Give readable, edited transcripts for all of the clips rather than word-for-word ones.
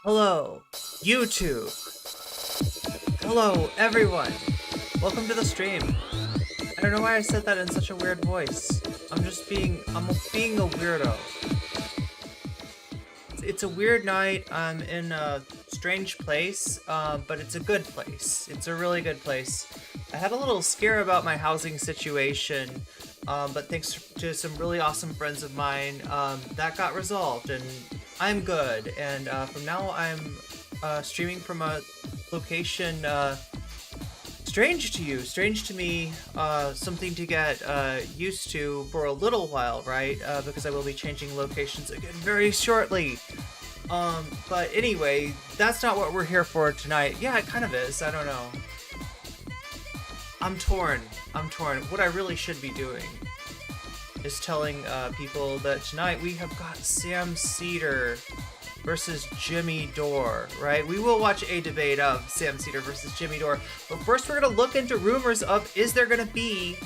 Hello, YouTube. Hello, everyone. Welcome to the stream. I don't know why I said that in such a weird voice. I'm being a weirdo. It's a weird night. I'm in a strange place, but it's a good place. It's a really good place. I had a little scare about my housing situation, but thanks to some really awesome friends of mine, that got resolved, and I'm good. And from now, I'm streaming from a location strange to you, strange to me, something to get used to for a little while, right? Because I will be changing locations again very shortly. But anyway, that's not what we're here for tonight. Yeah, it kind of is. I don't know. I'm torn. I'm torn. What I really should be doing is telling people that tonight we have got Sam Seder versus Jimmy Dore, right? We will watch a debate of Sam Seder versus Jimmy Dore, but first we're gonna look into rumors of, is there gonna be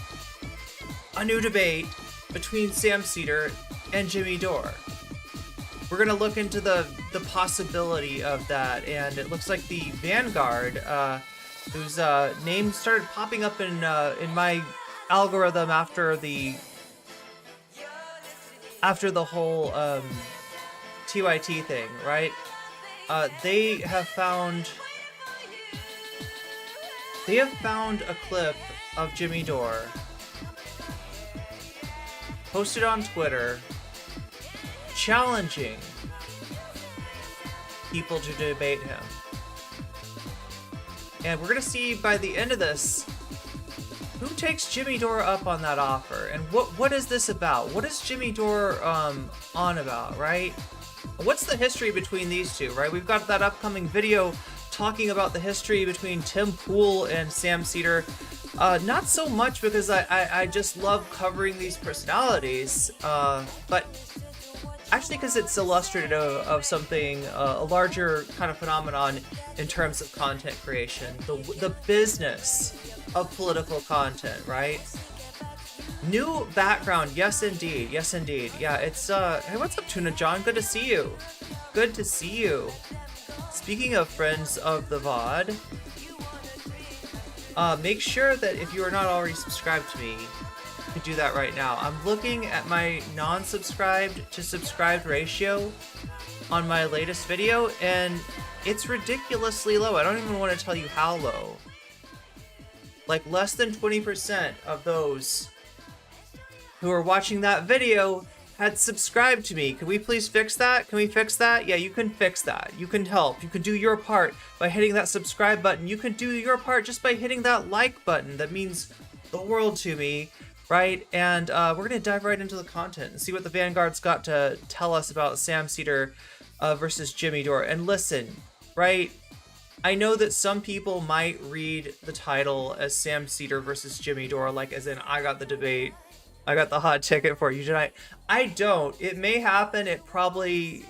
a new debate between Sam Seder and Jimmy Dore? We're gonna look into the possibility of that, and it looks like the Vanguard, whose name started popping up in my algorithm after the whole TYT thing, right? They have found a clip of Jimmy Dore posted on Twitter challenging people to debate him. And we're gonna see by the end of this who takes Jimmy Dore up on that offer, and what is this about? What is Jimmy Dore on about, right? What's the history between these two, right? We've got that upcoming video talking about the history between Tim Pool and Sam Seder. Not so much because I just love covering these personalities, but actually because it's illustrative of something, a larger kind of phenomenon in terms of content creation, the business of political content, right? New background, yes indeed, yes indeed. Yeah, it's hey, what's up, Tuna John? Good to see you. Good to see you. Speaking of friends of the VOD, make sure that if you are not already subscribed to me, you can do that right now. I'm looking at my non-subscribed to subscribed ratio on my latest video, and it's ridiculously low. I don't even want to tell you how low. Like less than 20% of those who are watching that video had subscribed to me. Can we please fix that? Can we fix that? Yeah, you can fix that. You can help. You can do your part by hitting that subscribe button. You can do your part just by hitting that like button. That means the world to me, right? And we're gonna dive right into the content and see what the Vanguard's got to tell us about Sam Seder versus Jimmy Dore. And listen, right? I know that some people might read the title as Sam Seder versus Jimmy Dore, like as in I got the debate, I got the hot ticket for you tonight. I don't. It may happen. It probably,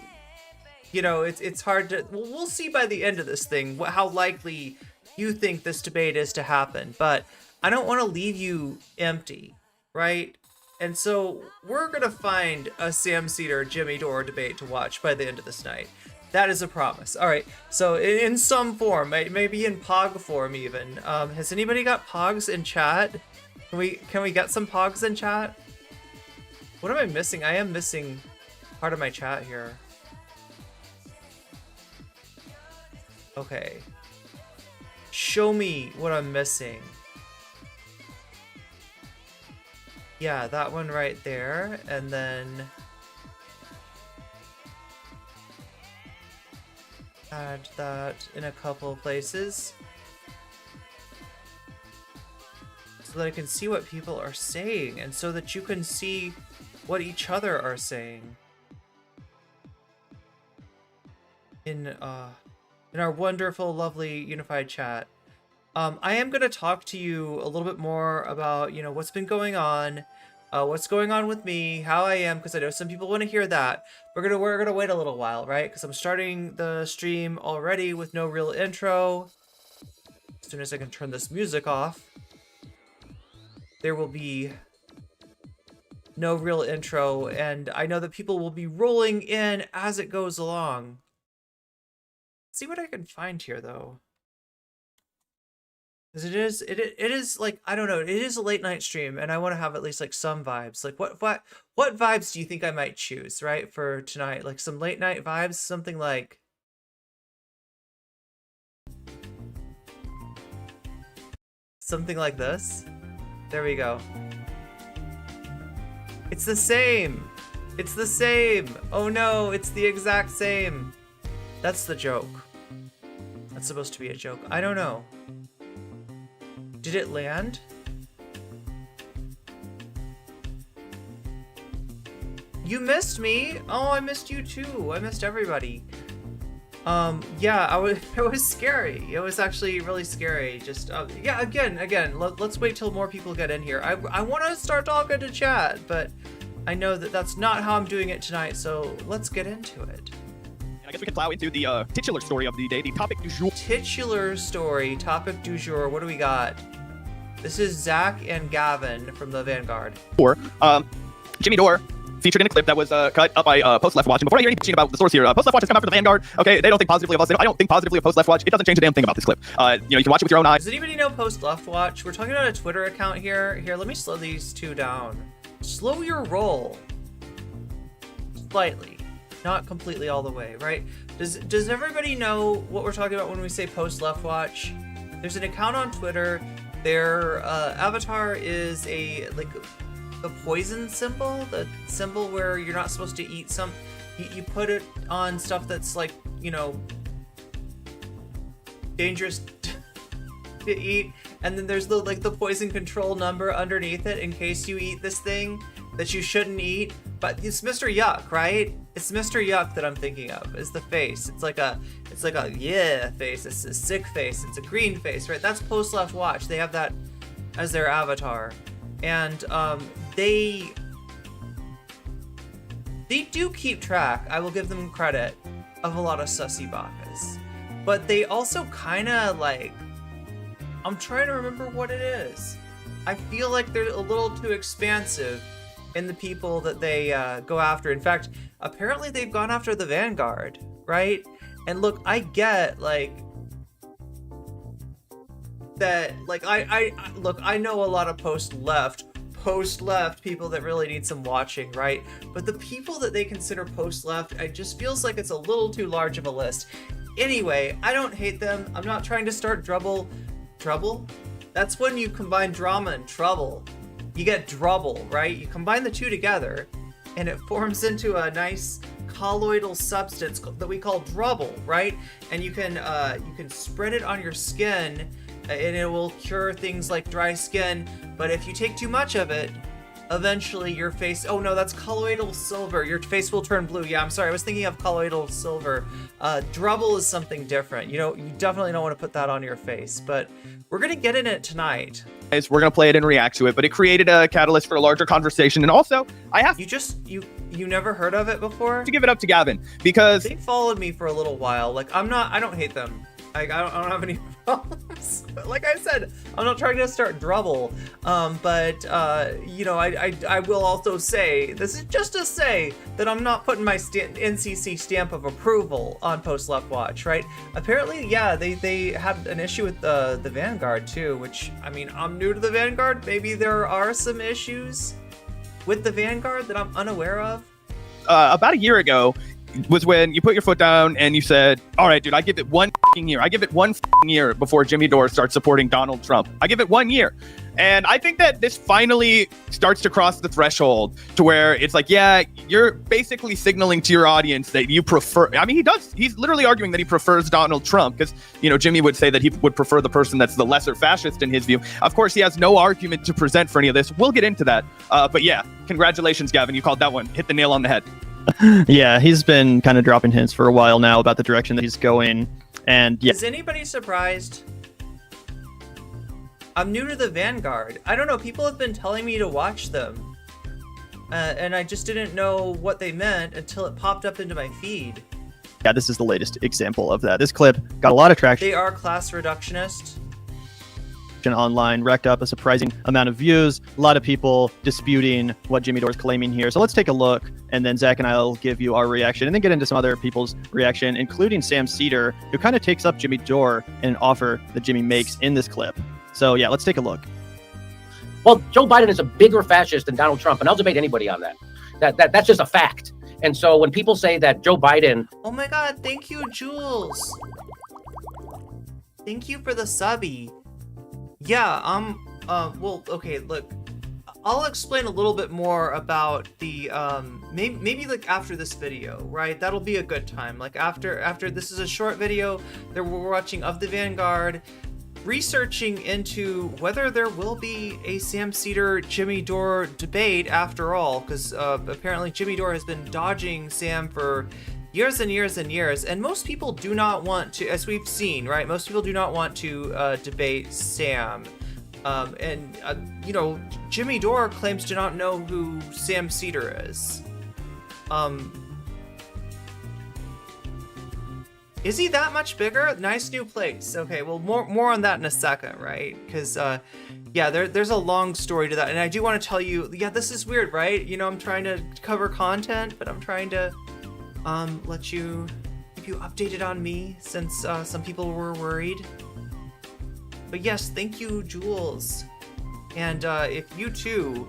you know, it's hard to, we'll see by the end of this thing how likely you think this debate is to happen, but I don't want to leave you empty, right? And so we're going to find a Sam Seder Jimmy Dore debate to watch by the end of this night. That is a promise. All right, so in some form, maybe in Pog form even. Has anybody got Pogs in chat? Can we get some Pogs in chat? What am I missing? I am missing part of my chat here. Okay. Show me what I'm missing. Yeah, that one right there, and then add that in a couple places so that I can see what people are saying, and so that you can see what each other are saying in our wonderful, lovely, unified chat. I am going to talk to you a little bit more about, you know, what's been going on with me, how I am, because I know some people want to hear that. We're gonna wait a little while, right? Because I'm starting the stream already with no real intro. As soon as I can turn this music off, there will be no real intro, and I know that people will be rolling in as it goes along. Let's see what I can find here, though. Because it is like, I don't know, it is a late night stream, and I want to have at least like some vibes. Like what vibes do you think I might choose, right, for tonight? Like some late night vibes, something like this. There we go. It's the same. It's the same. Oh no, it's the exact same. That's the joke. That's supposed to be a joke. I don't know. Did it land? You missed me. Oh, I missed you too. I missed everybody. Yeah, it was scary. It was actually really scary. Just, yeah, again, let's wait till more people get in here. I want to start talking to chat, but I know that that's not how I'm doing it tonight, so let's get into it. And I guess we can plow into the titular story of the day, the topic du jour. Titular story, topic du jour. What do we got? This is Zach and Gavin from the Vanguard. Jimmy Dore featured in a clip that was cut up by Post Left Watch. And before I hear any bitching about the source here, Post Left Watch has come after the Vanguard. Okay, they don't think positively of us. I don't think positively of Post Left Watch. It doesn't change a damn thing about this clip. You can watch it with your own eyes. Does anybody know Post Left Watch? We're talking about a Twitter account here. Here, let me slow these two down. Slow your roll. Slightly. Not completely all the way, right? Does everybody know what we're talking about when we say Post Left Watch? There's an account on Twitter. Their avatar is the poison symbol, the symbol where you're not supposed to eat some. You put it on stuff that's like, you know, dangerous to eat, and then there's the poison control number underneath it in case you eat this thing that you shouldn't eat. But it's Mr. Yuck, right? It's Mr. Yuck that I'm thinking of. Is the face? It's like a yeah face. It's a sick face. It's a green face, right? That's Post Left Watch. They have that as their avatar, and they do keep track. I will give them credit of a lot of sussy bakas, but they also kind of like. I'm trying to remember what it is. I feel like they're a little too expansive in the people that they go after. In fact, apparently they've gone after the Vanguard, right? And look, I get like that. Like I know a lot of post left people that really need some watching, right? But the people that they consider post left, it just feels like it's a little too large of a list. Anyway, I don't hate them. I'm not trying to start trouble. That's when you combine drama and trouble. You get drubble, right? You combine the two together, and it forms into a nice colloidal substance that we call drubble, right? And you can spread it on your skin, and it will cure things like dry skin. But if you take too much of it, eventually your face, oh no, that's colloidal silver. Your face will turn blue. Yeah, I'm sorry. I was thinking of colloidal silver. Drubble is something different. You know, you definitely don't want to put that on your face, but we're going to get in it tonight. We're going to play it and react to it, but it created a catalyst for a larger conversation. And also, I have you never heard of it before? to give it up to Gavin, because they followed me for a little while. Like, I don't hate them. Like, I don't have any problems. Like I said, I'm not trying to start trouble. But you know, I will also say, this is just to say that I'm not putting my NCC stamp of approval on Post Left Watch, right? Apparently, yeah, they had an issue with the Vanguard too, which, I mean, I'm new to the Vanguard. Maybe there are some issues with the Vanguard that I'm unaware of. About a year ago was when you put your foot down and you said, all right, dude, I give it 1 year. I give it 1 year before Jimmy Dore starts supporting Donald Trump. I give it 1 year. And I think that this finally starts to cross the threshold to where it's like, yeah, you're basically signaling to your audience that you prefer. I mean, he's literally arguing that he prefers Donald Trump because, you know, Jimmy would say that he would prefer the person that's the lesser fascist in his view. Of course, he has no argument to present for any of this. We'll get into that. But yeah, congratulations, Gavin. You called that one. Hit the nail on the head. Yeah, he's been kind of dropping hints for a while now about the direction that he's going. And yeah. Is anybody surprised? I'm new to the Vanguard. I don't know, people have been telling me to watch them. And I just didn't know what they meant until it popped up into my feed. Yeah, this is the latest example of that. This clip got a lot of traction. They are class reductionist. discussion online, racked up a surprising amount of views. A lot of people disputing what Jimmy Dore is claiming here. So let's take a look, and then Zach and I will give you our reaction, and then get into some other people's reaction, including Sam Seder, who kind of takes up Jimmy Dore in an offer that Jimmy makes in this clip. So yeah, let's take a look. Well, Joe Biden is a bigger fascist than Donald Trump, and I'll debate anybody on that. That's just a fact. And so when people say that Joe Biden... Oh my god, thank you, Jules. Thank you for the subby. Yeah, well, okay, look. I'll explain a little bit more about the, maybe like after this video, right? That'll be a good time. Like after this is a short video that we're watching of the Vanguard, researching into whether there will be a Sam Seder Jimmy Dore debate after all, because apparently Jimmy Dore has been dodging Sam for years and years and years, and most people do not want to, as we've seen, right? Most people do not want to debate Sam. You know, Jimmy Dore claims to not know who Sam Seder is. Is he that much bigger? Nice new place. Okay, well, more on that in a second, right? Because, yeah, there's a long story to that. And I do want to tell you, yeah, this is weird, right? You know, I'm trying to cover content, but I'm trying to let you keep you updated on me, since some people were worried. But yes, thank you, Jules. And if you too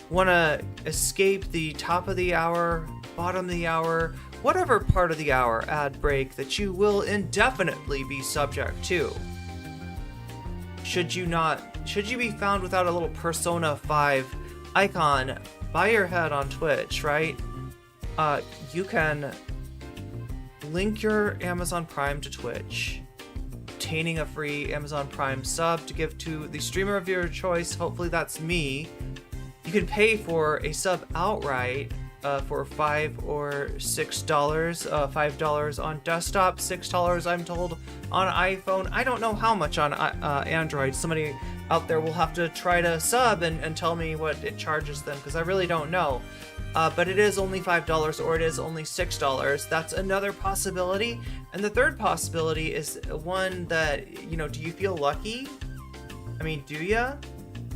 want to escape the top of the hour, bottom of the hour, whatever part of the hour ad break that you will indefinitely be subject to, should you be found without a little Persona 5 icon by your head on Twitch, right? You can link your Amazon Prime to Twitch, obtaining a free Amazon Prime sub to give to the streamer of your choice. Hopefully that's me. You can pay for a sub outright for $5 or $6. $5 on desktop, $6 I'm told on iPhone. I don't know how much on Android. Somebody out there will have to try to sub and tell me what it charges them, because I really don't know. But it is only $5 or it is only $6. That's another possibility. And the third possibility is one that, you know, do you feel lucky? I mean, do ya?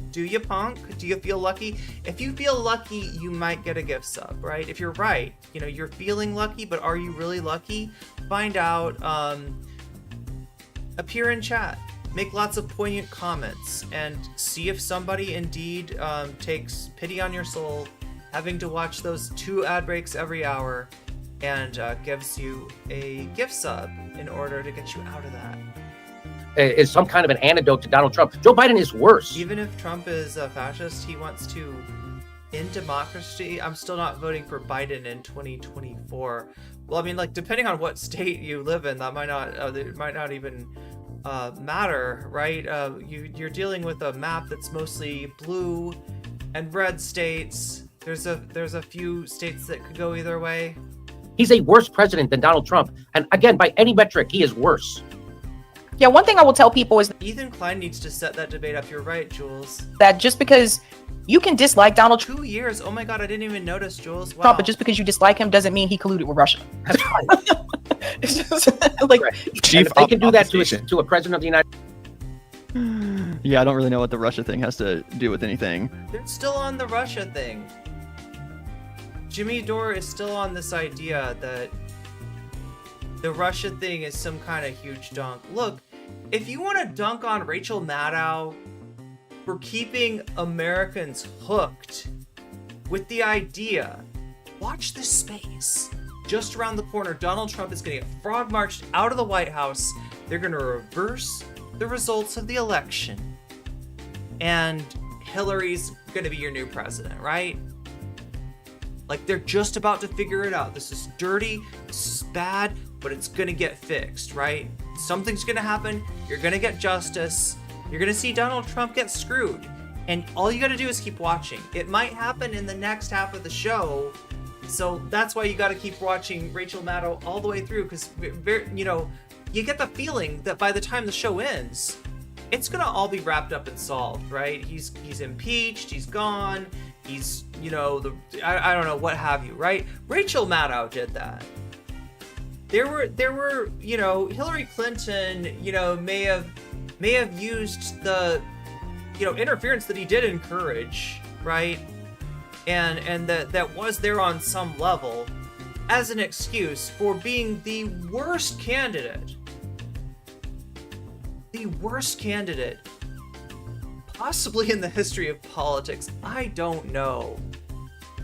Do you, punk? Do you feel lucky? If you feel lucky, you might get a gift sub, right? If you're right, you know, you're feeling lucky, but are you really lucky? Find out, appear in chat, make lots of poignant comments, and see if somebody indeed takes pity on your soul, having to watch those 2 ad breaks every hour, and gives you a gift sub in order to get you out of that. Is some kind of an antidote to Donald Trump. Joe Biden is worse. Even if Trump is a fascist, he wants to end democracy. I'm still not voting for Biden in 2024. Well, I mean, like, depending on what state you live in, that might not it might not even matter, right? You're dealing with a map that's mostly blue and red states. There's a few states that could go either way. He's a worse president than Donald Trump, and again, by any metric, he is worse. Yeah, one thing I will tell people is Ethan Klein needs to set that debate up. You're right, Jules. that just because you can dislike Donald 2 years. Oh my god, I didn't even notice, Jules. Wow. Trump, but just because you dislike him doesn't mean he colluded with Russia. That's right. It's just like, Chief, if they can do that to a president of the United Yeah, I don't really know what the Russia thing has to do with anything. They're still on the Russia thing. Jimmy Dore is still on this idea that the Russia thing is some kind of huge dunk. Look, if you want to dunk on Rachel Maddow for keeping Americans hooked with the idea, watch this space. Just around the corner, Donald Trump is going to get frog marched out of the White House. They're going to reverse the results of the election. And Hillary's going to be your new president, right? Like, they're just about to figure it out. This is dirty, this is bad, but it's gonna get fixed, right? Something's gonna happen, you're gonna get justice, you're gonna see Donald Trump get screwed, and all you gotta do is keep watching. It might happen in the next half of the show, so that's why you gotta keep watching Rachel Maddow all the way through, because, you know, you get the feeling that by the time the show ends, it's gonna all be wrapped up and solved, right? He's impeached, he's gone, he's, you know, I don't know, what have you, right? Rachel Maddow did that. There were, you know, Hillary Clinton, you know, may have used the interference that he did encourage, right? And that was there on some level as an excuse for being the worst candidate. The worst candidate possibly in the history of politics. I don't know.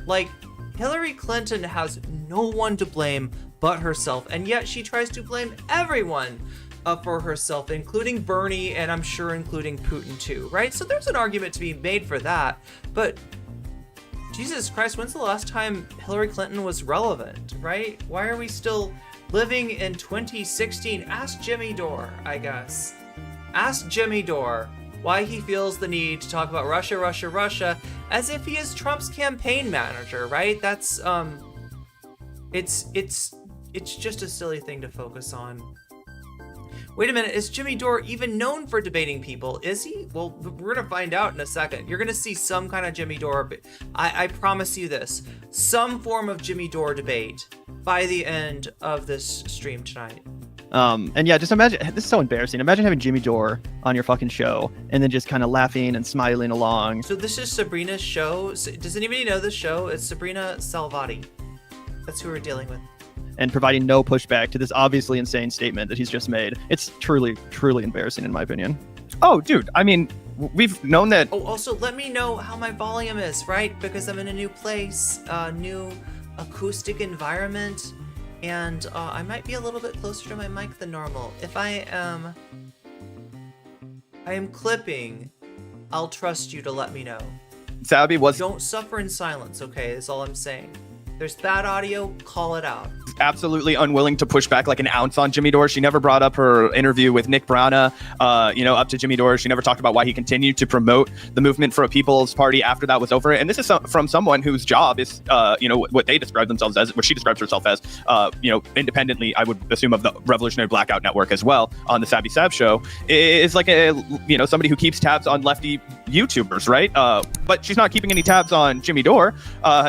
Like, Hillary Clinton has no one to blame but herself, and yet she tries to blame everyone for herself, including Bernie, and I'm sure including Putin too, right? So there's an argument to be made for that, but Jesus Christ, when's the last time Hillary Clinton was relevant, right? Why are we still living in 2016? Ask Jimmy Dore, I guess. Ask Jimmy Dore why he feels the need to talk about Russia, Russia, Russia, as if he is Trump's campaign manager, right? That's, it's just a silly thing to focus on. Wait a minute, is Jimmy Dore even known for debating people? Is he? Well, we're gonna find out in a second. You're gonna see some kind of Jimmy Dore, I promise you this, some form of Jimmy Dore debate by the end of this stream tonight. And yeah, just imagine, this is so embarrassing. Imagine having Jimmy Dore on your fucking show and then just kind of laughing and smiling along. So this is Sabrina's show. Does anybody know this show? It's Sabrina Salvati. That's who we're dealing with. And providing no pushback to this obviously insane statement that he's just made. It's truly, truly embarrassing in my opinion. Oh, dude, I mean, we've known that. Oh, also, let me know how my volume is, right? Because I'm in a new place, new acoustic environment, and I might be a little bit closer to my mic than normal. If I am clipping, I'll trust you to let me know. Sabby was Don't suffer in silence, okay? Is all I'm saying. There's bad audio, call it out. absolutely unwilling to push back like an ounce on Jimmy Dore. She never brought up her interview with Nick Brana, up to Jimmy Dore. She never talked about why he continued to promote the movement for a People's Party after that was over. And this is from someone whose job is, what they describe themselves as, what she describes herself as, independently, I would assume, of the Revolutionary Blackout Network as well on the Sabby Sab show, is like somebody who keeps tabs on lefty YouTubers, right? But she's not keeping any tabs on Jimmy Dore.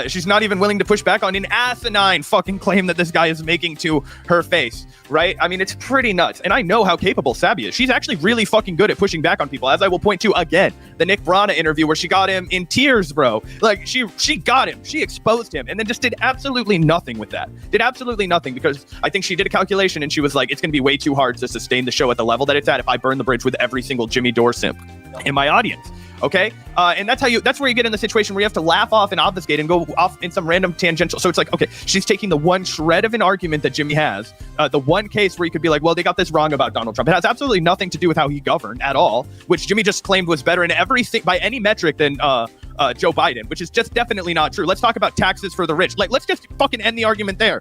She's not even willing to push back on an asinine fucking claim that this guy is making to her face, right? I mean, it's pretty nuts. And I know how capable Sabby is. She's actually really fucking good at pushing back on people, as I will point to again, the Nick Brana interview where she got him in tears, bro. Like, she got him, she exposed him, and then just did absolutely nothing with that. Did absolutely nothing, because I think she did a calculation and she was like, it's gonna be way too hard to sustain the show at the level that it's at if I burn the bridge with every single Jimmy Dore simp in my audience. Okay, and that's where you get in the situation where you have to laugh off and obfuscate and go off in some random tangential. So it's like, okay, she's taking the one shred of an argument that Jimmy has, the one case where you could be like, well, they got this wrong about Donald Trump. It has absolutely nothing to do with how he governed at all, which Jimmy just claimed was better in everything by any metric than Joe Biden, which is just definitely not true. Let's talk about taxes for the rich. Like, let's just fucking end the argument there.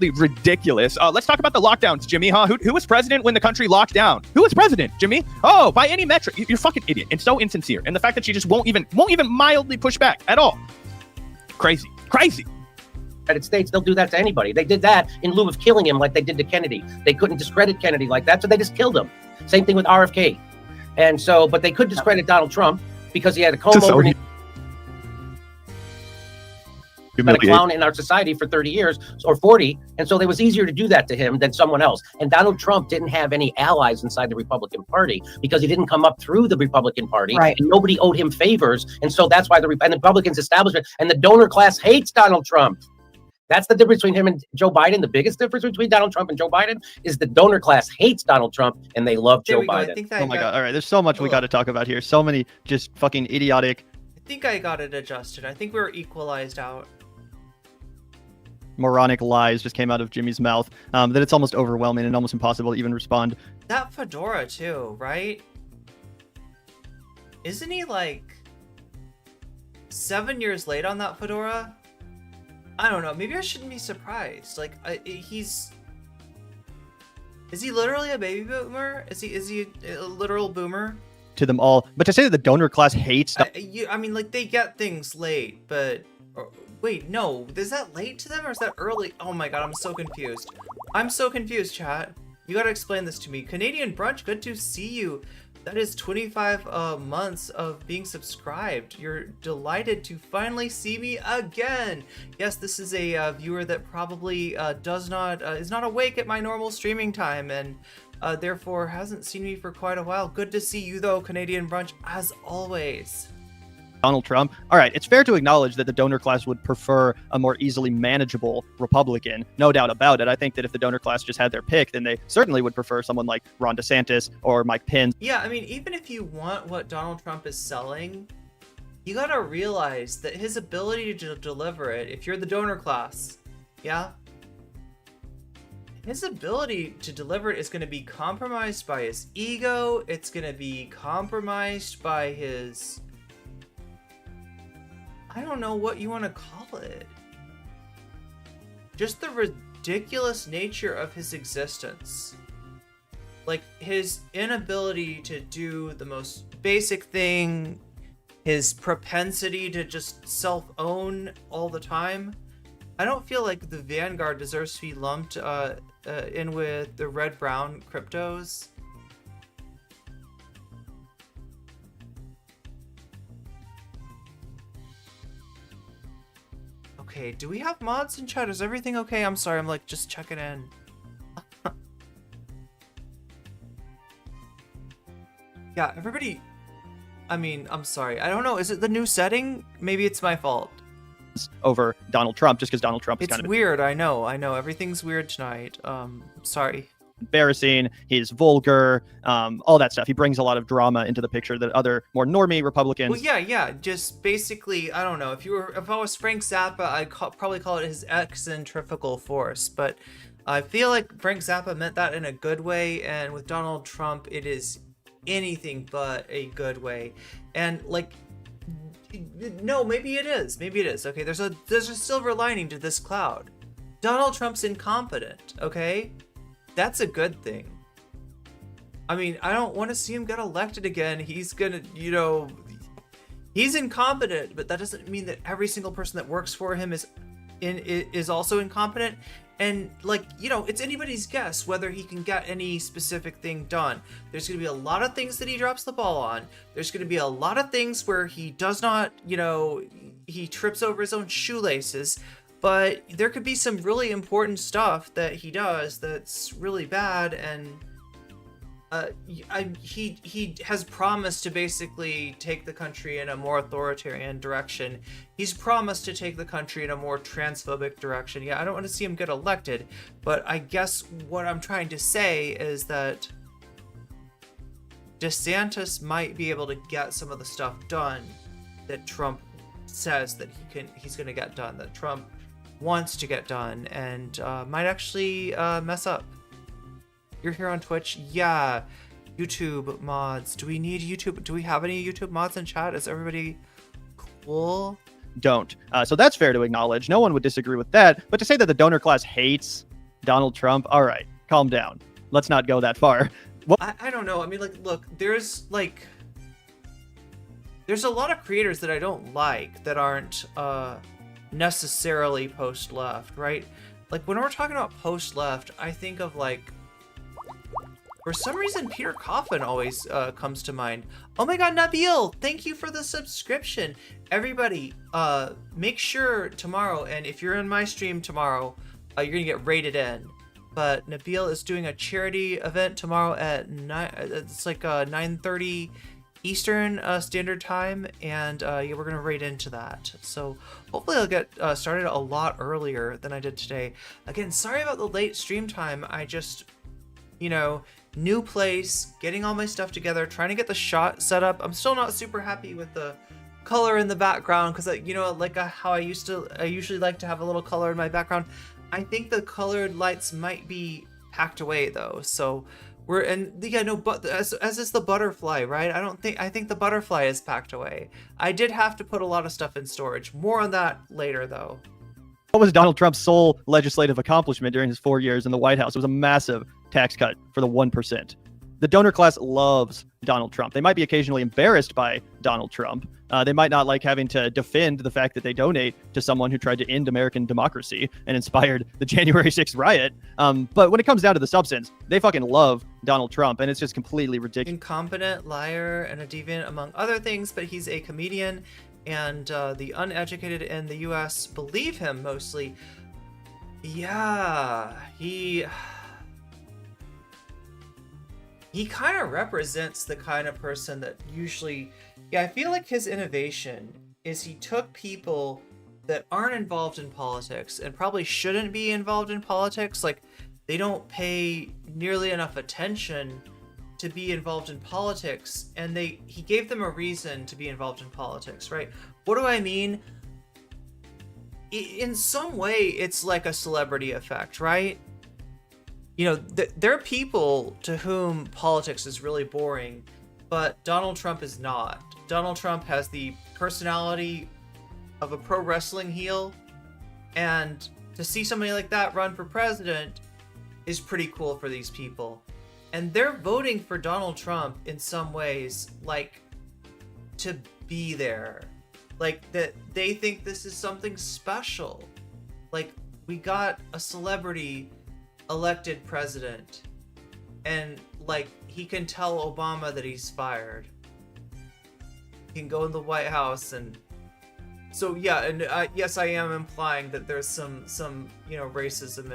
Ridiculous. Let's talk about the lockdowns, Jimmy. Who was president when the country locked down? Who was president, Jimmy? Oh, by any metric, you're fucking idiot and so insincere. And the fact that she just won't even mildly push back at all. Crazy. United States, they'll do that to anybody. They did that in lieu of killing him, like they did to Kennedy. They couldn't discredit Kennedy like that, so they just killed him. Same thing with RFK. And so, but they could discredit Donald Trump because he had a comb over. Been a clown in our society for 30 years or 40, and so it was easier to do that to him than someone else. And Donald Trump didn't have any allies inside the Republican Party because he didn't come up through the Republican Party, right? And nobody owed him favors, and so that's why the Republicans establishment and the donor class hates Donald Trump. That's the difference between him and Joe Biden. The biggest difference between Donald Trump and Joe Biden is the donor class hates Donald Trump and they love Joe Biden. Oh my God! All right, there's so much we got to talk about here. So many just fucking idiotic. I think I got it adjusted. I think we were equalized out. Moronic lies just came out of Jimmy's mouth that it's almost overwhelming and almost impossible to even respond. That fedora too, right? Isn't he like 7 years late on that fedora? I don't know. Maybe I shouldn't be surprised. Like, is he literally a baby boomer? Is he a literal boomer? To them all, but to say that the donor class hates. I mean, like, they get things late, but. Wait, no. Is that late to them or is that early? Oh my God, I'm so confused. I'm so confused, chat. You gotta explain this to me. Canadian Brunch, good to see you. That is 25 months of being subscribed. You're delighted to finally see me again. Yes, this is a viewer that probably is not awake at my normal streaming time, and therefore hasn't seen me for quite a while. Good to see you though, Canadian Brunch, as always. Donald Trump. All right, it's fair to acknowledge that the donor class would prefer a more easily manageable Republican. No doubt about it. I think that if the donor class just had their pick, then they certainly would prefer someone like Ron DeSantis or Mike Pence. Yeah, I mean, even if you want what Donald Trump is selling, you gotta realize that his ability to deliver it, if you're the donor class, yeah, his ability to deliver it is going to be compromised by his ego. It's going to be compromised by his... I don't know what you want to call it. Just the ridiculous nature of his existence. Like, his inability to do the most basic thing, his propensity to just self-own all the time. I don't feel like the Vanguard deserves to be lumped in with the red-brown cryptos. Okay, do we have mods in chat? Is everything okay? I'm sorry, I'm like just checking in. Yeah, everybody... I mean, I'm sorry. I don't know. Is it the new setting? Maybe it's my fault. Over Donald Trump, just because Donald Trump is It's kind of weird. I know. Everything's weird tonight. Sorry. embarrassing. He's vulgar, all that stuff. He brings a lot of drama into the picture that other more normie Republicans. Well, yeah. Just basically, I don't know. If I was Frank Zappa, I'd probably call it his eccentrical force. But I feel like Frank Zappa meant that in a good way, and with Donald Trump, it is anything but a good way. And like, no, maybe it is. Okay, there's a silver lining to this cloud. Donald Trump's incompetent. Okay, that's a good thing. I mean, I don't want to see him get elected again. He's gonna, he's incompetent, but that doesn't mean that every single person that works for him is also incompetent. And like, it's anybody's guess whether he can get any specific thing done. There's going to be a lot of things that he drops the ball on. There's going to be a lot of things where he does not, he trips over his own shoelaces. But there could be some really important stuff that he does that's really bad, and he has promised to basically take the country in a more authoritarian direction. He's promised to take the country in a more transphobic direction. Yeah, I don't want to see him get elected, but I guess what I'm trying to say is that DeSantis might be able to get some of the stuff done that Trump says that he's going to get done, that Trump wants to get done, and might actually mess up. You're here on Twitch? Yeah. YouTube mods. Do we need YouTube? Do we have any YouTube mods in chat? Is everybody cool? Don't. So that's fair to acknowledge. No one would disagree with that. But to say that the donor class hates Donald Trump, all right, calm down. Let's not go that far. I don't know. I mean, like, look, there's a lot of creators that I don't like that aren't necessarily post-left, right? Like, when we're talking about post-left, I think of, like, for some reason, Peter Coffin always comes to mind. Oh my god, Nabil, thank you for the subscription. Everybody, make sure tomorrow, and if you're in my stream tomorrow, you're gonna get rated in. But Nabil is doing a charity event tomorrow at 9:30 Eastern Standard Time, and yeah, we're gonna raid into that. So hopefully I'll get started a lot earlier than I did today. Again, sorry about the late stream time. I just, new place, getting all my stuff together, trying to get the shot set up. I'm still not super happy with the color in the background because, how I usually like to have a little color in my background. I think the colored lights might be packed away though, so but as is the butterfly, right? I think the butterfly is packed away. I did have to put a lot of stuff in storage. More on that later though. What was Donald Trump's sole legislative accomplishment during his 4 years in the White House? It was a massive tax cut for the 1%. The donor class loves Donald Trump. They might be occasionally embarrassed by Donald Trump. They might not like having to defend the fact that they donate to someone who tried to end American democracy and inspired the January 6th riot. But when it comes down to the substance, they fucking love Donald Trump, and it's just completely ridiculous. Incompetent, liar, and a deviant, among other things, but he's a comedian, and the uneducated in the U.S. believe him mostly. Yeah, he kind of represents the kind of person that usually, I feel like his innovation is he took people that aren't involved in politics and probably shouldn't be involved in politics. Like, they don't pay nearly enough attention to be involved in politics, and he gave them a reason to be involved in politics, right? What do I mean? In some way, it's like a celebrity effect, right? You know, there are people to whom politics is really boring, but Donald Trump is not. Donald Trump has the personality of a pro wrestling heel, and to see somebody like that run for president is pretty cool for these people. And they're voting for Donald Trump in some ways, like, to be there. Like, that they think this is something special. Like, we got a celebrity elected president, and like, he can tell Obama that he's fired. He can go in the White House, and so yeah, and yes, I am implying that there's some racism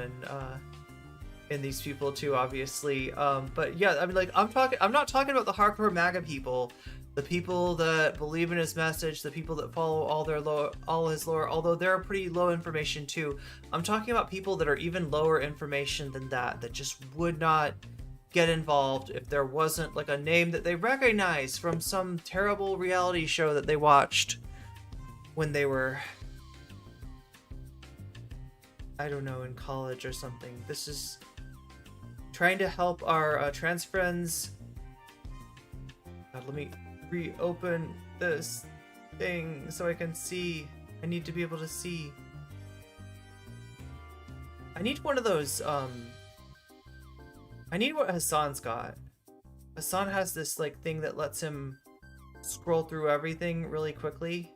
in these people too, obviously. But yeah, I mean, like, I'm not talking about the hardcore MAGA people, the people that believe in his message, the people that follow all his lore, although they're pretty low information too. I'm talking about people that are even lower information than that just would not get involved if there wasn't like a name that they recognize from some terrible reality show that they watched when they were, I don't know, in college or something. This is trying to help our trans friends. God, let me reopen this thing so I can see. I need to be able to see. I need one of those, I need what Hassan's got. Hassan has this like thing that lets him scroll through everything really quickly.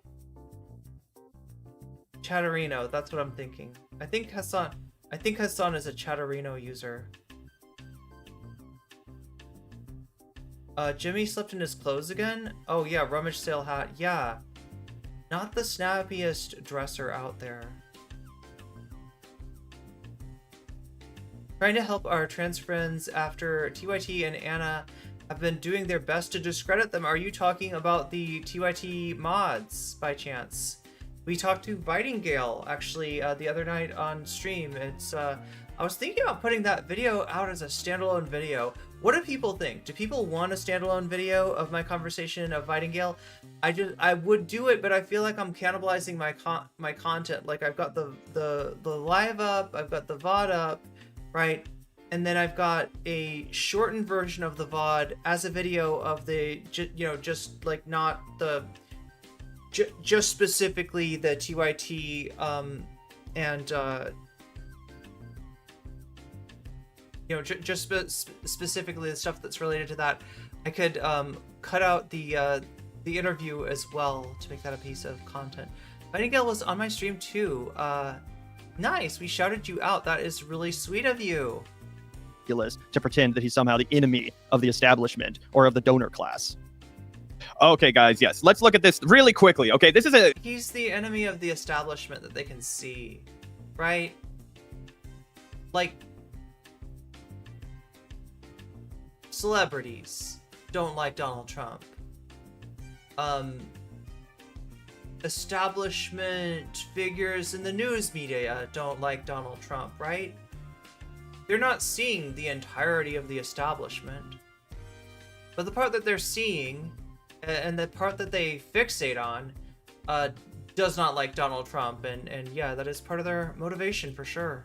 Chatterino, that's what I'm thinking. I think Hassan is a Chatterino user. Jimmy slept in his clothes again? Oh yeah, rummage sale hat. Yeah. Not the snappiest dresser out there. Trying to help our trans friends after TYT and Anna have been doing their best to discredit them. Are you talking about the TYT mods by chance? We talked to Bitingale actually the other night on stream. It's I was thinking about putting that video out as a standalone video. What do people think? Do people want a standalone video of my conversation of Bitingale? I would do it, but I feel like I'm cannibalizing my content. Like, I've got the live up, I've got the VOD up, right? And then I've got a shortened version of the VOD as a video of the, just like not the, just specifically the TYT and just specifically the stuff that's related to that. I could cut out the interview as well to make that a piece of content. Nightingale was on my stream too. Nice, we shouted you out. That is really sweet of you. To pretend that he's somehow the enemy of the establishment or of the donor class. Okay, guys, yes. Let's look at this really quickly. Okay, this is He's the enemy of the establishment that they can see, right? Like, celebrities don't like Donald Trump. Establishment figures in the news media don't like Donald Trump, right? They're not seeing the entirety of the establishment. But the part that they're seeing, and the part that they fixate on, does not like Donald Trump, and yeah, that is part of their motivation for sure.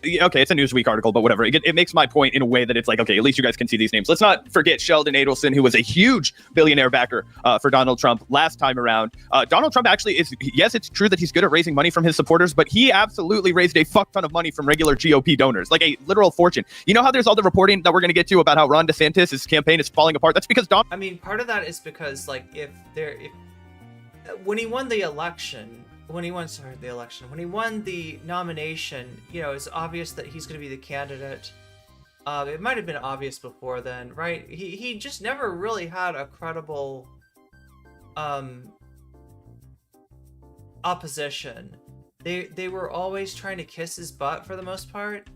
okay, it's a Newsweek article, but whatever. It makes my point in a way that it's like, okay, at least you guys can see these names. Let's not forget Sheldon Adelson, who was a huge billionaire backer for Donald Trump last time around. Donald Trump actually is, yes, it's true that he's good at raising money from his supporters, but he absolutely raised a fuck ton of money from regular GOP donors, like a literal fortune. You know how there's all the reporting that we're going to get to about how Ron DeSantis, his campaign is falling apart? That's because I mean, part of that is because, like, when he won the election, when he won the nomination, you know, it's obvious that he's going to be the candidate. It might have been obvious before then, right? He just never really had a credible opposition. They were always trying to kiss his butt for the most part.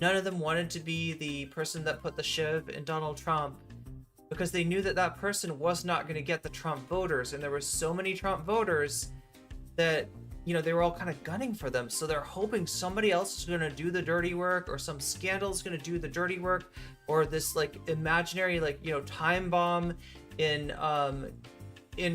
None of them wanted to be the person that put the shiv in Donald Trump, because they knew that that person was not going to get the Trump voters, and there were so many Trump voters that, you know, they were all kind of gunning for them. So they're hoping somebody else is going to do the dirty work, or some scandal is going to do the dirty work, or this like imaginary, like, you know, time bomb in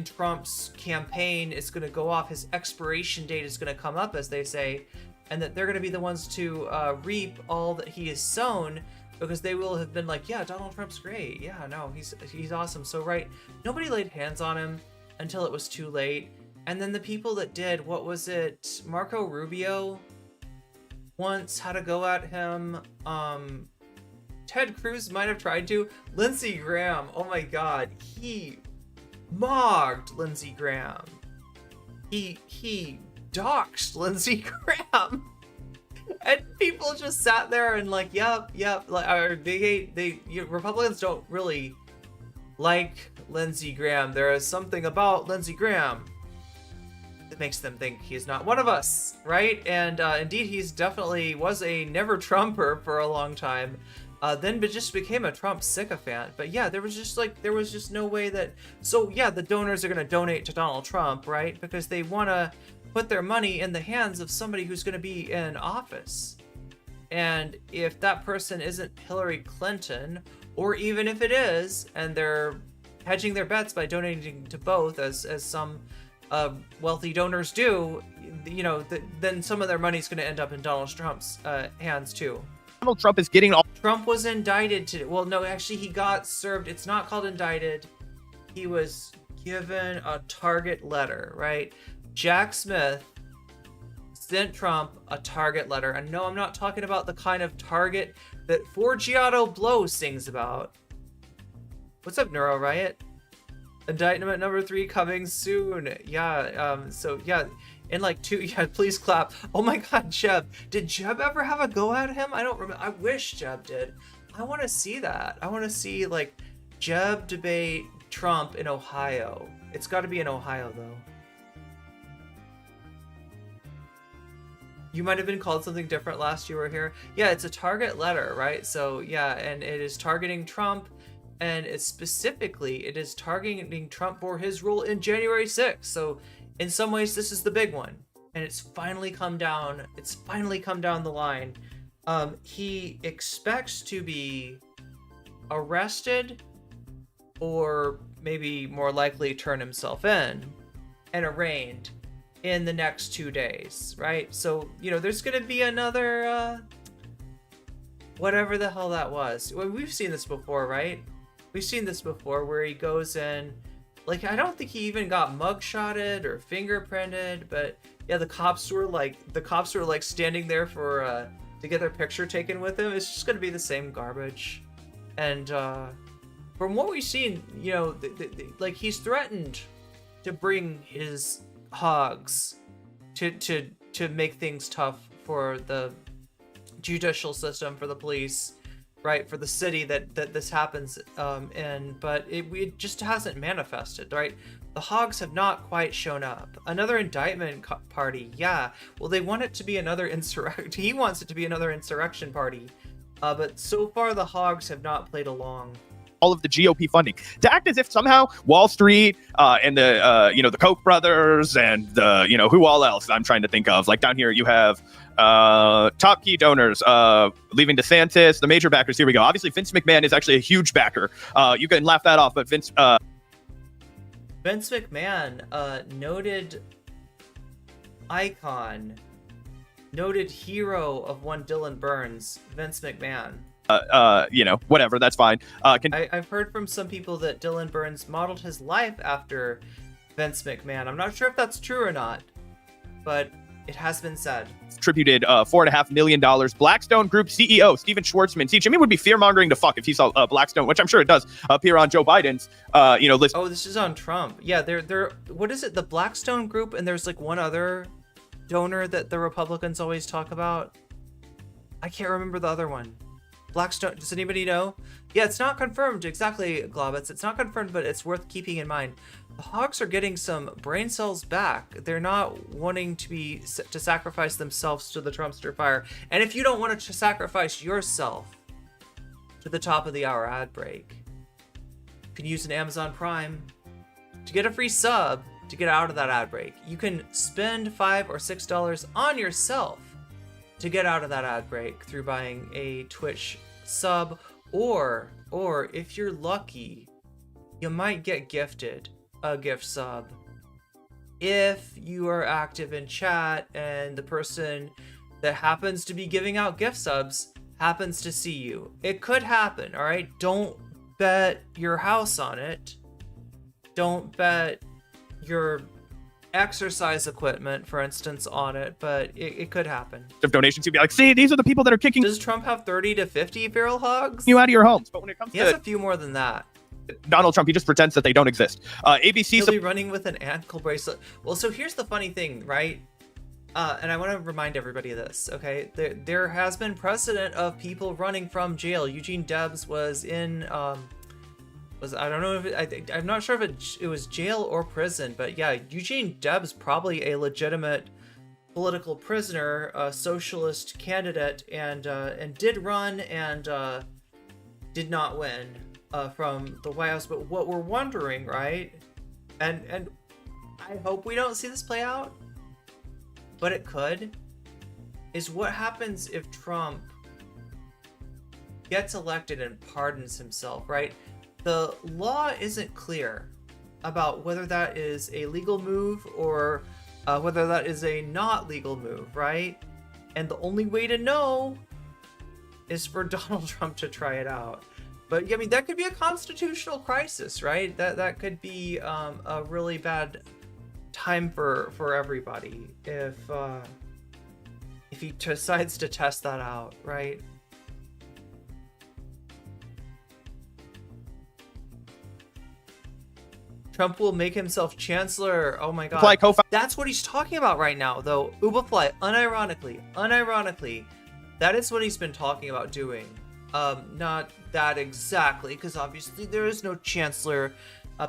Trump's campaign is going to go off. His expiration date is going to come up, as they say, and that they're going to be the ones to reap all that he has sown, because they will have been like, yeah, Donald Trump's great. Yeah, no, he's awesome. So, right, nobody laid hands on him until it was too late. And then the people that did, what was it? Marco Rubio once had to go at him. Ted Cruz might have tried to. Lindsey Graham, oh my God, he mogged Lindsey Graham. He doxed Lindsey Graham. And people just sat there and like, yep, like, Republicans don't really like Lindsey Graham. There is something about Lindsey Graham that makes them think he's not one of us, right? And indeed, he's definitely was a never Trumper for a long time. Then just became a Trump sycophant. But yeah, there was just no way that. So yeah, the donors are going to donate to Donald Trump, right? Because they want to put their money in the hands of somebody who's going to be in office. And if that person isn't Hillary Clinton, or even if it is, and they're hedging their bets by donating to both, as some wealthy donors do, you know, then some of their money is going to end up in Donald Trump's hands too. Donald Trump is getting all. Trump was indicted today. Well, no, actually, he got served. It's not called indicted. He was given a target letter, right? Jack Smith sent Trump a target letter. And no, I'm not talking about the kind of target that Forgiato Blow sings about. What's up, Neuro Riot? Indictment number 3 coming soon. Yeah, so yeah, in like 2, yeah, please clap. Oh my God, Jeb. Did Jeb ever have a go at him? I don't remember. I wish Jeb did. I want to see that. I want to see like Jeb debate Trump in Ohio. It's got to be in Ohio though. You might have been called something different last you were here. Yeah, it's a target letter, right? So yeah, and it is targeting Trump. And it is targeting Trump for his role in January 6th. So in some ways, this is the big one. And it's finally come down. It's finally come down the line. He expects to be arrested, or maybe more likely turn himself in and arraigned in the next 2 days, right? So, you know, there's going to be another, whatever the hell that was. Well, we've seen this before, right? We've seen this before where he goes in, like, I don't think he even got mugshotted or fingerprinted, but yeah, the cops were like standing there for to get their picture taken with him. It's just gonna be the same garbage. And from what we've seen, you know, like, he's threatened to bring his hogs to make things tough for the judicial system, for the police, right, for the city that this happens in, but it just hasn't manifested, right? The hogs have not quite shown up. Another indictment party, yeah. Well, they want it to be another insurrection. He wants it to be another insurrection party, but so far the hogs have not played along. All of the GOP funding to act as if somehow Wall Street and the the Koch brothers and the who all else I'm trying to think of, like down here you have top key donors leaving DeSantis, the major backers. Here we go. Obviously Vince McMahon is actually a huge backer. You can laugh that off, but Vince McMahon, noted icon noted hero of one Dylan Burns, Vince McMahon. Whatever, that's fine. I've heard from some people that Dylan Burns modeled his life after Vince McMahon. I'm not sure if that's true or not, but it has been said. Contributed $4.5 million. Blackstone Group CEO Steven Schwartzman. See, Jimmy would be fear-mongering to fuck if he saw Blackstone, which I'm sure it does, appear on Joe Biden's, list. Oh, this is on Trump. Yeah, they're what is it? The Blackstone Group, and there's like one other donor that the Republicans always talk about. I can't remember the other one. Blackstone, does anybody know? Yeah, it's not confirmed exactly, Globitz. It's not confirmed, but it's worth keeping in mind. The Hawks are getting some brain cells back. They're not wanting to sacrifice themselves to the Trumpster fire. And if you don't want to sacrifice yourself to the top of the hour ad break, you can use an Amazon Prime to get a free sub to get out of that ad break. You can spend $5 or $6 on yourself to get out of that ad break through buying a Twitch sub, or if you're lucky, you might get gifted a gift sub if you are active in chat and the person that happens to be giving out gift subs happens to see you. It could happen, all right? Don't bet your house on it. Don't bet your exercise equipment, for instance, on it, but it could happen. Of donations, you'd be like, see, these are the people that are kicking Does Trump have 30 to 50 feral hogs? you out of your homes. But when it comes He has to a few more than that. Donald Trump, he just pretends that they don't exist. ABC He'll be running with an ankle bracelet. Well, so here's the funny thing, right? And I want to remind everybody of this, okay? There has been precedent of people running from jail. Eugene Debs was in, I don't know if I'm not sure if it was jail or prison, but yeah, Eugene Debs probably a legitimate political prisoner, a socialist candidate, and did run and did not win from the White House. But what we're wondering, right? And I hope we don't see this play out, but it could, is what happens if Trump gets elected and pardons himself, right? The law isn't clear about whether that is a legal move or whether that is a not legal move, right? And the only way to know is for Donald Trump to try it out. But I mean, that could be a constitutional crisis, right? That could be a really bad time for everybody if he decides to test that out, right? Trump will make himself chancellor. Oh my god. That's what he's talking about right now, though. Ubafly, unironically, that is what he's been talking about doing. Not that exactly, because obviously there is no chancellor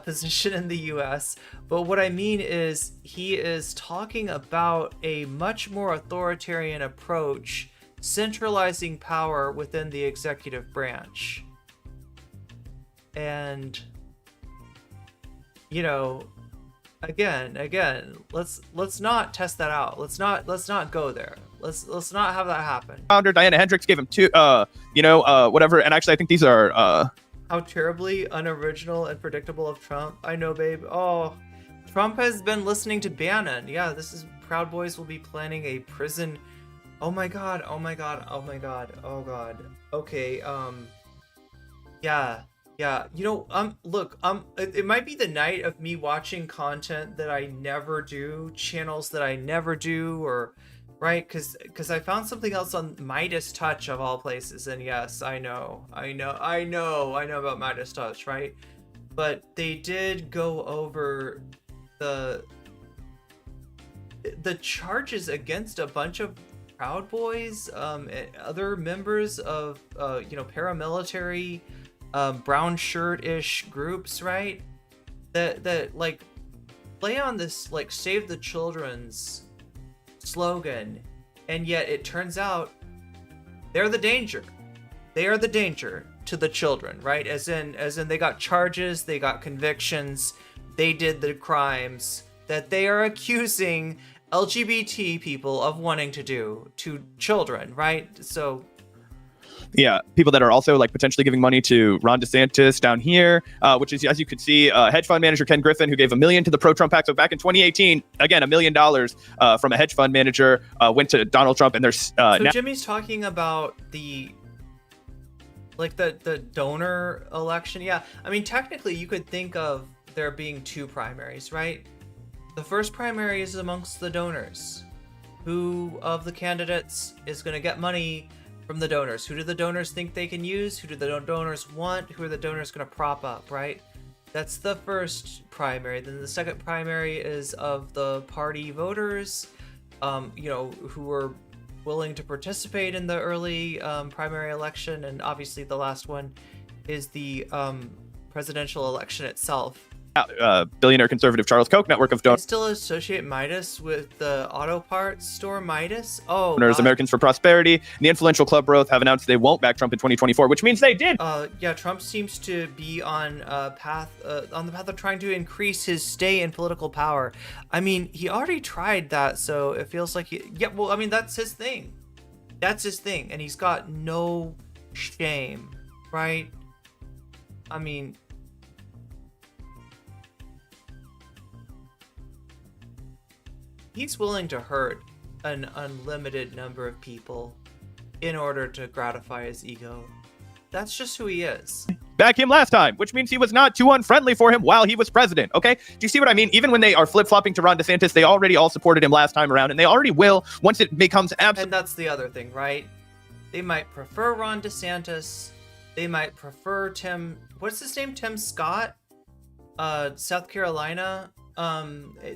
position in the US. But what I mean is he is talking about a much more authoritarian approach, centralizing power within the executive branch. And again, let's not test that out. Let's not go there. Let's not have that happen. Founder Diana Hendricks gave him two, whatever. And actually, I think these are how terribly unoriginal and predictable of Trump. I know, babe. Oh, Trump has been listening to Bannon. Yeah, this is Proud Boys will be planning a prison. Oh my god. Okay. Yeah, look, it might be the night of me watching content that I never do, channels that I never do, or, right, because I found something else on Midas Touch of all places, and yes, I know about Midas Touch, right? But they did go over the charges against a bunch of Proud Boys, and other members of, paramilitary, brown shirt-ish groups, right? That like play on this like save the children's slogan, and yet it turns out they're the danger. They are the danger to the children, right? As in they got charges, they got convictions, they did the crimes that they are accusing LGBT people of wanting to do to children, right? So Yeah, people that are also like potentially giving money to Ron DeSantis down here, which is, as you could see, hedge fund manager Ken Griffin, who gave $1 million to the pro-Trump PAC. So back in 2018, again, $1 million from a hedge fund manager went to Donald Trump, and there's so Jimmy's talking about the donor election. Yeah, I mean, technically, you could think of there being two primaries, right? The first primary is amongst the donors. Who of the candidates is going to get money from the donors? Who do the donors think they can use? Who do the donors want? Who are the donors going to prop up, right? That's the first primary. Then the second primary is of the party voters, who were willing to participate in the early primary election. And obviously the last one is the presidential election itself. Billionaire conservative Charles Koch network of donors. I still associate Midas with the auto parts store Midas. Oh, Americans for Prosperity, and the influential Club Growth have announced they won't back Trump in 2024, which means they did. Yeah, Trump seems to be on the path of trying to increase his stay in political power. I mean, he already tried that, so it feels like that's his thing. That's his thing, and he's got no shame, right? I mean, he's willing to hurt an unlimited number of people in order to gratify his ego. That's just who he is. Back him last time, which means he was not too unfriendly for him while he was president, okay? Do you see what I mean? Even when they are flip-flopping to Ron DeSantis, they already all supported him last time around, and they already will once it becomes absolute. And that's the other thing, right? They might prefer Ron DeSantis. They might prefer what's his name? Tim Scott? South Carolina.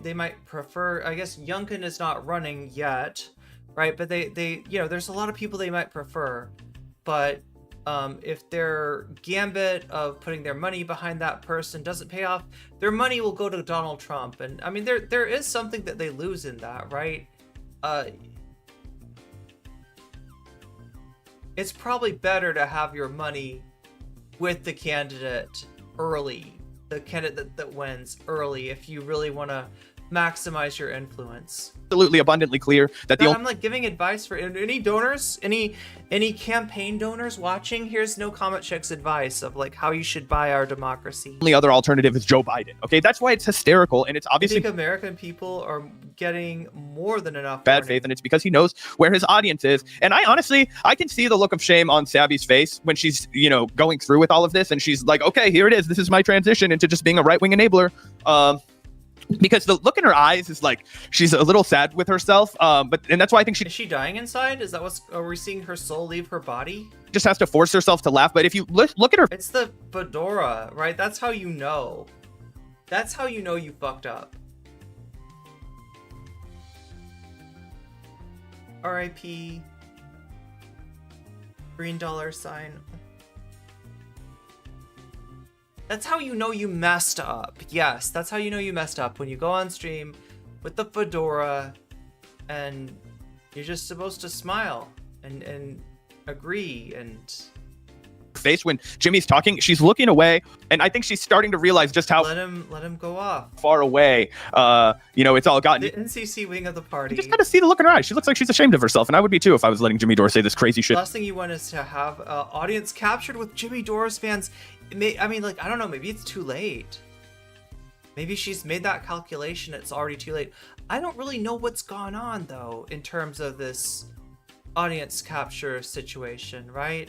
They might prefer, I guess Youngkin is not running yet, right? But they there's a lot of people they might prefer. But if their gambit of putting their money behind that person doesn't pay off, their money will go to Donald Trump. And I mean, there is something that they lose in that, right? It's probably better to have your money with the candidate early. The candidate that wins early, if you really want to maximize your influence. Absolutely abundantly clear that I'm like giving advice for any donors, any campaign donors watching. Here's No Comment Check's advice of like how you should buy our democracy. Only other alternative is Joe Biden. Okay, that's why it's hysterical, and it's obviously I think American people are getting more than enough bad faith, and it's because he knows where his audience is. And I can see the look of shame on Savvy's face when she's going through with all of this, and she's like, okay, here it is. This is my transition into just being a right-wing enabler. Because the look in her eyes is like she's a little sad with herself, and that's why I think is she dying inside? Is that are we seeing her soul leave her body? Just has to force herself to laugh. But if you look at her, it's the fedora, right? That's how you know. That's how you know you fucked up. R.I.P. Green $sign. That's how you know you messed up. Yes, that's how you know you messed up. When you go on stream with the fedora and you're just supposed to smile and agree and face when Jimmy's talking, she's looking away, and I think she's starting to realize just how let him go off far away it's all gotten. The NCC wing of the party. You just gotta see the look in her eyes. She looks like she's ashamed of herself, and I would be too if I was letting Jimmy Dore say this crazy shit. Last thing you want is to have audience captured with Jimmy Dore's fans. I mean, like, I don't know, maybe it's too late. Maybe she's made that calculation, it's already too late. I don't really know what's gone on though in terms of this audience capture situation, right?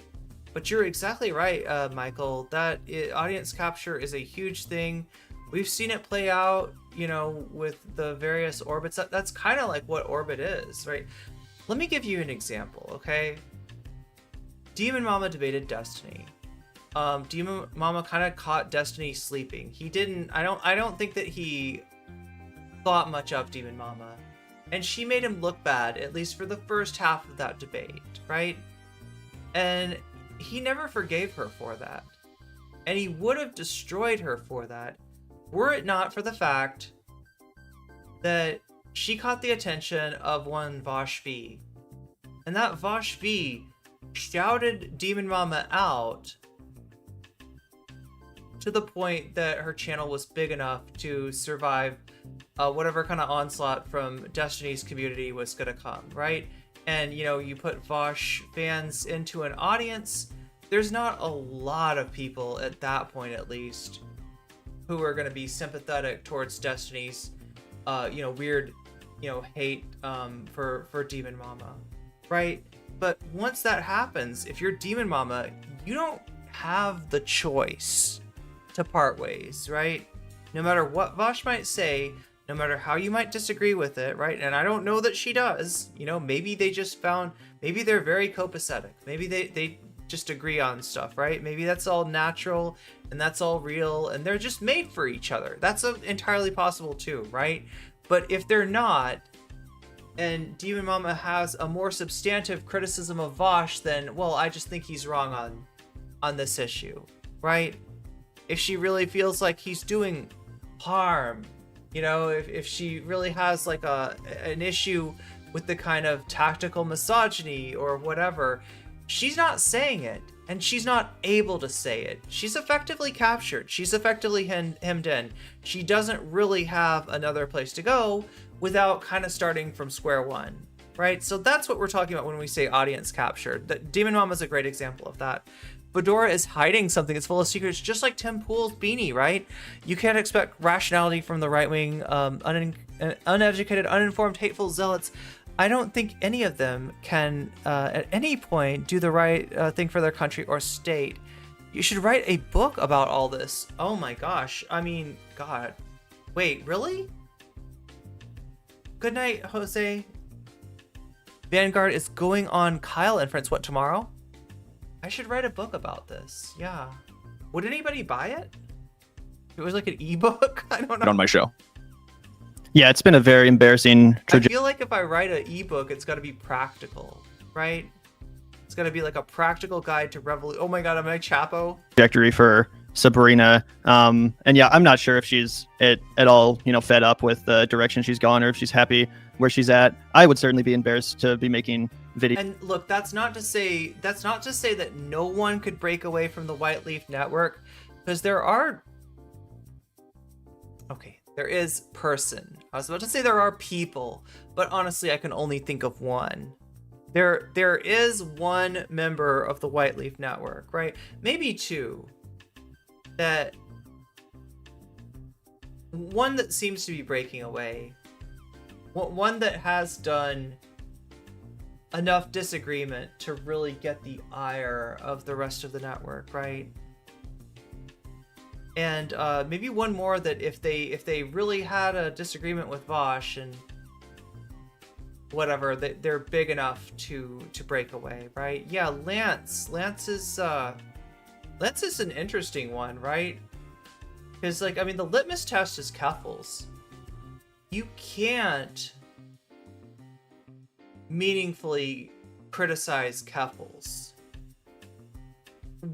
But you're exactly right, Michael, that audience capture is a huge thing. We've seen it play out, with the various orbits. That's kind of like what orbit is, right? Let me give you an example, okay? Demon Mama debated Destiny. Demon Mama kind of caught Destiny sleeping. He didn't, I don't think that he thought much of Demon Mama. And she made him look bad, at least for the first half of that debate, right? And he never forgave her for that. And he would have destroyed her for that, were it not for the fact that she caught the attention of one Vosh V. And that Vosh V shouted Demon Mama out to the point that her channel was big enough to survive whatever kind of onslaught from Destiny's community was going to come, right? and you put Vosh fans into an audience, there's not a lot of people at that point, at least, who are going to be sympathetic towards Destiny's weird hate for Demon Mama, right? But once that happens, if you're Demon Mama, you don't have the choice to part ways, right? No matter what Vosh might say, no matter how you might disagree with it, right? And I don't know that she does. Maybe they just maybe they're very copacetic. Maybe they just agree on stuff, right? Maybe that's all natural and that's all real and they're just made for each other. That's entirely possible too, right? But if they're not, and Demon Mama has a more substantive criticism of Vosh, then, well, I just think he's wrong on this issue, right? If she really feels like he's doing harm, if she really has like an issue with the kind of tactical misogyny or whatever, she's not saying it, and she's not able to say it. She's effectively captured. She's effectively hemmed in. She doesn't really have another place to go without kind of starting from square one, right? So that's what we're talking about when we say audience captured. The Demon Mama is a great example of that. Fedora is hiding something that's full of secrets, just like Tim Pool's beanie, right? You can't expect rationality from the right-wing, uneducated, uninformed, hateful zealots. I don't think any of them can, at any point, do the right thing for their country or state. You should write a book about all this. Oh my gosh. I mean, God. Wait, really? Good night, Jose. Vanguard is going on Kyle Inference. What, tomorrow? I should write a book about this. Yeah. Would anybody buy it? If it was like an ebook? I don't know. On my show. Yeah, it's been a very embarrassing I feel like if I write an ebook, it's got to be practical, right? It's got to be like a practical guide to revolution. Oh my God, am I Chapo? trajectory for Sabrina. And yeah, I'm not sure if she's at all, fed up with the direction she's gone or if she's happy where she's at. I would certainly be embarrassed to be making videos. And look, that's not to say that no one could break away from the White Leaf Network, because there is person. I was about to say there are people, but honestly, I can only think of one. There is one member of the White Leaf Network, right? Maybe two. One that seems to be breaking away. One that has done enough disagreement to really get the ire of the rest of the network, right? And maybe one more that if they really had a disagreement with Vosh and whatever, they're big enough to break away, right? Yeah, Lance is an interesting one, right? Because the litmus test is Keffels. You can't meaningfully criticize Keffels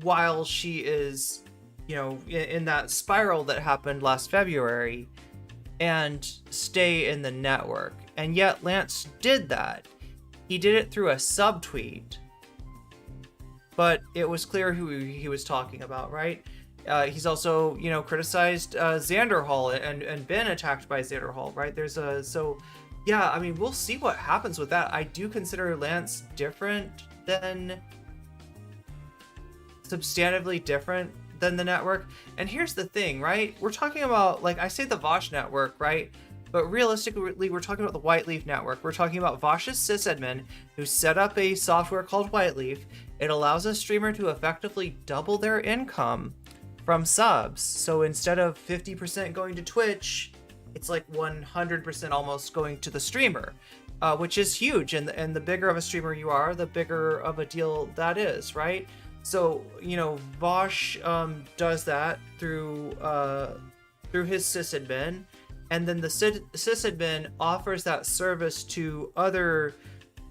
while she is in that spiral that happened last February and stay in the network. And yet Lance did that. He did it through a subtweet, but it was clear who he was talking about, right? He's also, criticized Xander Hall and been attacked by Xander Hall, right? Yeah, we'll see what happens with that. I do consider Lance substantively different than the network. And here's the thing, right? We're talking about, I say the Vosh network, right? But realistically, we're talking about the White Leaf Network. We're talking about Vosh's sysadmin who set up a software called White Leaf. It allows a streamer to effectively double their income from subs. So instead of 50% going to Twitch, it's like 100% almost going to the streamer, which is huge. And the bigger of a streamer you are, the bigger of a deal that is, right? So, Vosh does that through his sysadmin. And then the sysadmin offers that service to other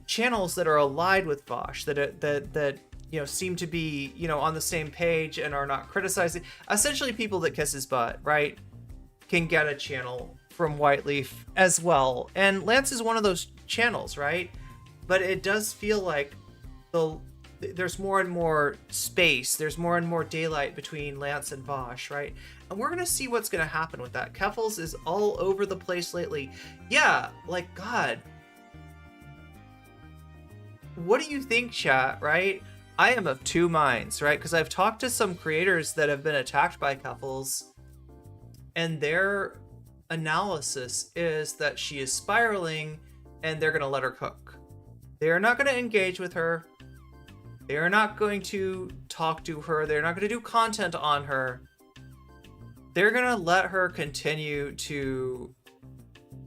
channels that are allied with Vosh, that seem to be on the same page and are not criticizing. Essentially, people that kiss his butt, right, can get a channel from White Leaf as well. And Lance is one of those channels, right? But it does feel like there's more and more space, there's more and more daylight between Lance and Vosh, right? And we're gonna see what's gonna happen with that. Keffels is all over the place lately. Yeah, God. what do you think, chat, right? I am of two minds, right? Because I've talked to some creators that have been attacked by Keffals, and their analysis is that she is spiraling and they're going to let her cook. They're not going to engage with her. They're not going to talk to her. They're not going to do content on her. They're going to let her continue to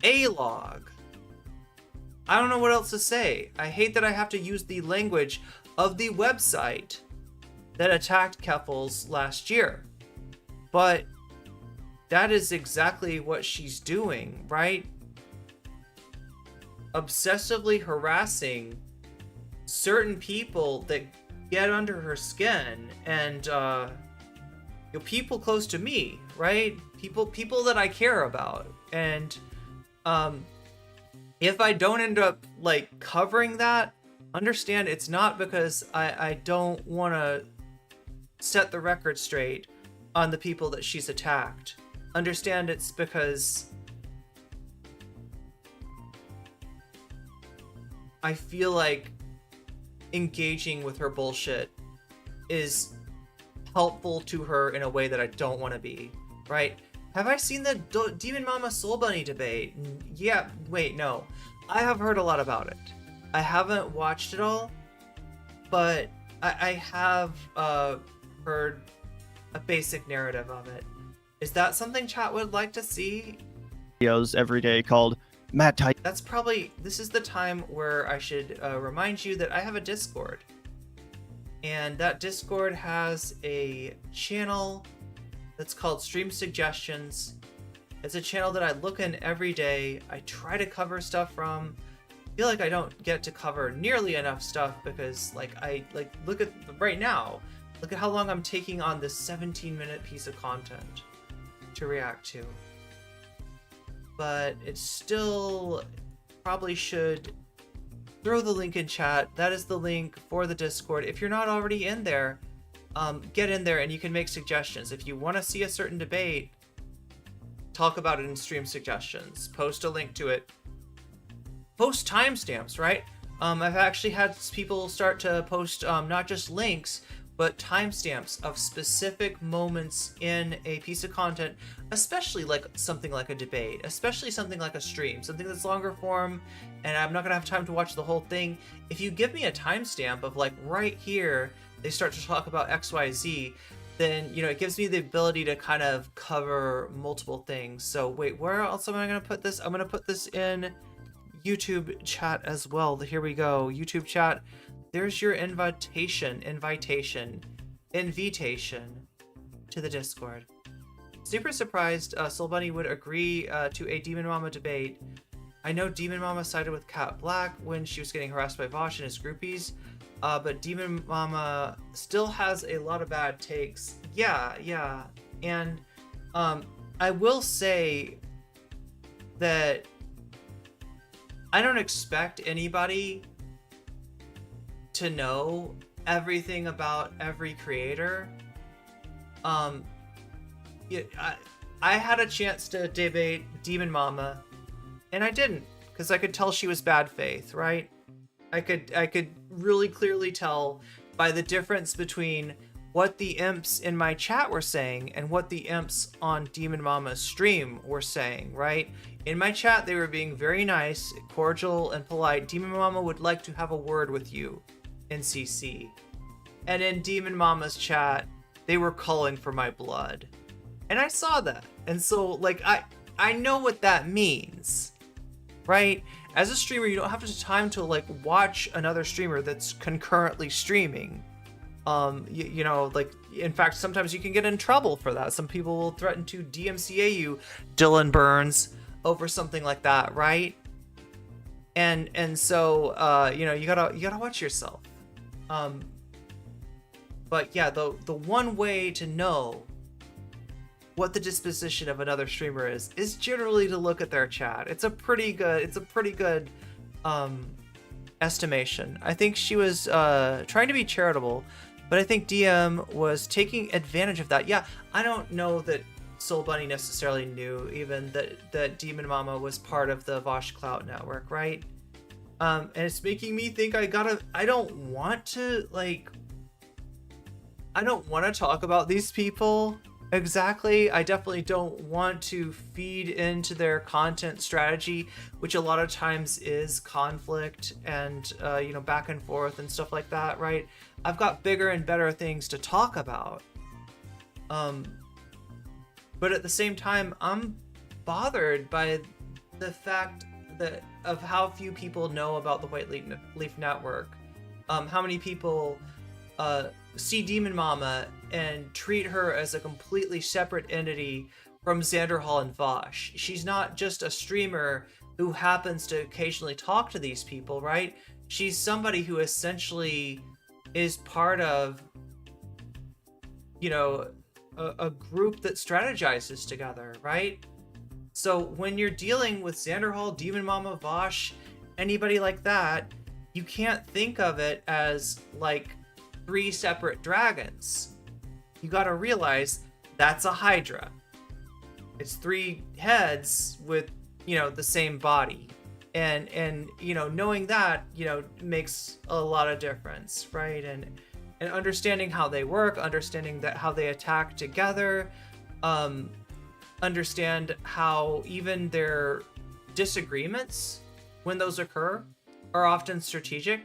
A-log. I don't know what else to say. I hate that I have to use the language of the website that attacked Keffals last year. But that is exactly what she's doing, right? Obsessively harassing certain people that get under her skin, and people close to me, right? People that I care about. And if I don't end up like covering that, understand it's not because I don't want to set the record straight on the people that she's attacked. Understand it's because I feel like engaging with her bullshit is helpful to her in a way that I don't want to be, right? Have I seen the Demon Mama Soul Bunny debate? Yeah, wait, no. I have heard a lot about it. I haven't watched it all, but I have heard a basic narrative of it. Is that something chat would like to see? Videos every day called Matt Type. That's probably, this is the time where I should remind you that I have a Discord. And that Discord has a channel that's called Stream Suggestions. It's a channel that I look in every day. I try to cover stuff from. I feel like I don't get to cover nearly enough stuff because look at right now, look at how long I'm taking on this 17-minute piece of content to react to. But it still probably should throw the link in chat. That is the link for the Discord. If you're not already in there, get in there and you can make suggestions. If you want to see a certain debate, talk about it in stream suggestions. Post a link to it. Post timestamps, right? I've actually had people start to post not just links, but timestamps of specific moments in a piece of content, especially like something like a debate, especially something like a stream, something that's longer form, and I'm not gonna have time to watch the whole thing. If you give me a timestamp of like right here, they start to talk about XYZ, then, it gives me the ability to kind of cover multiple things. So wait, where else am I gonna put this? I'm gonna put this in YouTube chat as well. Here we go, YouTube chat. There's your invitation to the Discord. Super surprised Soul Bunny would agree to a Demon Mama debate. I know Demon Mama sided with Cat Black when she was getting harassed by Vosh and his groupies, but Demon Mama still has a lot of bad takes. Yeah. And I will say that I don't expect anybody to know everything about every creator. I had a chance to debate Demon Mama, and I didn't, because I could tell she was bad faith, right? I could really clearly tell by the difference between what the imps in my chat were saying and what the imps on Demon Mama's stream were saying, right? In my chat, they were being very nice, cordial, and polite. Demon Mama would like to have a word with you in CC. And in Demon Mama's chat, they were calling for my blood. And I saw that. And so, I know what that means, right? As a streamer, you don't have the time to, watch another streamer that's concurrently streaming. In fact, sometimes you can get in trouble for that. Some people will threaten to DMCA you, Dylan Burns, over something like that, right? And so, you gotta watch yourself. But yeah, the one way to know what the disposition of another streamer is generally to look at their chat. It's a pretty good estimation. I think she was trying to be charitable, but I think DM was taking advantage of that. Yeah, I don't know that Soul Bunny necessarily knew even that Demon Mama was part of the Vosh Clout network, right? And it's making me think I don't want to talk about these people exactly. I definitely don't want to feed into their content strategy, which a lot of times is conflict and, back and forth and stuff like that, right? I've got bigger and better things to talk about. But at the same time, I'm bothered by the fact of how few people know about the White Leaf Network. How many people see Demon Mama and treat her as a completely separate entity from Xanderhal and Vosh. She's not just a streamer who happens to occasionally talk to these people, right? She's somebody who essentially is part of, a group that strategizes together, right? So when you're dealing with Xanderhal, Demon Mama, Vosh, anybody like that, you can't think of it as like 3 separate dragons. You gotta realize that's a Hydra. It's 3 heads with, the same body. And knowing that, makes a lot of difference, right? And understanding how they work, understanding how they attack together, understand how even their disagreements, when those occur, are often strategic,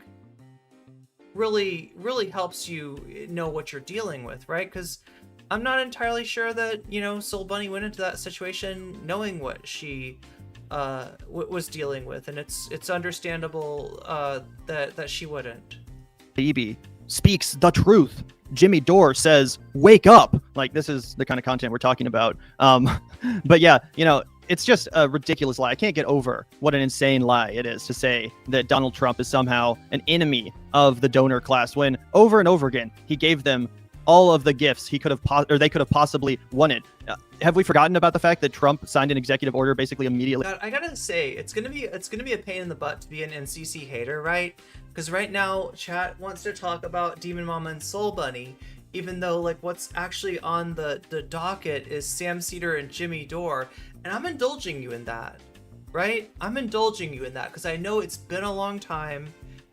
really helps you know what you're dealing with, right? Because I'm not entirely sure that, Soul Bunny went into that situation knowing what she was dealing with, and it's understandable that she wouldn't. Phoebe speaks the truth. Jimmy Dore says, "Wake up!" Like, this is the kind of content we're talking about. But yeah, it's just a ridiculous lie. I can't get over what an insane lie it is to say that Donald Trump is somehow an enemy of the donor class, when over and over again he gave them all of the gifts they could have possibly wanted. Have we forgotten about the fact that Trump signed an executive order basically immediately? God, I gotta say, it's gonna be a pain in the butt to be an NCC hater, right? Because right now, chat wants to talk about Demon Mama and Soul Bunny, even though what's actually on the docket is Sam Seder and Jimmy Dore, and I'm indulging you in that, right? I'm indulging you in that because I know it's been a long time,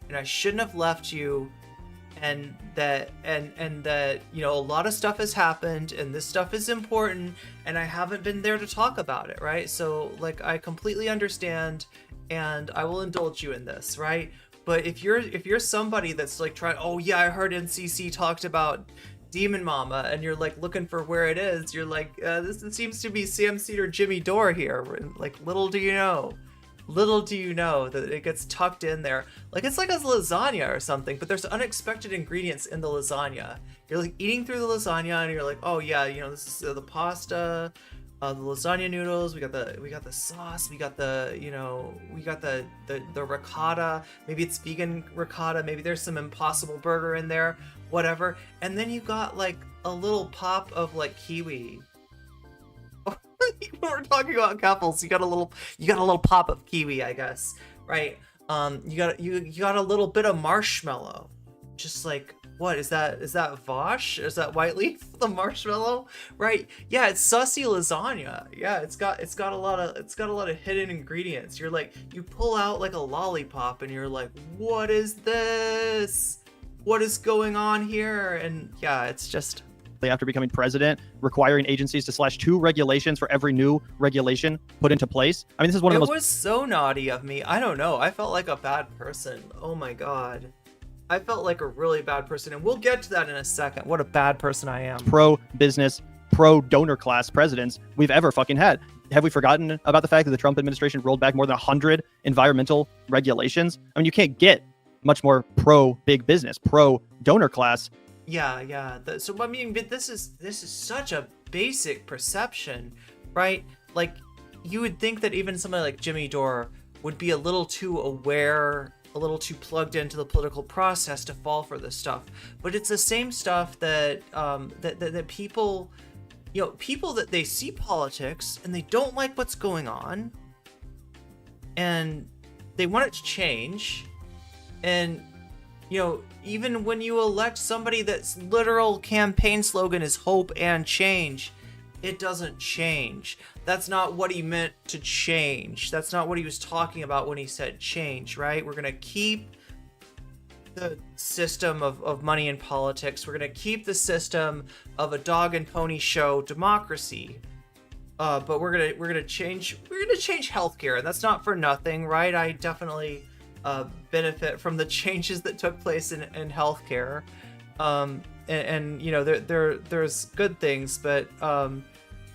and I shouldn't have left you. And that a lot of stuff has happened, and this stuff is important, and I haven't been there to talk about it, right? So I completely understand, and I will indulge you in this, right? But if you're somebody that's trying, oh yeah, I heard NCC talked about Demon Mama, and you're looking for where it is, you're this seems to be Sam Seder, Jimmy Dore here. Little do you know that it gets tucked in there. It's like a lasagna or something, but there's unexpected ingredients in the lasagna. You're eating through the lasagna and you're oh yeah, this is the pasta, the lasagna noodles, we got the sauce, we got the ricotta, maybe it's vegan ricotta, maybe there's some Impossible Burger in there, whatever. And then you got a little pop of kiwi. When we're talking about couples, you got a little pop of kiwi, I guess, right? You got a little bit of marshmallow. Just what is that? Is that Vosh? Is that White Leaf? The marshmallow, right? Yeah, it's sussy lasagna. Yeah, it's got a lot of hidden ingredients. You're you pull out a lollipop, and you're what is this? What is going on here? And yeah, it's just. After becoming president, requiring agencies to slash 2 regulations for every new regulation put into place. I mean, this is one of the most. It was so naughty of me. I don't know. I felt like a bad person. Oh my god. I felt like a really bad person, and we'll get to that in a second. What a bad person I am. Pro-business, pro-donor class presidents we've ever fucking had. Have we forgotten about the fact that the Trump administration rolled back more than 100 environmental regulations? I mean, you can't get much more pro-big business, pro-donor class. Yeah. So I mean, but this is such a basic perception, right? You would think that even somebody like Jimmy Dore would be a little too aware, a little too plugged into the political process to fall for this stuff. But it's the same stuff that that people, people that they see politics and they don't like what's going on, and they want it to change, and. Even when you elect somebody that's literal campaign slogan is hope and change, it doesn't change. That's not what he meant to change. That's not what he was talking about when he said change, right? We're going to keep the system of money in politics. We're going to keep the system of a dog and pony show democracy. But we're going to change healthcare, and that's not for nothing, right? I definitely benefit from the changes that took place in healthcare. And you know, there's good things, but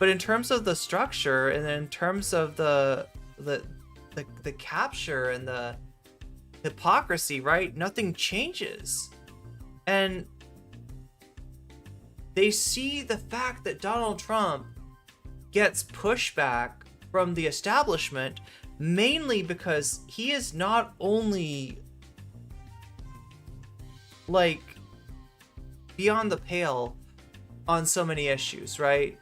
in terms of the structure and in terms of the capture and the hypocrisy, right? Nothing changes. And they see the fact that Donald Trump gets pushback from the establishment mainly because he is not only like beyond the pale on so many issues, right?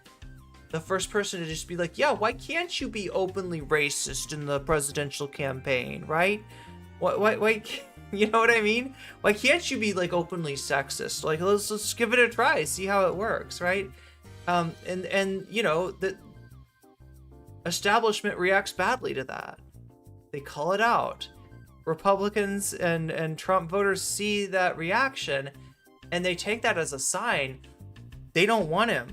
The first person to just be like, yeah, why can't you be openly racist in the presidential campaign, right? Why you know what I mean? Why can't you be like openly sexist? Like, let's give it a try, see how it works, right? And you know, the establishment reacts badly to that. They call it out. Republicans and Trump voters see that reaction, and they take that as a sign they don't want him.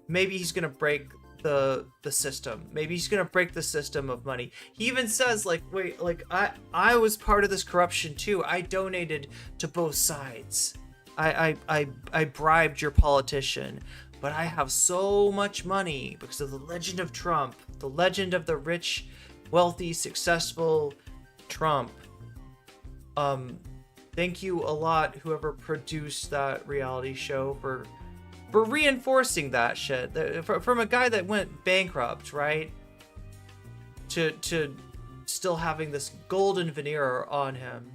Maybe he's gonna break the system. Maybe he's gonna break the system of money. He even says, like, wait, like I was part of this corruption too. I donated to both sides. I bribed your politician, but I have so much money because of the legend of Trump, the legend of the rich, wealthy, successful Trump. Thank you a lot, whoever produced that reality show, for reinforcing that shit. From a guy that went bankrupt, right? To still having this golden veneer on him.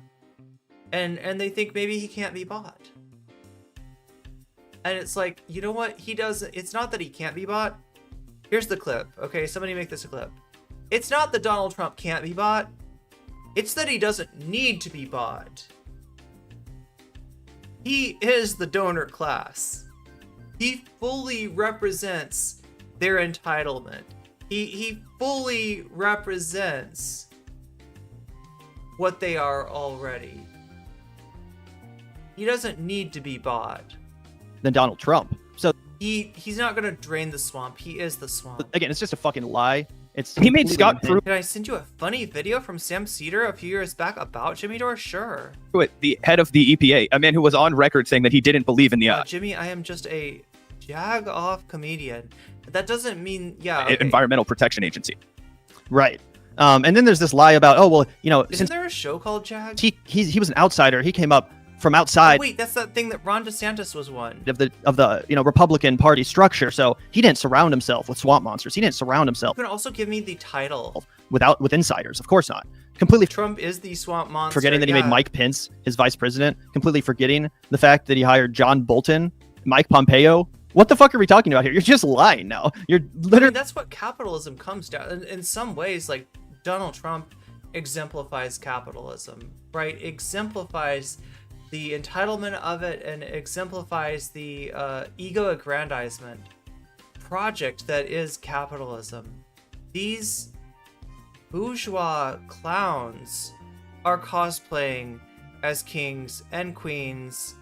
And they think maybe he can't be bought. And it's like, you know what? He doesn't. It's not that he can't be bought. Here's the clip. Okay, somebody make this a clip. It's not that Donald Trump can't be bought. It's that he doesn't need to be bought. He is the donor class. He fully represents their entitlement. He fully represents what they are already. He doesn't need to be bought. Than Donald Trump. So he's not gonna drain the swamp. He is the swamp. again, it's just a fucking lie. He made Scott Did I send you a funny video from Sam Seder a few years back about Jimmy Dore? Sure. Pruitt, the head of the EPA, a man who was on record saying that he didn't believe in the Jimmy, I am just a jag-off comedian. That doesn't mean, Environmental Protection Agency. Right. And then there's this lie about, oh, well, you know, Isn't there a show called Jag? he was an outsider. He came up from outside. Oh, wait, that's that thing that Ron DeSantis was one. Of the you know, Republican Party structure. So he didn't surround himself with swamp monsters. He didn't surround himself. You can also give me the title. With insiders. Of course not. Completely Trump is the swamp monster. forgetting that he made Mike Pence his vice president. Completely forgetting the fact that he hired John Bolton, Mike Pompeo. What the fuck are we talking about here? You're just lying now. You're literally. That's what capitalism comes down. In some ways, like, Donald Trump exemplifies capitalism, right? Exemplifies the entitlement of it, and exemplifies the ego aggrandizement project that is capitalism. These bourgeois clowns are cosplaying as kings and queens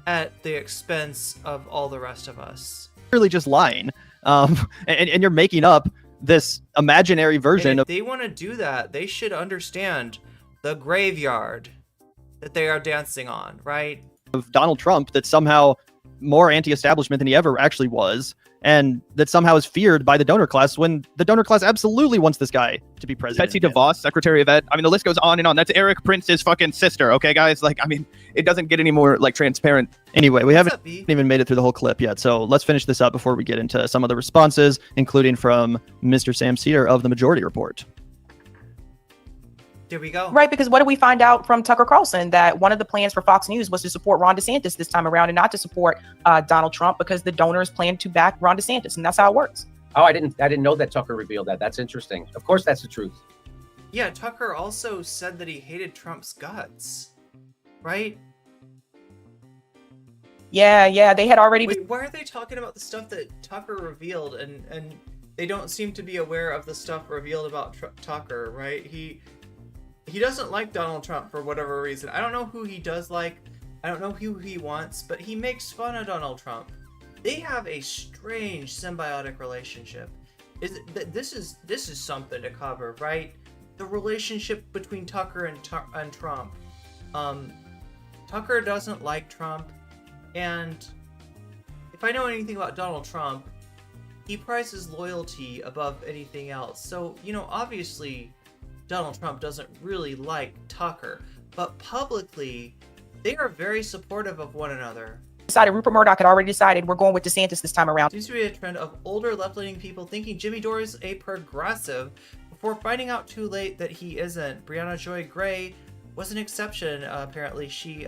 at the expense of all the rest of us. Really just lying. And you're making up this imaginary version If they want to do that, they should understand the graveyard that they are dancing on, right? of Donald Trump that's somehow more anti-establishment than he ever actually was, and that somehow is feared by the donor class when the donor class absolutely wants this guy to be president. Betsy DeVos, Secretary of Ed. I mean, the list goes on and on. That's Eric Prince's fucking sister. Okay, guys. Like, I mean, it doesn't get any more like transparent. Anyway, we haven't up, B? even made it through the whole clip yet, so let's finish this up before we get into some of the responses, including from Mr. Sam Seder of the Majority Report. There we go. Right, because what did we find out from Tucker Carlson? That one of the plans for Fox News was to support Ron DeSantis this time around and not to support Donald Trump, because the donors plan to back Ron DeSantis, and that's how it works. Oh, I didn't know that Tucker revealed that. That's interesting. Of course, that's the truth. Yeah, Tucker also said that he hated Trump's guts, right? Yeah, they had already. Wait, why are they talking about the stuff that Tucker revealed, and they don't seem to be aware of the stuff revealed about Tucker, right? He doesn't like Donald Trump for whatever reason. I don't know who he does like. I don't know who he wants, but he makes fun of Donald Trump. They have a strange symbiotic relationship. This is something to cover, right? The relationship between Tucker and Trump. Tucker doesn't like Trump, and if I know anything about Donald Trump, he prizes loyalty above anything else. So, you know, obviously Donald Trump doesn't really like Tucker, but publicly they are very supportive of one another. Decided Rupert Murdoch had already decided we're going with DeSantis this time around. Seems to be a trend of older left-leaning people thinking Jimmy Dore is a progressive before finding out too late that he isn't. Brianna Joy Gray was an exception. Apparently, she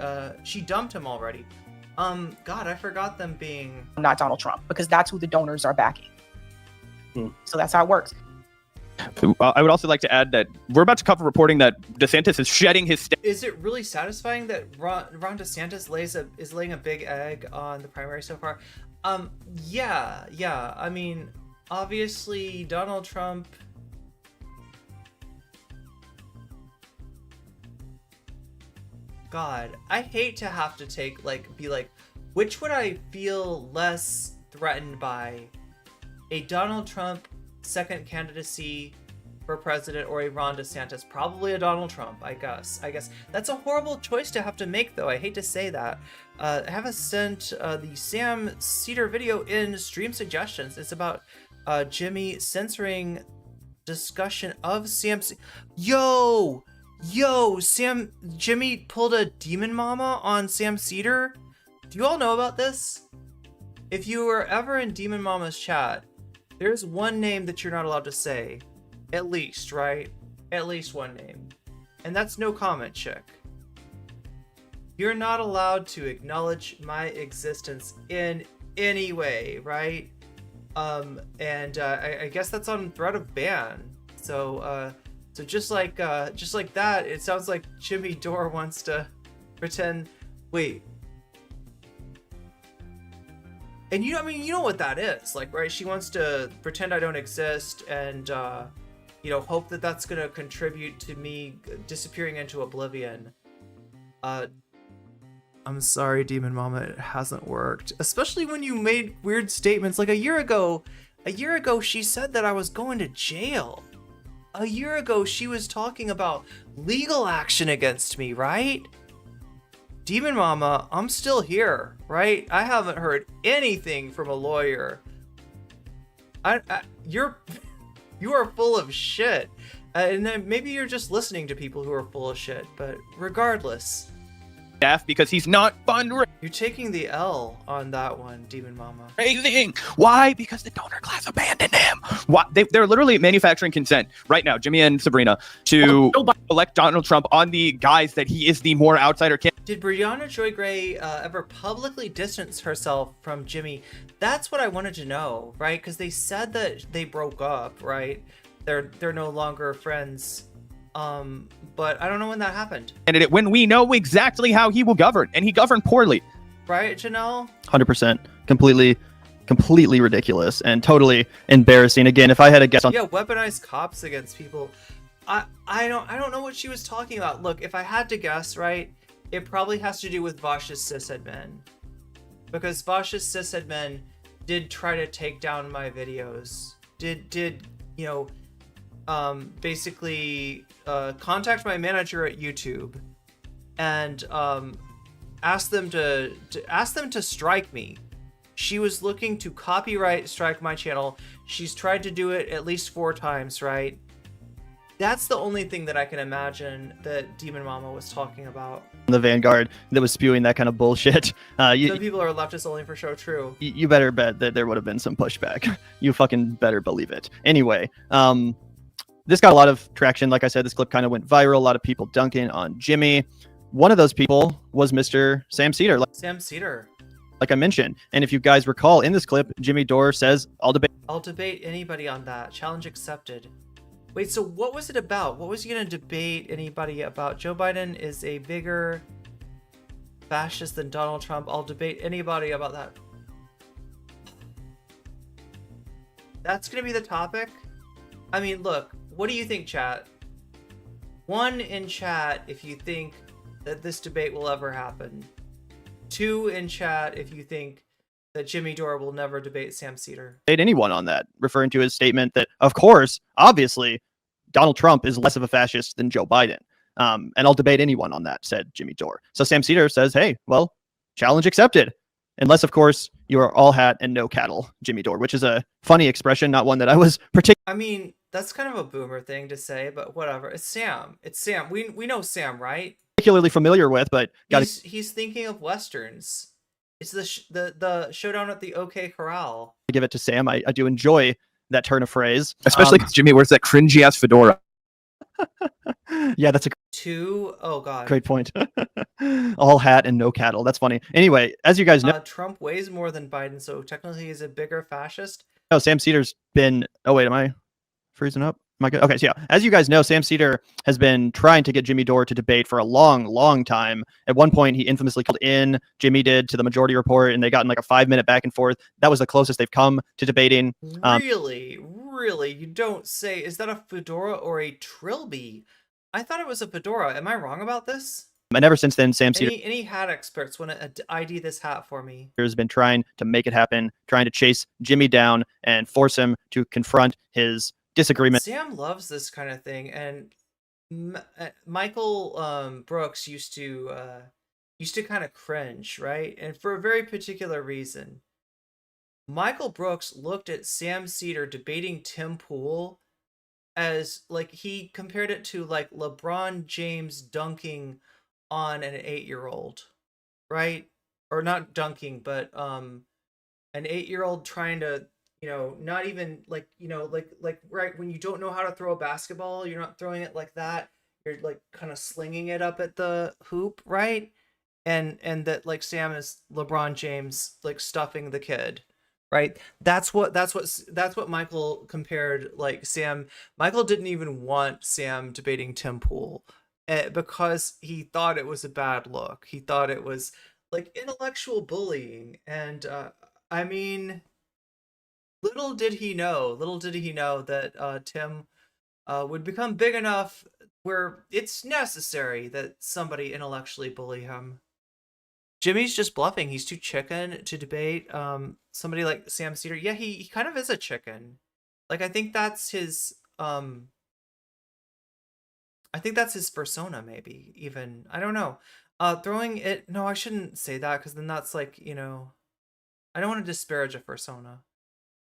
dumped him already. God, I forgot them being Not Donald Trump, because that's who the donors are backing. So that's how it works. I would also like to add that we're about to cover reporting that DeSantis is shedding his Is it really satisfying that Ron DeSantis is laying a big egg on the primary so far? Yeah. I mean, obviously Donald Trump. God, I hate to have to be like, which would I feel less threatened by? A Donald Trump second candidacy for president or a Ron DeSantis? Probably a Donald Trump, I guess. That's a horrible choice to have to make, though. I hate to say that. I have sent the Sam Seder video in stream suggestions. It's about Jimmy censoring discussion of Sam. Yo, Jimmy pulled a demon mama on Sam Seder. Do you all know about this? If you were ever in Demon Mama's chat, there's one name that you're not allowed to say. At least, right? At least one name. And that's no comment, chick. You're not allowed to acknowledge my existence in any way, right? I guess that's on threat of ban. So just like that, it sounds like Jimmy Dore wants to pretend. Wait. And you know what that is, like, right? She wants to pretend I don't exist and, hope that that's going to contribute to me disappearing into oblivion. I'm sorry, Demon Mama, it hasn't worked. Especially when you made weird statements. Like a year ago, she said that I was going to jail. A year ago, she was talking about legal action against me, right? Demon Mama, I'm still here, right? I haven't heard anything from a lawyer. You are full of shit. And then maybe you're just listening to people who are full of shit, but regardless. Because he's not fundraising. You're taking the L on that one, Demon Mama. Why? Because the donor class abandoned him. Why? They're literally manufacturing consent right now, Jimmy and Sabrina, to elect Donald Trump on the guise that he is the more outsider candidate. Did Brianna Joy Gray ever publicly distance herself from Jimmy? That's what I wanted to know, right? Because they said that they broke up, right? They're no longer friends. But I don't know when that happened. And when we know exactly how he will govern, and he governed poorly. Right, Janelle? 100%. Completely ridiculous and totally embarrassing. Again, if I had a guess on... Yeah, weaponized cops against people. I don't know what she was talking about. Look, if I had to guess, right, it probably has to do with Vosh's cishet men. Because Vosh's cishet men did try to take down my videos. Basically contact my manager at YouTube and ask them to strike me. She was looking to copyright strike my channel. She's tried to do it at least 4 times, right? That's the only thing that I can imagine that Demon Mama was talking about. The Vanguard that was spewing that kind of bullshit. Some people are leftist only for show true. You better bet that there would have been some pushback. You fucking better believe it. Anyway, this got a lot of traction. Like I said, this clip kind of went viral. A lot of people dunking on Jimmy. One of those people was Mr. Sam Seder. Sam Seder. Like I mentioned. And if you guys recall in this clip, Jimmy Dore says, I'll debate anybody on that. Challenge accepted. Wait, so what was it about? What was he going to debate anybody about? Joe Biden is a bigger... fascist than Donald Trump. I'll debate anybody about that. That's gonna be the topic. I mean, look, what do you think, chat? 1 in chat if you think that this debate will ever happen. 2 in chat if you think that Jimmy Dore will never debate Sam Seder. Anyone on that, referring to his statement that, of course, obviously, Donald Trump is less of a fascist than Joe Biden. And I'll debate anyone on that, said Jimmy Dore. So Sam Seder says, hey, well, challenge accepted. Unless, of course, you are all hat and no cattle, Jimmy Dore, which is a funny expression, not one that I was particularly. I mean, that's kind of a boomer thing to say, but whatever. It's Sam. It's Sam. We know Sam, right? Particularly familiar with, but he's thinking of westerns. It's the showdown at the OK Corral. give it to Sam. I do enjoy that turn of phrase, Especially because Jimmy wears that cringy ass fedora. Yeah, that's a 2. Oh god. great point. All hat and no cattle. That's funny. Anyway, as you guys know, Trump weighs more than Biden, so technically he's a bigger fascist. Sam Seder's been. Oh wait, am I freezing up? Am I good? Okay, so yeah, as you guys know, Sam Seder has been trying to get Jimmy Dore to debate for a long, long time. At one point, he infamously called in, Jimmy did, to the Majority Report, and they got in like a 5-minute back and forth. That was the closest they've come to debating. Really? You don't say. Is that a fedora or a trilby? I thought it was a fedora. Am I wrong about this? And ever since then, Sam Seder Any hat experts want to ID this hat for me? has been trying to make it happen, trying to chase Jimmy down and force him to confront his disagreement. Sam loves this kind of thing, and Michael Brooks used to kind of cringe, right? And for a very particular reason. Michael Brooks looked at Sam Seder debating Tim Pool as like he compared it to like LeBron James dunking on an 8-year-old, right? Or not dunking, but an 8-year-old trying to, not even like, like right when you don't know how to throw a basketball, you're not throwing it like that. You're like kind of slinging it up at the hoop, right? And that like Sam is LeBron James like stuffing the kid. Right. That's what Michael compared like Sam. Michael didn't even want Sam debating Tim Pool because he thought it was a bad look. He thought it was like intellectual bullying. And I mean, little did he know that Tim would become big enough where it's necessary that somebody intellectually bully him. Jimmy's just bluffing. He's too chicken to debate somebody like Sam Seder. Yeah, he kind of is a chicken. Like I think that's his persona, maybe even. I don't know. Throwing it, no, I shouldn't say that because then that's like, I don't want to disparage a persona.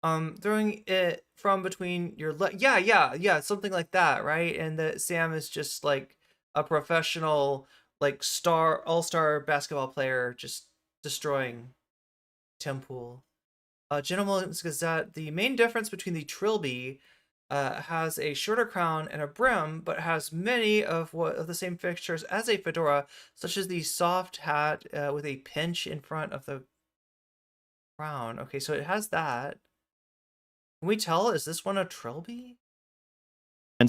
Throwing it from between your yeah, something like that, right? And that Sam is just like a professional like all-star basketball player just destroying Tim Pool. Gentleman's Gazette, the main difference between the trilby has a shorter crown and a brim, but has many of the same fixtures as a fedora, such as the soft hat with a pinch in front of the crown. Okay, so it has that. Can we tell? Is this one a trilby?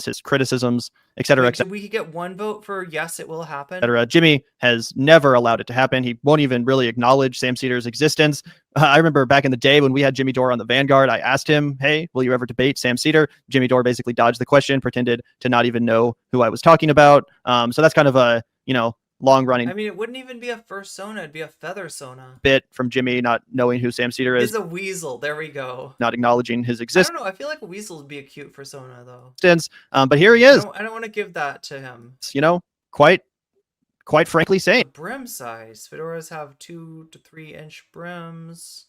His criticisms, etc. So we could get 1 vote for yes, it will happen. etc. Jimmy has never allowed it to happen. He won't even really acknowledge Sam Seder's existence. I remember back in the day when we had Jimmy Dore on the Vanguard, I asked him, hey, will you ever debate Sam Seder? Jimmy Dore basically dodged the question, pretended to not even know who I was talking about. So that's kind of a, long running. I mean, it wouldn't even be a fursona, it'd be a feathersona. Bit from Jimmy not knowing who Sam Seder is. He's a weasel. There we go. Not acknowledging his existence. I don't know. I feel like a weasel would be a cute fursona, though. But here he is. I don't want to give that to him. Quite frankly saying. Brim size. Fedoras have 2 to 3 inch brims.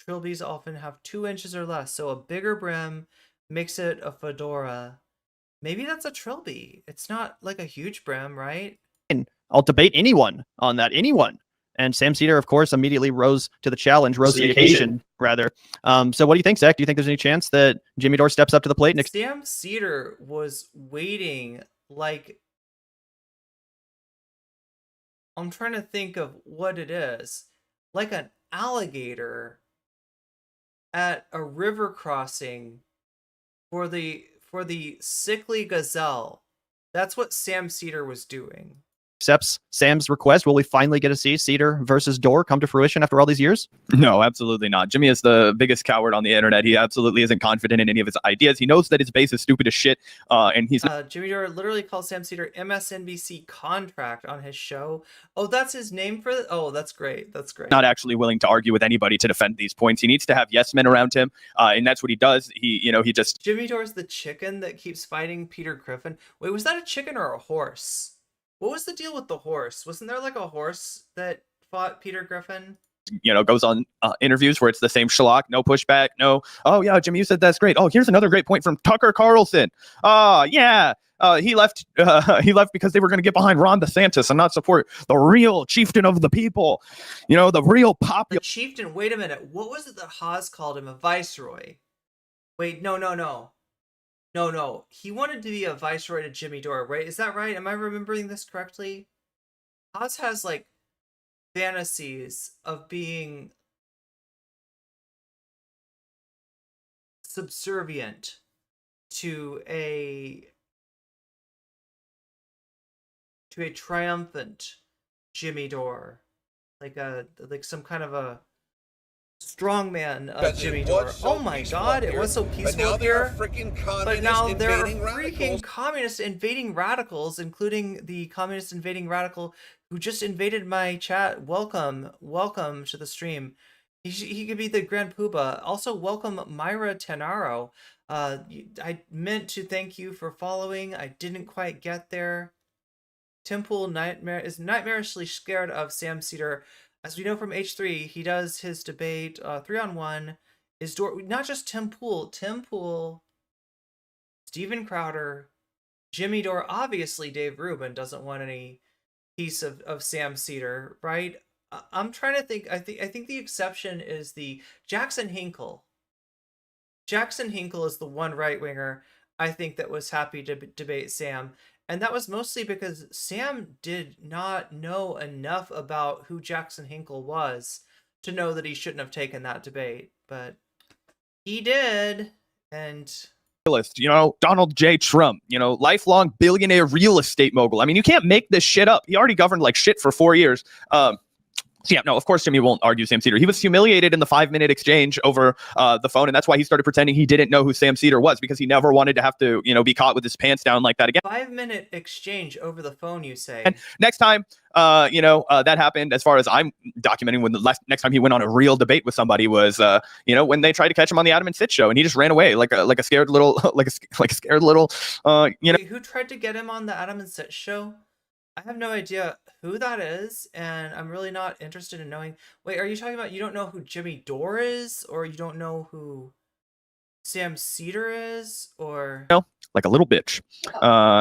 Trilbies often have 2 inches or less, so a bigger brim makes it a fedora. Maybe that's a trilby. It's not like a huge brim, right? I'll debate anyone on that. Anyone. And Sam Seder, of course, immediately rose to the challenge, rose to the occasion, rather. So what do you think, Zach? Do you think there's any chance that Jimmy Dore steps up to the plate next? Sam Seder was waiting like... I'm trying to think of what it is. Like an alligator at a river crossing for the sickly gazelle. That's what Sam Seder was doing. accepts Sam's request, will we finally get to see Seder versus Dore come to fruition after all these years? No, absolutely not. Jimmy is the biggest coward on the internet. He absolutely isn't confident in any of his ideas. He knows that his base is stupid as shit, and he's Jimmy Dore literally calls Sam Seder MSNBC contract on his show. Oh, that's his name for it? Oh, that's great. That's great. not actually willing to argue with anybody to defend these points. He needs to have yes men around him, and that's what he does. He just Jimmy Dore's the chicken that keeps fighting Peter Griffin. Wait, was that a chicken or a horse? What was the deal with the horse? Wasn't there like a horse that fought Peter Griffin? goes on interviews where it's the same schlock, no pushback, no, oh yeah, Jimmy, you said that's great. Oh, here's another great point from Tucker Carlson. Yeah. He left because they were going to get behind Ron DeSantis and not support the real chieftain of the people. The real popular chieftain. Wait a minute. What was it that Haas called him? A viceroy? Wait, no. He wanted to be a viceroy to Jimmy Dore, right? Is that right? Am I remembering this correctly? Haas has like fantasies of being subservient to a triumphant Jimmy Dore, like some kind of a strongman of Jimmy Dore. Oh my God, it was so peaceful here. But now there are freaking communists invading radicals, including the communist invading radical who just invaded my chat. Welcome to the stream. He could be the Grand Poobah. Also, welcome Myra Tenaro. I meant to thank you for following. I didn't quite get there. Temple is nightmarishly scared of Sam Seder. As we know from H3, he does his debate 3-on-1. Is Dore not just Tim Pool, Steven Crowder, Jimmy Dore? Obviously, Dave Rubin doesn't want any piece of Sam Seder, right? I'm trying to think. I think the exception is the Jackson Hinkle. Jackson Hinkle is the one right winger I think that was happy to debate Sam. And that was mostly because Sam did not know enough about who Jackson Hinkle was to know that he shouldn't have taken that debate. But he did. And Donald J. Trump, lifelong billionaire real estate mogul. I mean, you can't make this shit up. He already governed like shit for 4 years. Yeah, no, of course Jimmy won't argue Sam Seder. He was humiliated in the 5-minute exchange over the phone, and that's why he started pretending he didn't know who Sam Seder was, because he never wanted to have to, be caught with his pants down like that again. 5-minute exchange over the phone, you say? And next time, that happened, as far as I'm documenting, when next time he went on a real debate with somebody was, when they tried to catch him on the Adam and Sit show, and he just ran away like a scared little, Wait, who tried to get him on the Adam and Sit show? I have no idea who that is, and I'm really not interested in knowing. Wait, are you talking about you don't know who Jimmy Dore is, or you don't know who Sam Seder is, or like a little bitch?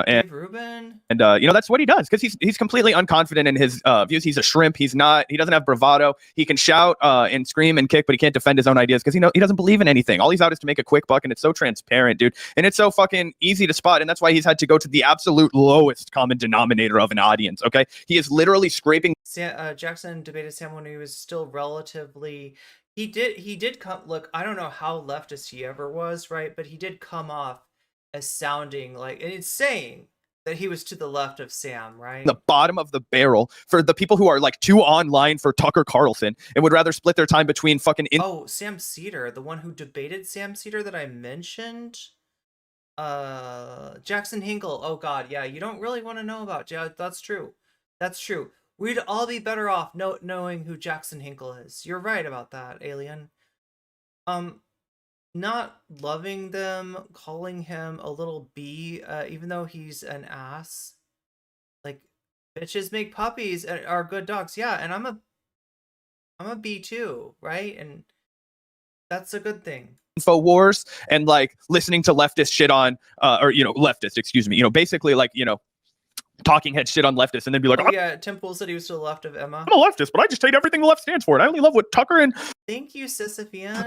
Dave Rubin? And that's what he does, because he's completely unconfident in his views. He's a shrimp. He doesn't have bravado. He can shout and scream and kick, but he can't defend his own ideas because he doesn't believe in anything. All he's out is to make a quick buck, and it's so transparent, dude. And it's so fucking easy to spot, and that's why he's had to go to the absolute lowest common denominator of an audience. Okay, he is literally scraping. Jackson debated Sam when he was still relatively. He did come. Look, I don't know how leftist he ever was, right? But he did come off as sounding like, and it's saying that he was to the left of Sam, right? The bottom of the barrel for the people who are like too online for Tucker Carlson and would rather split their time between fucking. Sam Seder, the one who debated Sam Seder that I mentioned. Jackson Hinkle. Oh God, yeah. You don't really want to know about. Yeah, that's true. That's true. We'd all be better off knowing who Jackson Hinkle is. You're right about that, Alien. Not loving them, calling him a little bee, even though he's an ass. Like, bitches make puppies and are good dogs. Yeah, and I'm a bee too, right? And that's a good thing. InfoWars and like listening to leftist shit on, leftist, excuse me, basically like, talking head shit on leftists, and then be like, yeah, Tim Pool said he was to the left of Emma. I'm a leftist, but I just hate everything the left stands for, and I only love what Tucker and thank you, Sisyphean.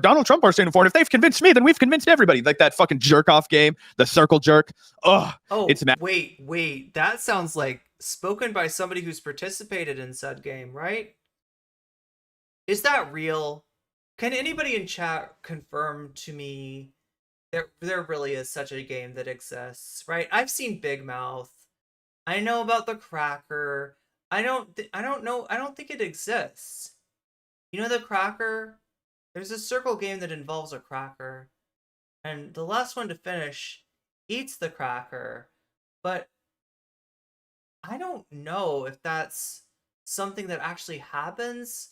Donald Trump are standing for, and if they've convinced me, then we've convinced everybody. Like that fucking jerk off game, the circle jerk. It's mad. Wait, that sounds like spoken by somebody who's participated in said game, right? Is that real? Can anybody in chat confirm to me there really is such a game that exists, right? I've seen Big Mouth. I know about the cracker. I don't know. I don't think it exists. You know the cracker? There's a circle game that involves a cracker, and the last one to finish eats the cracker. But I don't know if that's something that actually happens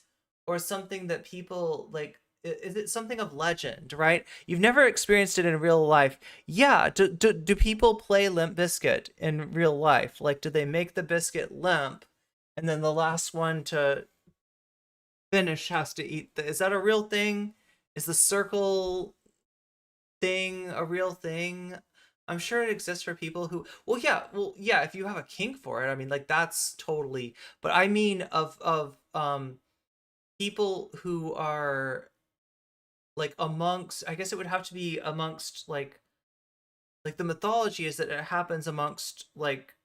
or something that people like. Is it something of legend, right? You've never experienced it in real life. Yeah, do people play Limp Biscuit in real life? Like, do they make the biscuit limp and then the last one to finish has to eat is that a real thing? Is the circle thing a real thing? I'm sure it exists for people who well yeah, if you have a kink for it, I mean like that's totally, but I mean of people who are like amongst, I guess it would have to be amongst like the mythology is that it happens amongst like,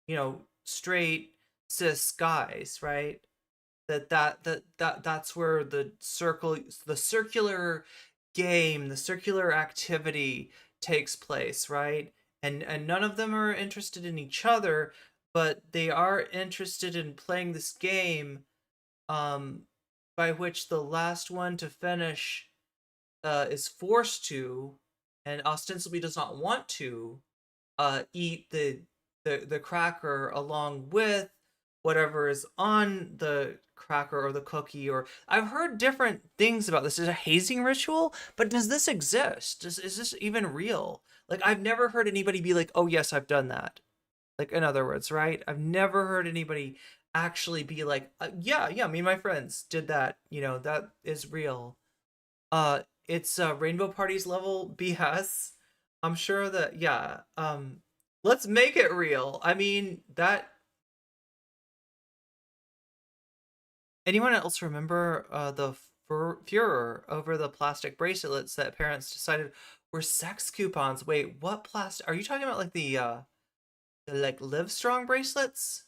you know, straight cis guys, right? That's where the circular game, the circular activity takes place, right? And none of them are interested in each other, but they are interested in playing this game, by which the last one to finish is forced to, and ostensibly does not want to, eat the cracker along with whatever is on the cracker or the cookie. Or I've heard different things about this. Is a hazing ritual, but does this exist? Is this even real? Like I've never heard anybody be like, "Oh yes, I've done that." Like in other words, right? I've never heard anybody actually be like, yeah, me and my friends did that. You know, that is real." It's Rainbow Parties level BS. I'm sure that yeah. Let's make it real. I mean that. Anyone else remember the furor over the plastic bracelets that parents decided were sex coupons? Wait, what plastic? Are you talking about like the like Live Strong bracelets?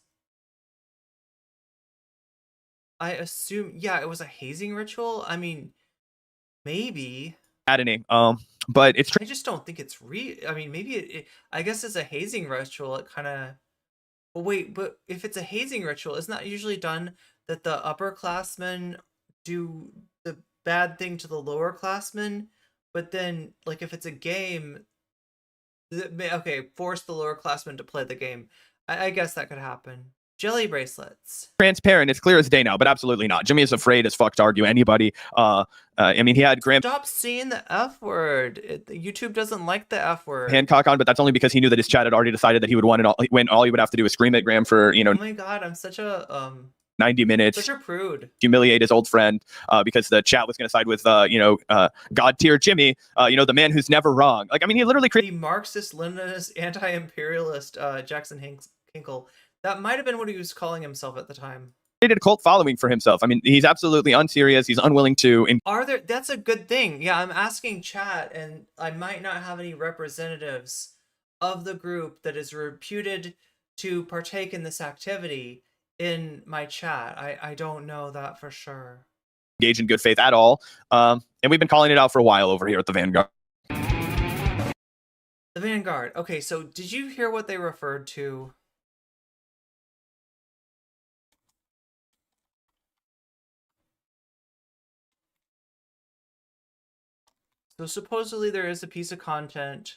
I assume yeah, it was a hazing ritual. I mean, maybe. Maddening. But it's I just don't think it's real. I mean, maybe I guess it's a hazing ritual. It kind of. Well, wait, but if it's a hazing ritual, isn't that usually done that the upperclassmen do the bad thing to the lowerclassmen? But then, like, if it's a game, okay, force the lowerclassmen to play the game. I guess that could happen. Jelly bracelets. transparent. It's clear as day now, but absolutely not. Jimmy is afraid as fuck to argue anybody. I mean, he had Graham Stop saying the F word. YouTube doesn't like the F word. Hancock on, but that's only because he knew that his chat had already decided that he would win. All he would have to do is scream at Graham for, Oh my god, I'm such a 90 minutes, such a prude. humiliate his old friend because the chat was going to side with, God tier Jimmy, the man who's never wrong. Like, I mean, he literally created The Marxist, Leninist, anti-imperialist Jackson Hinkle. That might have been what he was calling himself at the time. a cult following for himself. I mean, he's absolutely unserious. He's unwilling to. That's a good thing. Yeah, I'm asking chat, and I might not have any representatives of the group that is reputed to partake in this activity in my chat. I don't know that for sure. Engage in good faith at all. And we've been calling it out for a while over here at the Vanguard. The Vanguard. Okay, so did you hear what they referred to? So supposedly there is a piece of content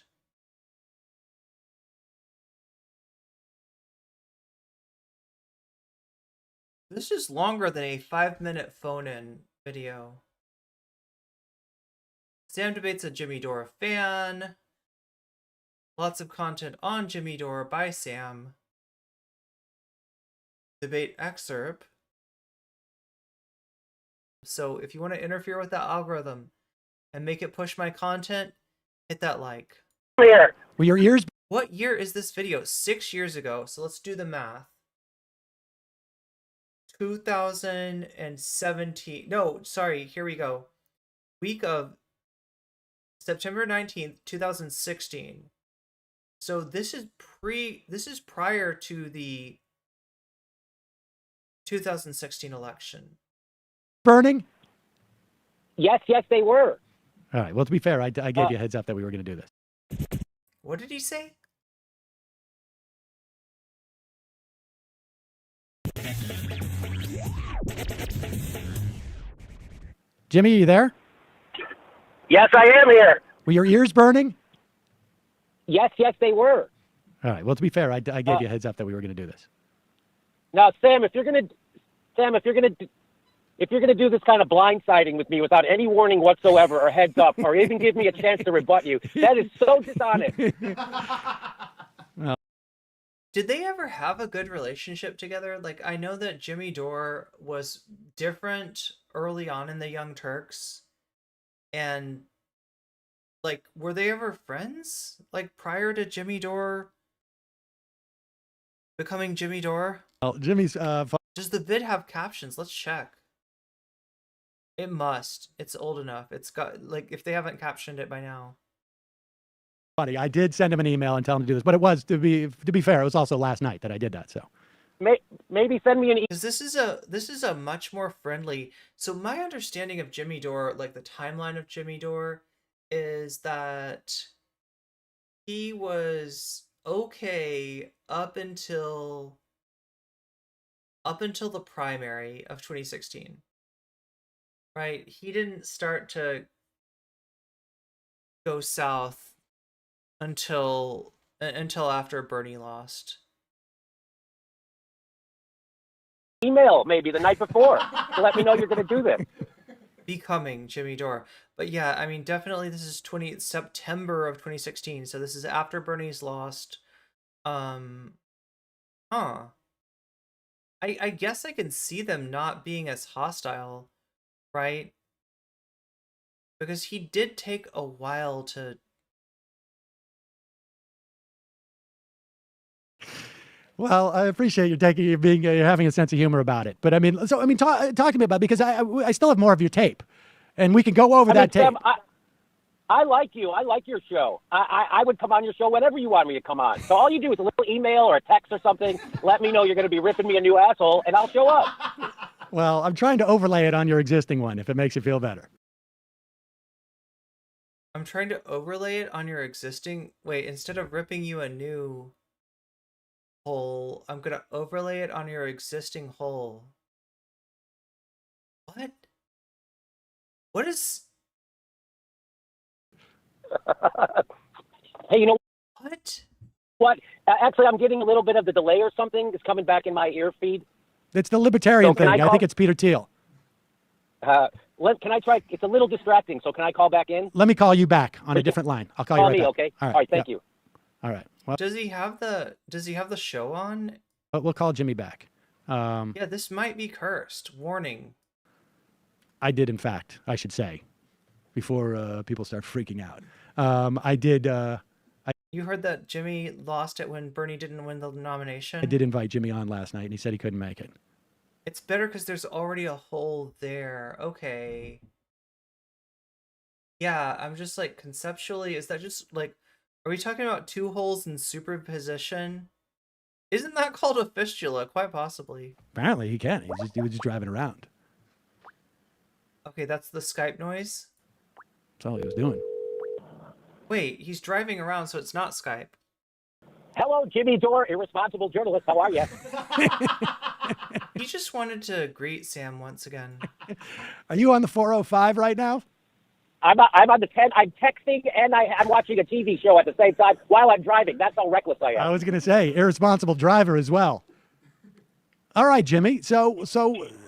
this is longer than a 5-minute phone-in video. Sam debates a Jimmy Dore fan. Lots of content on Jimmy Dore by Sam. Debate excerpt. So if you want to interfere with that algorithm and make it push my content, hit that like. Clear. Well, your ears. What year is this video? 6 years ago. So let's do the math. 2017. No, sorry. Here we go. Week of September 19th, 2016. So this is prior to the 2016 election. Burning? Yes, they were. All right. Well, to be fair, I gave you a heads up that we were going to do this. What did he say? Jimmy, are you there? Yes, I am here. Were your ears burning? Yes, they were. All right. Well, to be fair, I gave you a heads up that we were going to do this. Now, Sam, if you're gonna do this kind of blindsiding with me without any warning whatsoever or heads up or even give me a chance to rebut you, that is so dishonest. Did they ever have a good relationship together? Like, I know that Jimmy Dore was different early on in the Young Turks, and like, were they ever friends? Like, prior to Jimmy Dore becoming Jimmy Dore? Well, Jimmy's Does the vid have captions? Let's check. It must. It's old enough. It's got, like, if they haven't captioned it by now. funny. I did send him an email and tell him to do this, but it was, to be fair, it was also last night that I did that. So maybe send me an email. Because this is a much more friendly. So my understanding of Jimmy Dore, like the timeline of Jimmy Dore, is that he was okay up until the primary of 2016. Right? He didn't start to go south until after Bernie lost. Email maybe the night before to let me know you're going to do this. Becoming Jimmy Dore. But yeah, I mean, definitely this is September of 2016. So this is after Bernie's lost. I guess I can see them not being as hostile, right? Because he did take a while to... Well, I appreciate you're having a sense of humor about it. But I mean, talk to me about it, because I still have more of your tape, and we can go over that tape. Sam, I like you. I like your show. I would come on your show whenever you want me to come on. So all you do is a little email or a text or something. Let me know you're going to be ripping me a new asshole, and I'll show up. Well, I'm trying to overlay it on your existing one, if it makes you feel better. I'm trying to overlay it on your existing... Wait, instead of ripping you a new hole, I'm going to overlay it on your existing hole. What? What is... Hey, you know what? Actually, I'm getting a little bit of the delay or something. It's coming back in my ear feed. It's the libertarian thing. I think it's Peter Thiel. Can I try? It's a little distracting, so can I call back in? Let me call you back on a different line. I'll call you right back. Okay. All right. Thank you. All right. Well, Does he have the show on? But we'll call Jimmy back. Yeah, this might be cursed. Warning. I did, in fact, I should say, before people start freaking out. I did. You heard that Jimmy lost it when Bernie didn't win the nomination? I did invite Jimmy on last night, and he said he couldn't make it. It's better because there's already a hole there. Okay. Yeah, I'm just like, conceptually, is that just like, are we talking about two holes in superposition? Isn't that called a fistula? Quite possibly. Apparently he can. He was just driving around. Okay, that's the Skype noise? That's all he was doing. Wait, he's driving around, so it's not Skype. Hello, Jimmy Dore, irresponsible journalist. How are you? He just wanted to greet Sam once again. Are you on the 405 right now? I'm on the 10. I'm texting and I'm watching a TV show at the same time while I'm driving. That's how reckless I am. I was going to say, irresponsible driver as well. All right, Jimmy. So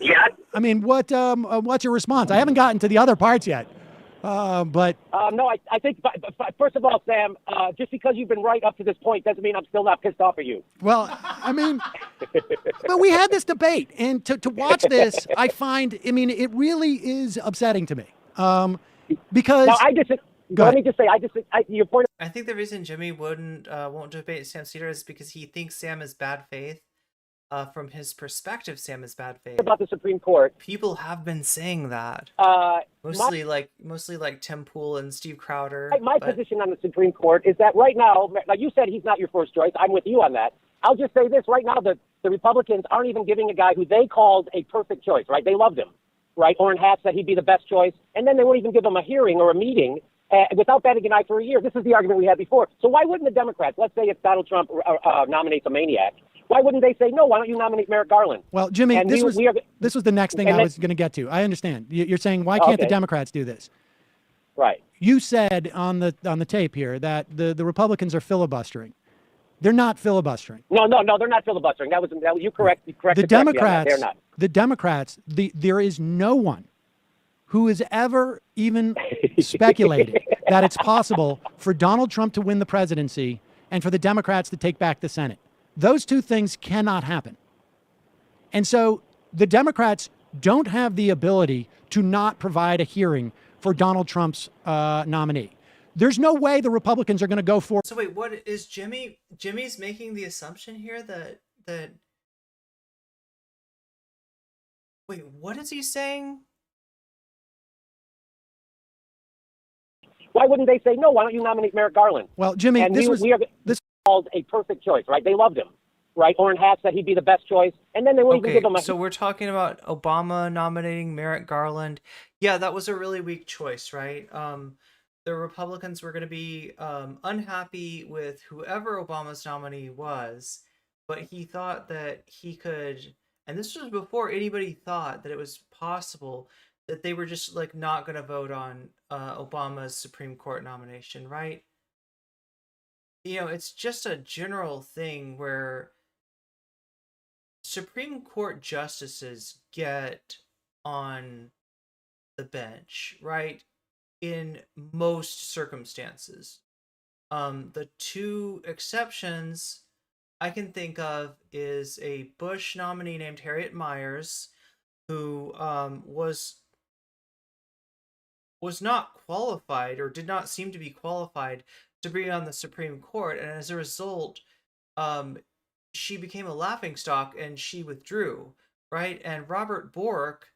yeah. I mean, what's your response? I haven't gotten to the other parts yet. But no, I think, first of all, Sam, just because you've been right up to this point doesn't mean I'm still not pissed off at you. Well, I mean, but we had this debate, and to watch this, I mean, it really is upsetting to me. Because now, let me just say, your point. I think the reason Jimmy won't debate Sam Seder is because he thinks Sam is bad faith. From his perspective, Sam is bad faith. About the Supreme Court, people have been saying that. Mostly like Tim Pool and Steve Crowder. My position on the Supreme Court is that right now, like you said, he's not your first choice. I'm with you on that. I'll just say this right now: the Republicans aren't even giving a guy who they called a perfect choice. Right? They loved him. Right? Orrin Hatch said he'd be the best choice, and then they won't even give him a hearing or a meeting without batting an eye for a year. This is the argument we had before. So why wouldn't the Democrats, let's say if Donald Trump nominates a maniac, why wouldn't they say, no, why don't you nominate Merrick Garland? Well, Jimmy, And this was the next thing I then- was going to get to. I understand. You're saying, why can't the Okay. Democrats do this? Right. You said on the tape here that the Republicans are filibustering. They're not filibustering. No, they're not filibustering. That was you correct. You corrected The correctly on that. Democrats, They're not. the Democrats, there is no one who has ever even speculated that it's possible for Donald Trump to win the presidency and for the Democrats to take back the Senate. Those two things cannot happen. And so the Democrats don't have the ability to not provide a hearing for Donald Trump's nominee. There's no way the Republicans are going to go for. So wait, what is Jimmy's making the assumption here that wait, what is he saying? Why wouldn't they say, no, why don't you nominate Merrick Garland? Well, Jimmy, And this we are called a perfect choice, right? They loved him, right? Orrin Hatch said he'd be the best choice, and then they wouldn't even give him a. So we're talking about Obama nominating Merrick Garland. Yeah, that was a really weak choice, right? The Republicans were going to be unhappy with whoever Obama's nominee was, but he thought that he could, and this was before anybody thought that it was possible that they were just like not going to vote on Obama's Supreme Court nomination, right? You know, it's just a general thing where Supreme Court justices get on the bench, right? In most circumstances. The two exceptions I can think of is a Bush nominee named Harriet Miers, who was not qualified or did not seem to be qualified to be on the Supreme Court, and as a result, she became a laughingstock and she withdrew, right? And Robert Bork,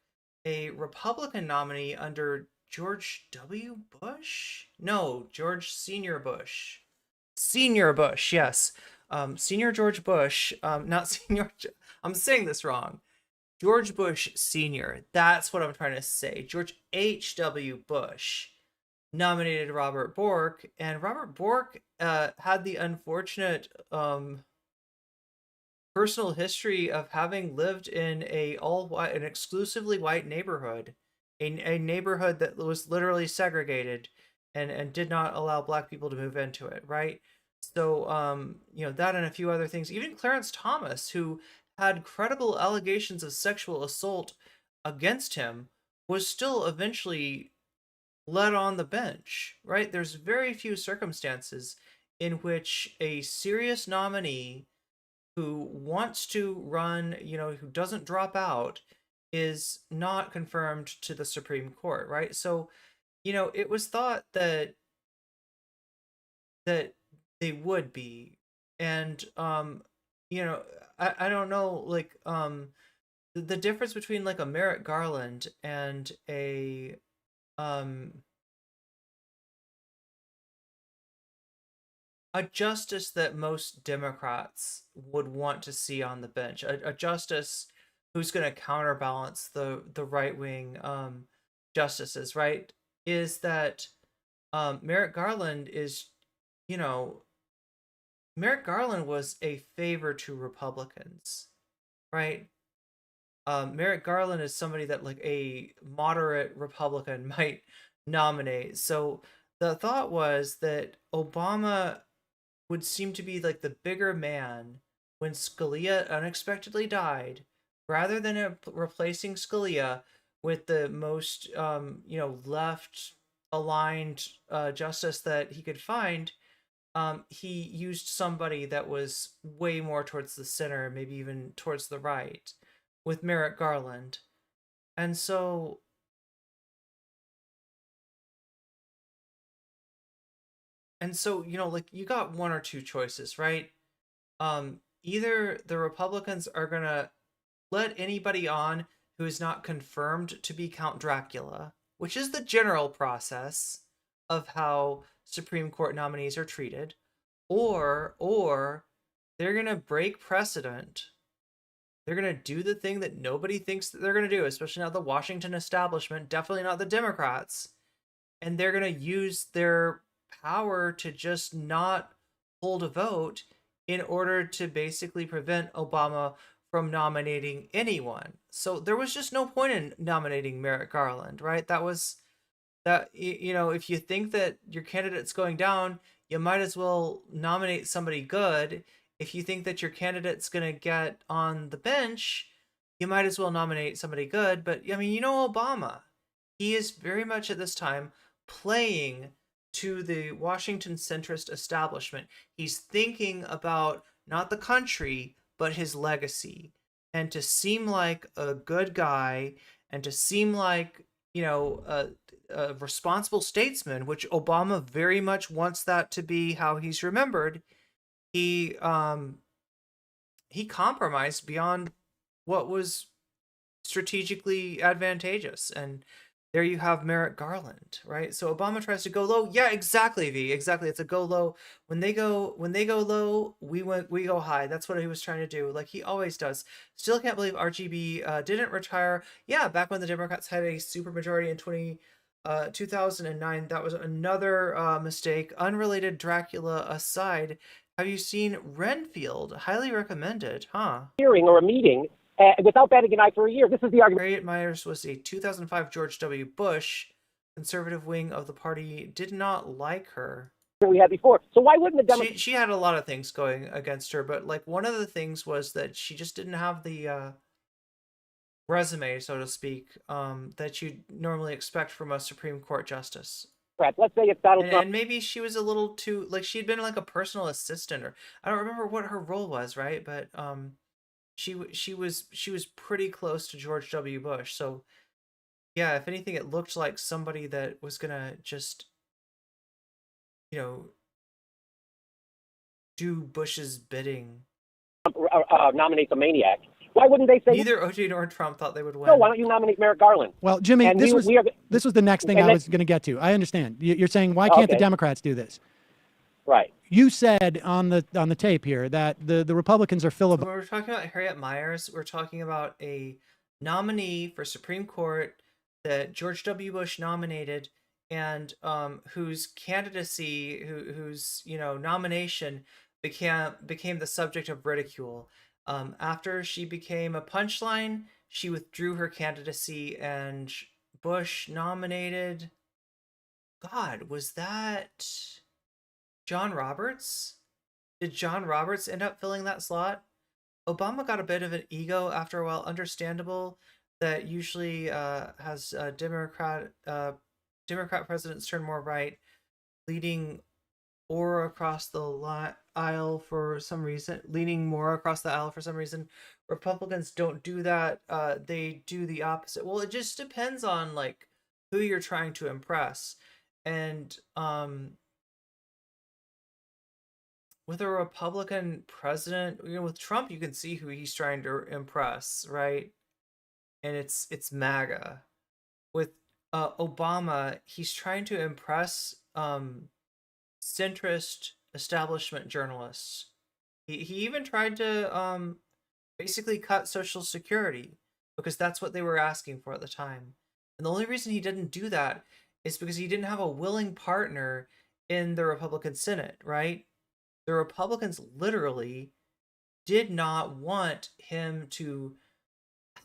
a Republican nominee under George W. Bush? No, George Senior Bush. Senior Bush, yes. Senior George Bush, not Senior, I'm saying this wrong. George Bush Sr., that's what I'm trying to say. George H.W. Bush nominated Robert Bork, and Robert Bork had the unfortunate personal history of having lived in an exclusively white neighborhood, a neighborhood that was literally segregated and did not allow black people to move into it, right? So, you know, that and a few other things. Even Clarence Thomas, who had credible allegations of sexual assault against him, was still eventually led on the bench, right? There's very few circumstances in which a serious nominee who wants to run, you know, who doesn't drop out, is not confirmed to the Supreme Court, right? So, you know, it was thought that they would be, and you know, I don't know, like the difference between like a Merrick Garland and a justice that most Democrats would want to see on the bench, a justice who's going to counterbalance the right-wing justices, right? Is that Merrick Garland is, you know, Merrick Garland was a favor to Republicans, right? Merrick Garland is somebody that like a moderate Republican might nominate. So the thought was that Obama would seem to be like the bigger man when Scalia unexpectedly died, rather than replacing Scalia with the most, you know, left aligned justice that he could find. He used somebody that was way more towards the center, maybe even towards the right, with Merrick Garland. And so you know, like, you got one or two choices, right? Either the Republicans are gonna let anybody on who is not confirmed to be Count Dracula, which is the general process of how Supreme Court nominees are treated, or they're gonna break precedent. They're gonna do the thing that nobody thinks that they're gonna do, especially not the Washington establishment, definitely not the Democrats, and they're going to use their power to just not hold a vote in order to basically prevent Obama from nominating anyone. So there was just no point in nominating Merrick Garland, right? If you think that your candidate's going down, you might as well nominate somebody good. If you think that your candidate's going to get on the bench, you might as well nominate somebody good. But I mean, Obama, he is very much at this time playing to the Washington centrist establishment. He's thinking about not the country, but his legacy. And to seem like a good guy and to seem like, a responsible statesman, which Obama very much wants that to be how he's remembered, he compromised beyond what was strategically advantageous. And there you have Merrick Garland, right? So Obama tries to go low. Yeah, exactly, V. Exactly. It's a go low. When they go low, we go high. That's what he was trying to do, like he always does. Still can't believe RGB didn't retire. Yeah, back when the Democrats had a supermajority in 2009, that was another mistake. Unrelated Dracula aside, have you seen Renfield? Highly recommended, huh? Hearing or a meeting without batting an eye for a year. This is the argument. Harriet Myers was a 2005 George W. Bush. Conservative wing of the party did not like her. We had before. So why wouldn't the Democrats? She had a lot of things going against her, but like one of the things was that she just didn't have the resume, so to speak, that you'd normally expect from a Supreme Court justice. Let's say it's Donald Trump. And maybe she was a little too, like, she'd been like a personal assistant, or I don't remember what her role was, right? But she was pretty close to George W. Bush. So yeah, if anything, it looked like somebody that was gonna just, do Bush's bidding. Nominates a maniac. Why wouldn't they say neither OJ nor Trump thought they would win? No, why don't you nominate Merrick Garland? Well, Jimmy, And this was the next thing and I was going to get to. I understand. You're saying, why can't the Okay. Democrats do this? Right. You said on the tape here that the Republicans are When we're talking about Harriet Myers, we're talking about a nominee for Supreme Court that George W. Bush nominated, and whose candidacy, whose nomination became the subject of ridicule. After she became a punchline, she withdrew her candidacy, and Bush nominated. God, was that John Roberts? Did John Roberts end up filling that slot? Obama got a bit of an ego after a while, understandable. That usually has Democrat presidents turn more right, leading or across the aisle for some reason, leaning more across the aisle for some reason. Republicans don't do that. They do the opposite. Well, it just depends on like who you're trying to impress. And with a Republican president, with Trump, you can see who he's trying to impress, right? And it's MAGA. With Obama, he's trying to impress centrist establishment journalists. He even tried to basically cut Social Security because that's what they were asking for at the time. And the only reason he didn't do that is because he didn't have a willing partner in the Republican Senate, right? The Republicans literally did not want him to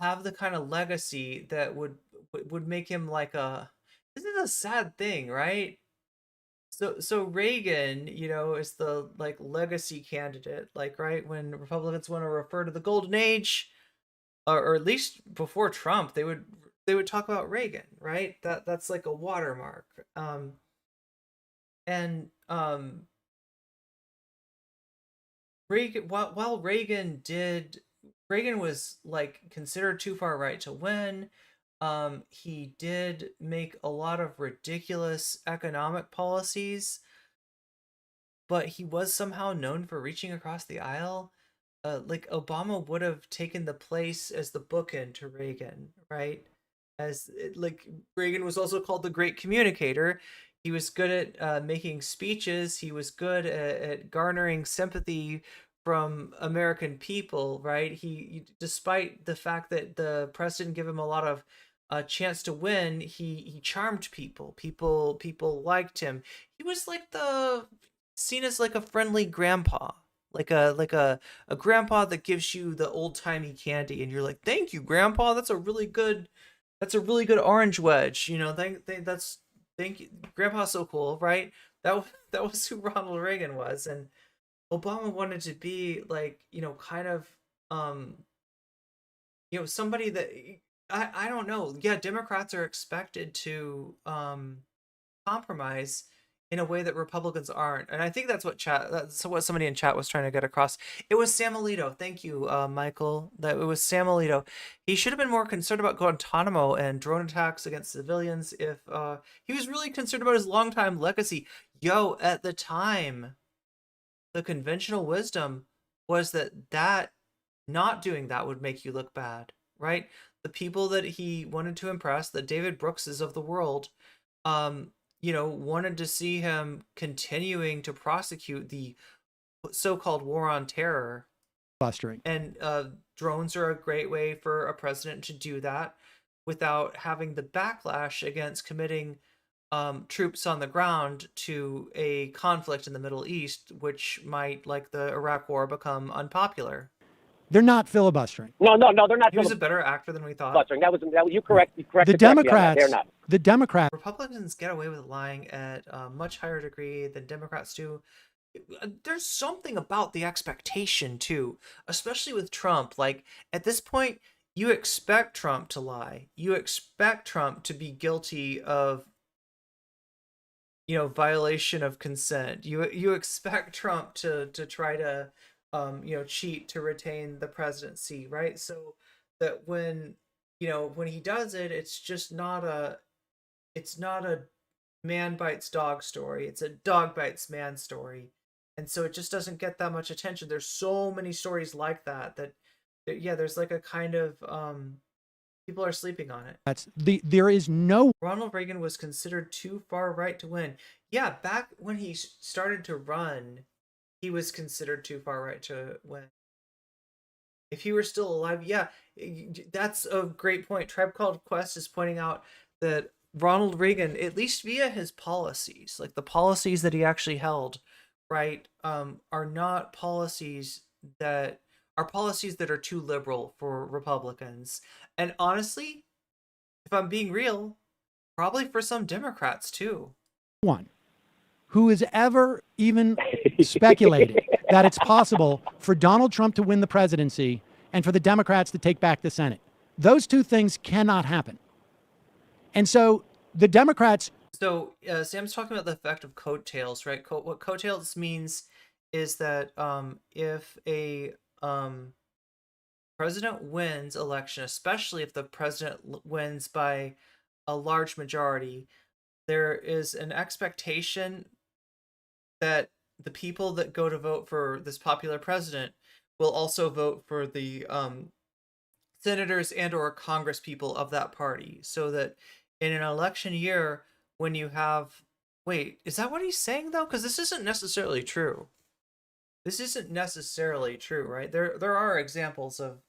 have the kind of legacy that would make him like a, this is a sad thing, right? So Reagan, is the like legacy candidate, like, right, when Republicans want to refer to the golden age, or at least before Trump, they would talk about Reagan, right? That's like a watermark. Reagan, while Reagan was like considered too far right to win. He did make a lot of ridiculous economic policies, but he was somehow known for reaching across the aisle. Like Obama would have taken the place as the bookend to Reagan, right? Like Reagan was also called the great communicator. He was good at making speeches. He was good at garnering sympathy from American people, right? He, despite the fact that the press didn't give him a lot of a chance to win, he charmed people. People liked him. He was like seen as like a friendly grandpa, like a grandpa that gives you the old timey candy, and you're like, thank you, grandpa. That's a really good orange wedge. Thank you, grandpa's so cool, right? That was who Ronald Reagan was, and Obama wanted to be like, kind of, um, somebody that I don't know. Yeah, Democrats are expected to compromise in a way that Republicans aren't, and I think that's what somebody in chat was trying to get across. It was Sam Alito. Thank you, Michael. That it was Sam Alito. He should have been more concerned about Guantanamo and drone attacks against civilians. If he was really concerned about his longtime legacy. Yo, at the time, the conventional wisdom was that not doing that would make you look bad, right? The people that he wanted to impress, the David Brookses of the world, wanted to see him continuing to prosecute the so-called war on terror. Bustering. And drones are a great way for a president to do that without having the backlash against committing troops on the ground to a conflict in the Middle East, which might, like the Iraq War, become unpopular. They're not filibustering. No, they're not. He was a better actor than we thought. Filibustering. That was you correct. You corrected The Democrats. They're not. The Democrats. Republicans get away with lying at a much higher degree than Democrats do. There's something about the expectation too, especially with Trump. Like, at this point, you expect Trump to lie. You expect Trump to be guilty of violation of consent. You expect Trump to try to cheat to retain the presidency, right? So that when he does it, it's not a man bites dog story. It's a dog bites man story. And so it just doesn't get that much attention. There's so many stories like that there's like a kind of people are sleeping on it. There is no. Ronald Reagan was considered too far right to win. Yeah, back when he started to run, he was considered too far right to win. If he were still alive, yeah, that's a great point. Tribe Called Quest is pointing out that Ronald Reagan, at least via his policies, like the policies that he actually held, right, are not policies that are too liberal for Republicans. And honestly, if I'm being real, probably for some Democrats too. One who has ever even speculated that it's possible for Donald Trump to win the presidency and for the Democrats to take back the Senate. Those two things cannot happen. And so the Democrats. So Sam's talking about the effect of coattails, right? What coattails means is that if a president wins election, especially if the president wins by a large majority, there is an expectation that the people that go to vote for this popular president will also vote for the senators and or Congress people of that party, so that in an election year, when you have, wait, is that what he's saying though? Because this isn't necessarily true. This isn't necessarily true, right? There are examples of.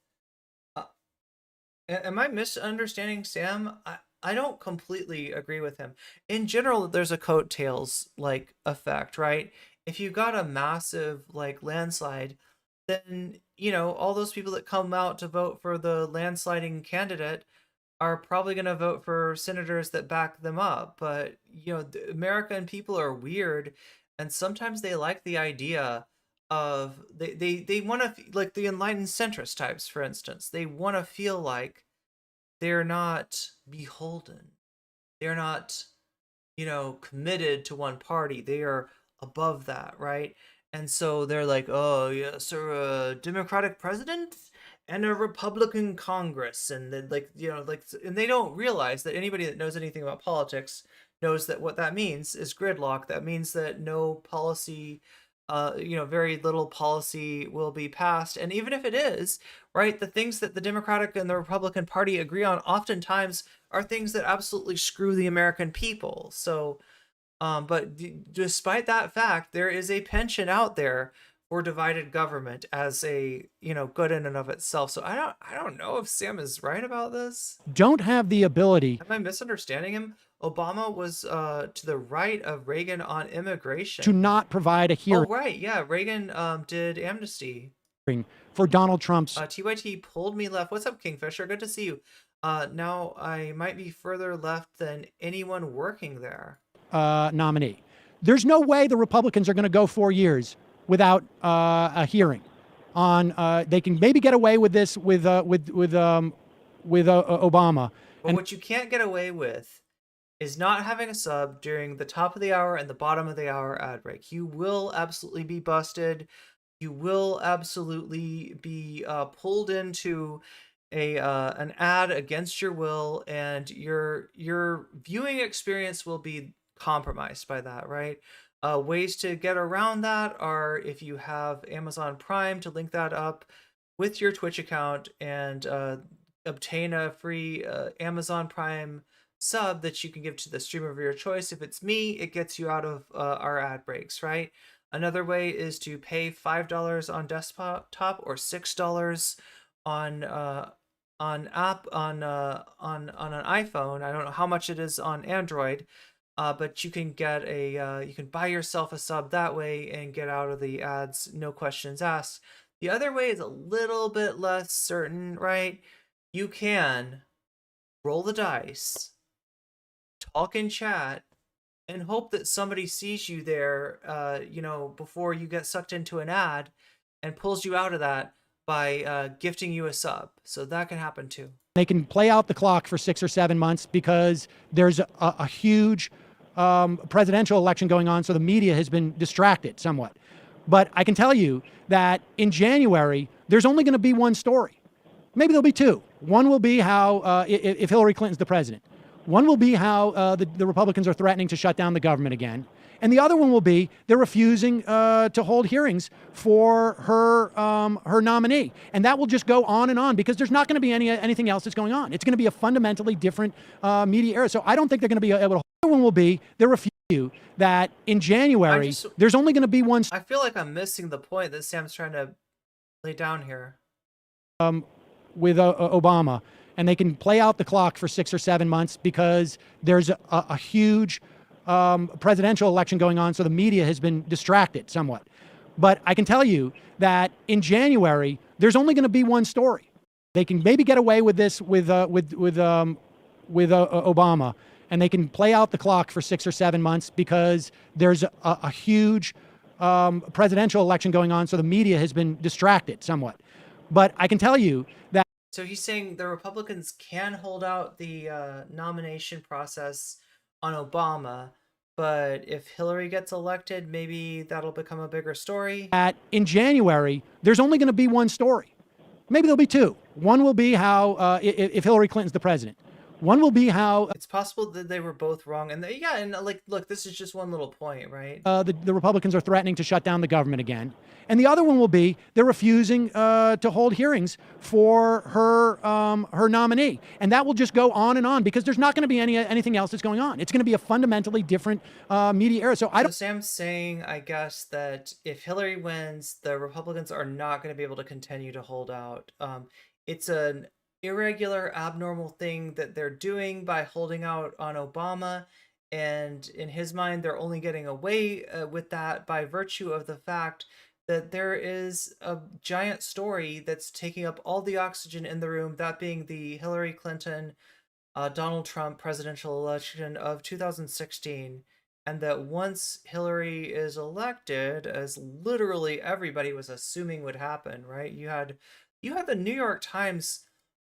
Am I misunderstanding Sam? I don't completely agree with him. In general, there's a coattails like effect, right? If you got a massive like landslide, then all those people that come out to vote for the landsliding candidate are probably going to vote for senators that back them up. But the American people are weird, and sometimes they like the idea of they want to, like the enlightened centrist types, for instance, they want to feel like they're not beholden, they're not committed to one party, they are above that, right? And so they're like, oh yeah, so a Democratic president and a Republican Congress, and then and they don't realize that anybody that knows anything about politics knows that what that means is gridlock. That means that no policy, very little policy will be passed. And even if it is, right, the things that the Democratic and the Republican Party agree on oftentimes are things that absolutely screw the American people. So, but despite that fact, there is a penchant out there for divided government as a, good in and of itself. So I don't know if Sam is right about this. Don't have the ability. Am I misunderstanding him? Obama was to the right of Reagan on immigration. To not provide a hearing. Oh, right. Yeah. Reagan did amnesty. For Donald Trump's. TYT pulled me left. What's up, Kingfisher? Good to see you. Now I might be further left than anyone working there. Nominee. There's no way the Republicans are going to go 4 years without a hearing on. They can maybe get away with this with Obama. But what you can't get away with is not having a sub during the top of the hour and the bottom of the hour ad break. You will absolutely be busted. You will absolutely be pulled into an ad against your will, and your viewing experience will be compromised by that, right? Ways to get around that are if you have Amazon Prime, to link that up with your Twitch account and obtain a free Amazon Prime sub that you can give to the streamer of your choice. If it's me, it gets you out of our ad breaks, right? Another way is to pay $5 on desktop or $6 on an iPhone. I don't know how much it is on Android, but you can get you can buy yourself a sub that way and get out of the ads, no questions asked. The other way is a little bit less certain, right? You can roll the dice, talk in chat, and hope that somebody sees you there, before you get sucked into an ad and pulls you out of that by gifting you a sub. So that can happen too. They can play out the clock for 6 or 7 months because there's a huge presidential election going on, so the media has been distracted somewhat. But I can tell you that in January, there's only going to be one story. Maybe there'll be two. One will be how, if Hillary Clinton's the president, one will be how the Republicans are threatening to shut down the government again. And the other one will be they're refusing to hold hearings for her nominee. And that will just go on and on because there's not going to be anything else that's going on. It's going to be a fundamentally different media era. So I don't think they're going to be able to hold. The other one will be they're refusing that in January, there's only going to be one. I feel like I'm missing the point that Sam's trying to lay down here. With Obama. And they can play out the clock for 6 or 7 months because there's a huge presidential election going on, so the media has been distracted somewhat. But I can tell you that in January, there's only going to be one story. They can maybe get away with this with Obama, and they can play out the clock for 6 or 7 months because there's a huge presidential election going on, so the media has been distracted somewhat. But I can tell you that. So he's saying the Republicans can hold out the nomination process on Obama, but if Hillary gets elected, maybe that'll become a bigger story. In January, there's only going to be one story. Maybe there'll be two. One will be how, if Hillary Clinton's the president. One will be how. It's possible that they were both wrong. And look, this is just one little point, right? The Republicans are threatening to shut down the government again. And the other one will be they're refusing to hold hearings for her nominee. And that will just go on and on because there's not going to be anything else that's going on. It's going to be a fundamentally different media era. So Sam's saying, I guess, that if Hillary wins, the Republicans are not going to be able to continue to hold out. It's an irregular, abnormal thing that they're doing by holding out on Obama. And in his mind, they're only getting away with that by virtue of the fact that there is a giant story that's taking up all the oxygen in the room, that being the Hillary Clinton, Donald Trump presidential election of 2016. And that once Hillary is elected, as literally everybody was assuming would happen, right? You had the New York Times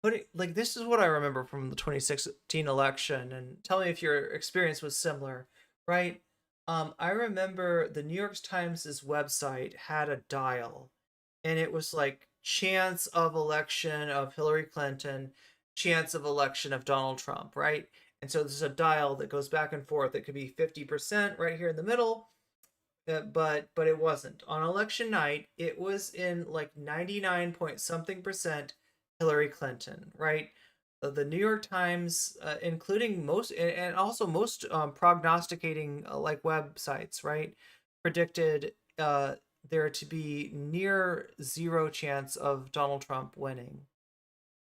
putting, like, this is what I remember from the 2016 election, and tell me if your experience was similar, right? I remember the New York Times' website had a dial, and it was like chance of election of Hillary Clinton, chance of election of Donald Trump, right? And so there's a dial that goes back and forth. It could be 50% right here in the middle, but it wasn't. On election night, it was in like 99 point something percent Hillary Clinton, right? The New York Times, including most, and also most prognosticating like websites, right, predicted there to be near zero chance of Donald Trump winning.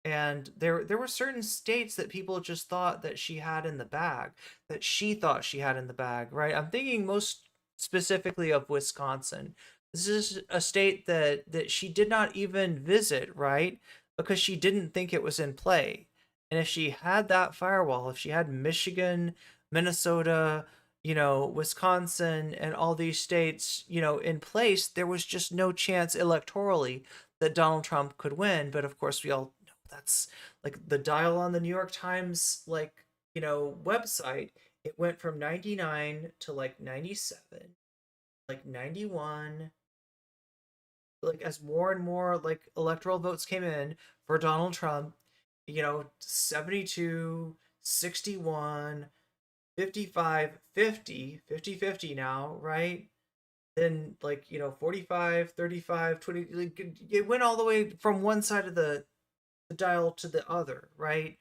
And there were certain states that people just thought that she had in the bag, that she thought she had in the bag, right? I'm thinking most specifically of Wisconsin. This is a state that she did not even visit, right? Because she didn't think it was in play. And if she had that firewall, if she had Michigan, Minnesota, Wisconsin, and all these states, in place, there was just no chance electorally that Donald Trump could win. But of course, we all know that's like the dial on the New York Times, website. It went from 99 to 97, 91. As more and more electoral votes came in for Donald Trump, 72, 61, 55, 50 now, right? Then 45, 35, 20, it went all the way from one side of the dial to the other, right?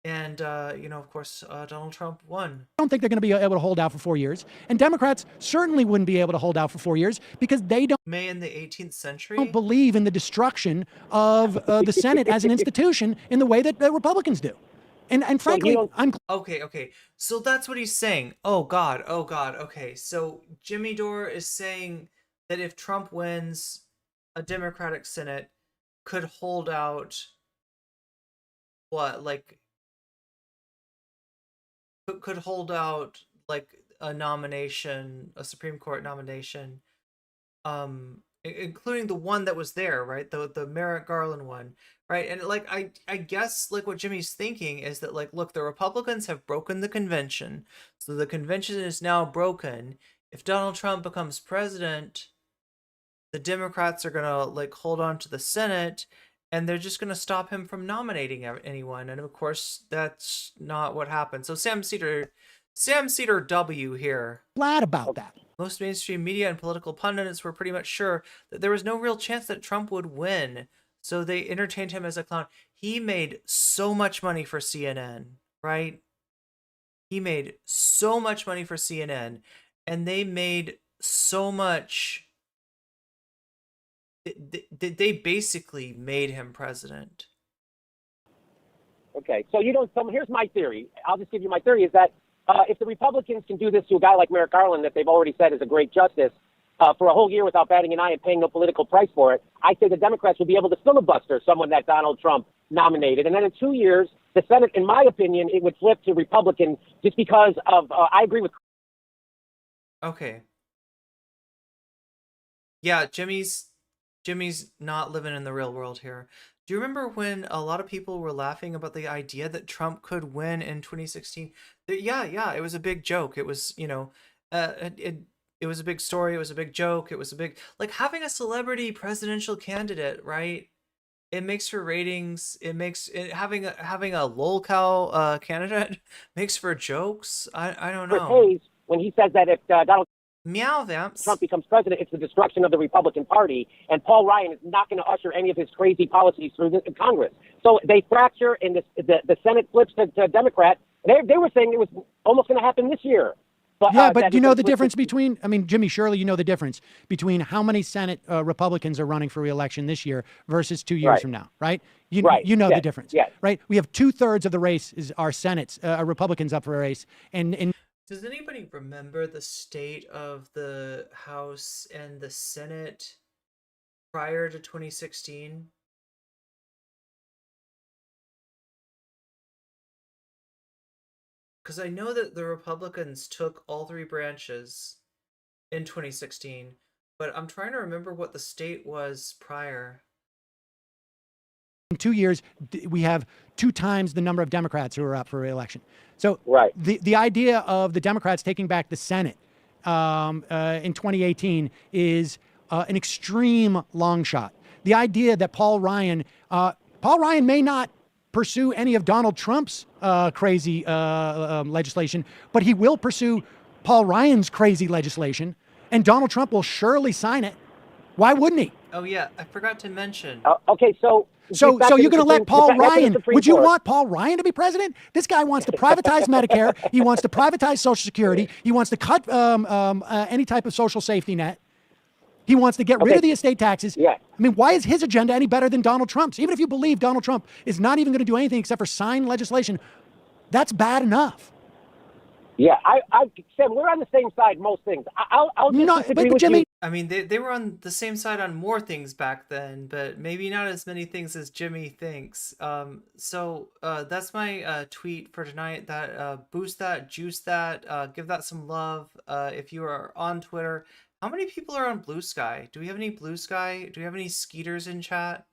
And, of course, Donald Trump won. I don't think they're going to be able to hold out for 4 years. And Democrats certainly wouldn't be able to hold out for 4 years because they don't in the 18th century believe in the destruction of the Senate as an institution in the way that Republicans do. And frankly, I'm okay. So that's what he's saying. Oh God. Okay. So Jimmy Dore is saying that if Trump wins, a Democratic Senate could hold out could hold out a nomination, a Supreme Court nomination, including the one that was there, right? The Merrick Garland one, right? And I guess what Jimmy's thinking is that look, the Republicans have broken the convention, so the convention is now broken. If Donald Trump becomes president, the Democrats are gonna hold on to the Senate, and they're just gonna stop him from nominating anyone. And of course, that's not what happened. So Sam Seder W here. glad about that. Most mainstream media and political pundits were pretty much sure that there was no real chance that Trump would win, so they entertained him as a clown. He made so much money for CNN, right? He made so much money for CNN, and they made so much. They basically made him president. Okay, so here's my theory. I'll just give you my theory is that if the Republicans can do this to a guy like Merrick Garland, that they've already said is a great justice, for a whole year without batting an eye and paying no political price for it, I say the Democrats will be able to filibuster someone that Donald Trump nominated. And then in 2 years, the Senate, in my opinion, it would flip to Republican just because of, I agree with. Okay. Yeah, Jimmy's not living in the real world here. Do you remember when a lot of people were laughing about the idea that Trump could win in 2016? Yeah, it was a big joke. It was, it was a big story. It was a big joke. It was a big, having a celebrity presidential candidate, right? It makes for ratings. It makes it having a lolcow candidate makes for jokes. I don't know. Hayes, when he says that if Donald Meow Vamps. Trump becomes president, it's the destruction of the Republican Party, and Paul Ryan is not going to usher any of his crazy policies through the Congress. So they fracture, and the Senate flips to Democrat. They were saying it was almost going to happen this year. But, but you know the difference between, Jimmy, surely you know the difference between how many Senate Republicans are running for re-election this year versus 2 years from now, right? You know the difference, right? We have 2/3 of the race is our Senate's Republicans up for a race, and does anybody remember the state of the House and the Senate prior to 2016? Because I know that the Republicans took all three branches in 2016, but I'm trying to remember what the state was prior. in 2 years, we have 2 times the number of Democrats who are up for re-election. So the idea of the Democrats taking back the Senate in 2018 is an extreme long shot. The idea that Paul Ryan may not pursue any of Donald Trump's crazy legislation, but he will pursue Paul Ryan's crazy legislation, and Donald Trump will surely sign it. Why wouldn't he? Oh yeah, I forgot to mention. Okay, so you're going to let Paul Ryan? Would you want Paul Ryan to be president? This guy wants to privatize Medicare. He wants to privatize Social Security. He wants to cut any type of social safety net. He wants to get rid Okay. of the estate taxes. Yeah. I mean, why is his agenda any better than Donald Trump's? Even if you believe Donald Trump is not even going to do anything except for sign legislation, that's bad enough. Yeah, Sam, we're on the same side most things. I'll just No, disagree but with Jimmy, you. I mean, they were on the same side on more things back then, but maybe not as many things as Jimmy thinks. So that's my tweet for tonight. That boost that, juice that, give that some love. If you are on Twitter, how many people are on Blue Sky? Do we have any Blue Sky? Do we have any Skeeters in chat?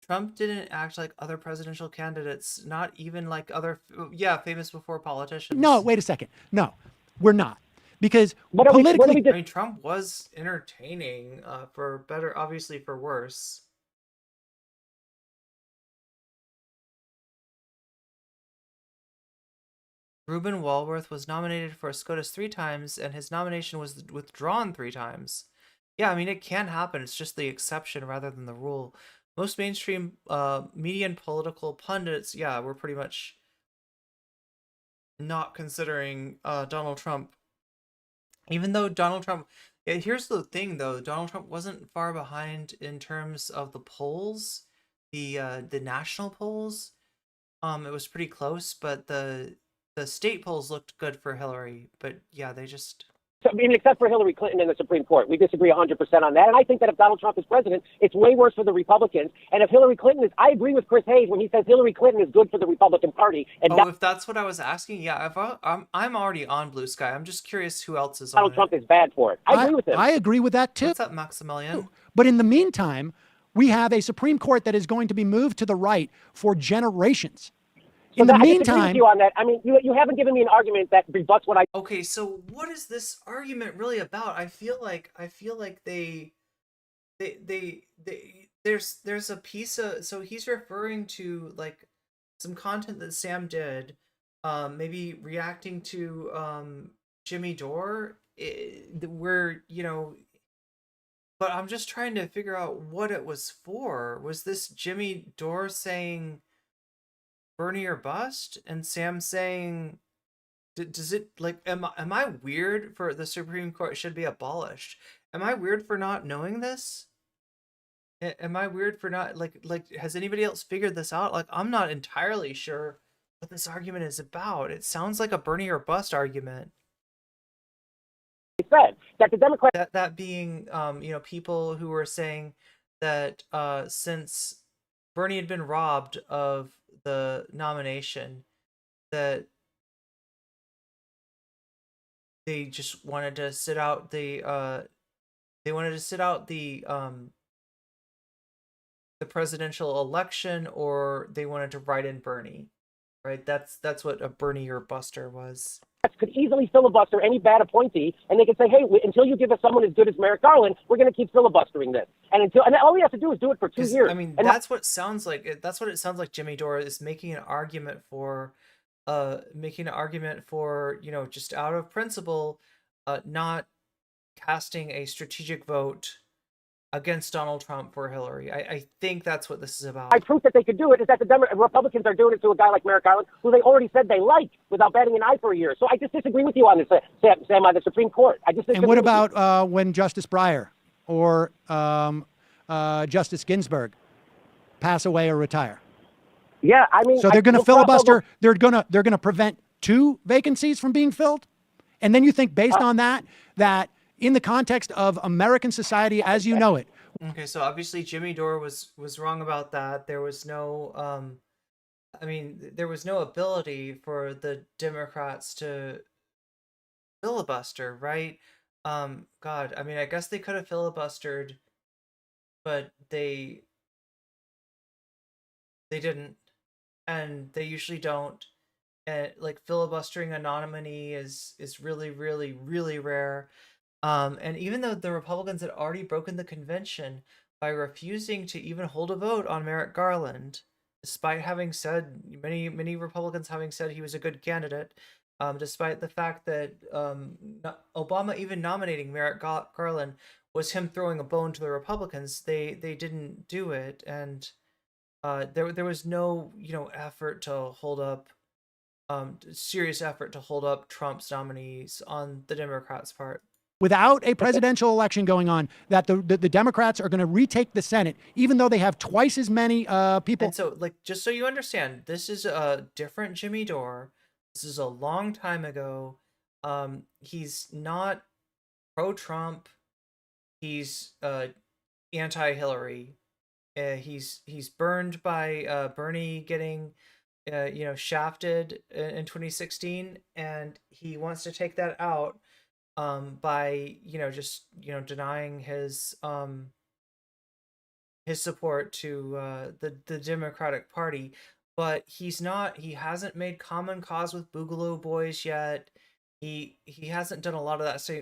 Trump didn't act like other presidential candidates, not even like other, famous before politicians. no, wait a second. No, we're not. Because What are we politically, just- I mean, Trump was entertaining, for better, obviously for worse. Reuben Walworth was nominated for a SCOTUS 3 times, and his nomination was withdrawn 3 times. Yeah, I mean, it can happen. It's just the exception rather than the rule. Most mainstream media and political pundits, were pretty much not considering Donald Trump. Even though Donald Trump, here's the thing though, Donald Trump wasn't far behind in terms of the polls, the national polls. It was pretty close, but the state polls looked good for Hillary. But yeah, they just. I mean, except for Hillary Clinton and the Supreme Court. We disagree 100% on that. And I think that if Donald Trump is president, it's way worse for the Republicans. And if Hillary Clinton is, I agree with Chris Hayes when he says Hillary Clinton is good for the Republican Party. And If that's what I was asking, if I'm already on Blue Sky. I'm just curious who else is on Donald Trump is bad for it. I agree with him. I agree with that too. What's up, Maximilian? But in the meantime, we have a Supreme Court that is going to be moved to the right for generations. In the I disagree meantime, with you on that. I mean, you haven't given me an argument that rebuts what I. Okay, so what is this argument really about? I feel like they there's a piece of, so he's referring to like some content that Sam did, maybe reacting to Jimmy Dore, where but I'm just trying to figure out what it was for. Was this Jimmy Dore saying Bernie or bust, and Sam saying, does it, like, am I weird for the Supreme Court should be abolished? Am I weird for not knowing this? Am I weird for not, like has anybody else figured this out? Like, I'm not entirely sure what this argument is about. It sounds like a Bernie or bust argument. said that the Democrats. That being, people who were saying that since Bernie had been robbed of the nomination, that they just wanted to sit out the presidential election, or they wanted to write in Bernie, right? That's what a Bernie or buster was. Could easily filibuster any bad appointee, and they could say, "Hey, until you give us someone as good as Merrick Garland, we're going to keep filibustering this." And all we have to do is do it for 2 years. I mean, and that's what it sounds like. That's what it sounds like. Jimmy Dore is making an argument for, just out of principle, not casting a strategic vote against Donald Trump for Hillary. I think that's what this is about. proof that they could do it is that the Republicans are doing it to a guy like Merrick Garland, who they already said they like, without batting an eye for a year. So I just disagree with you on this, Sam, on the Supreme Court. I just disagree. And what with you. about when Justice Breyer or Justice Ginsburg pass away or retire? Yeah, I mean, So they're going to filibuster. They're going to prevent 2 vacancies from being filled, and then you think, based on that in the context of American society as you know it. Okay, so obviously Jimmy Dore was wrong about that. There was no there was no ability for the Democrats to filibuster, right? God, I mean, I guess they could have filibustered, but they didn't, and they usually don't. And like, filibustering a nominee is really, really, really rare. And even though the Republicans had already broken the convention by refusing to even hold a vote on Merrick Garland, despite having said, many Republicans having said he was a good candidate, despite the fact that Obama even nominating Merrick Garland was him throwing a bone to the Republicans, they didn't do it, and there was no effort to hold up, serious effort to hold up Trump's nominees on the Democrats' part. without a presidential election going on, that the Democrats are going to retake the Senate, even though they have twice as many people. And so, like, just so you understand, this is a different Jimmy Dore. This is a long time ago. He's not pro-Trump. He's anti-Hillary. He's burned by Bernie getting shafted in 2016, and he wants to take that out by just denying his support to the Democratic Party. But he hasn't made common cause with Boogaloo Boys yet. He hasn't done a lot of that. So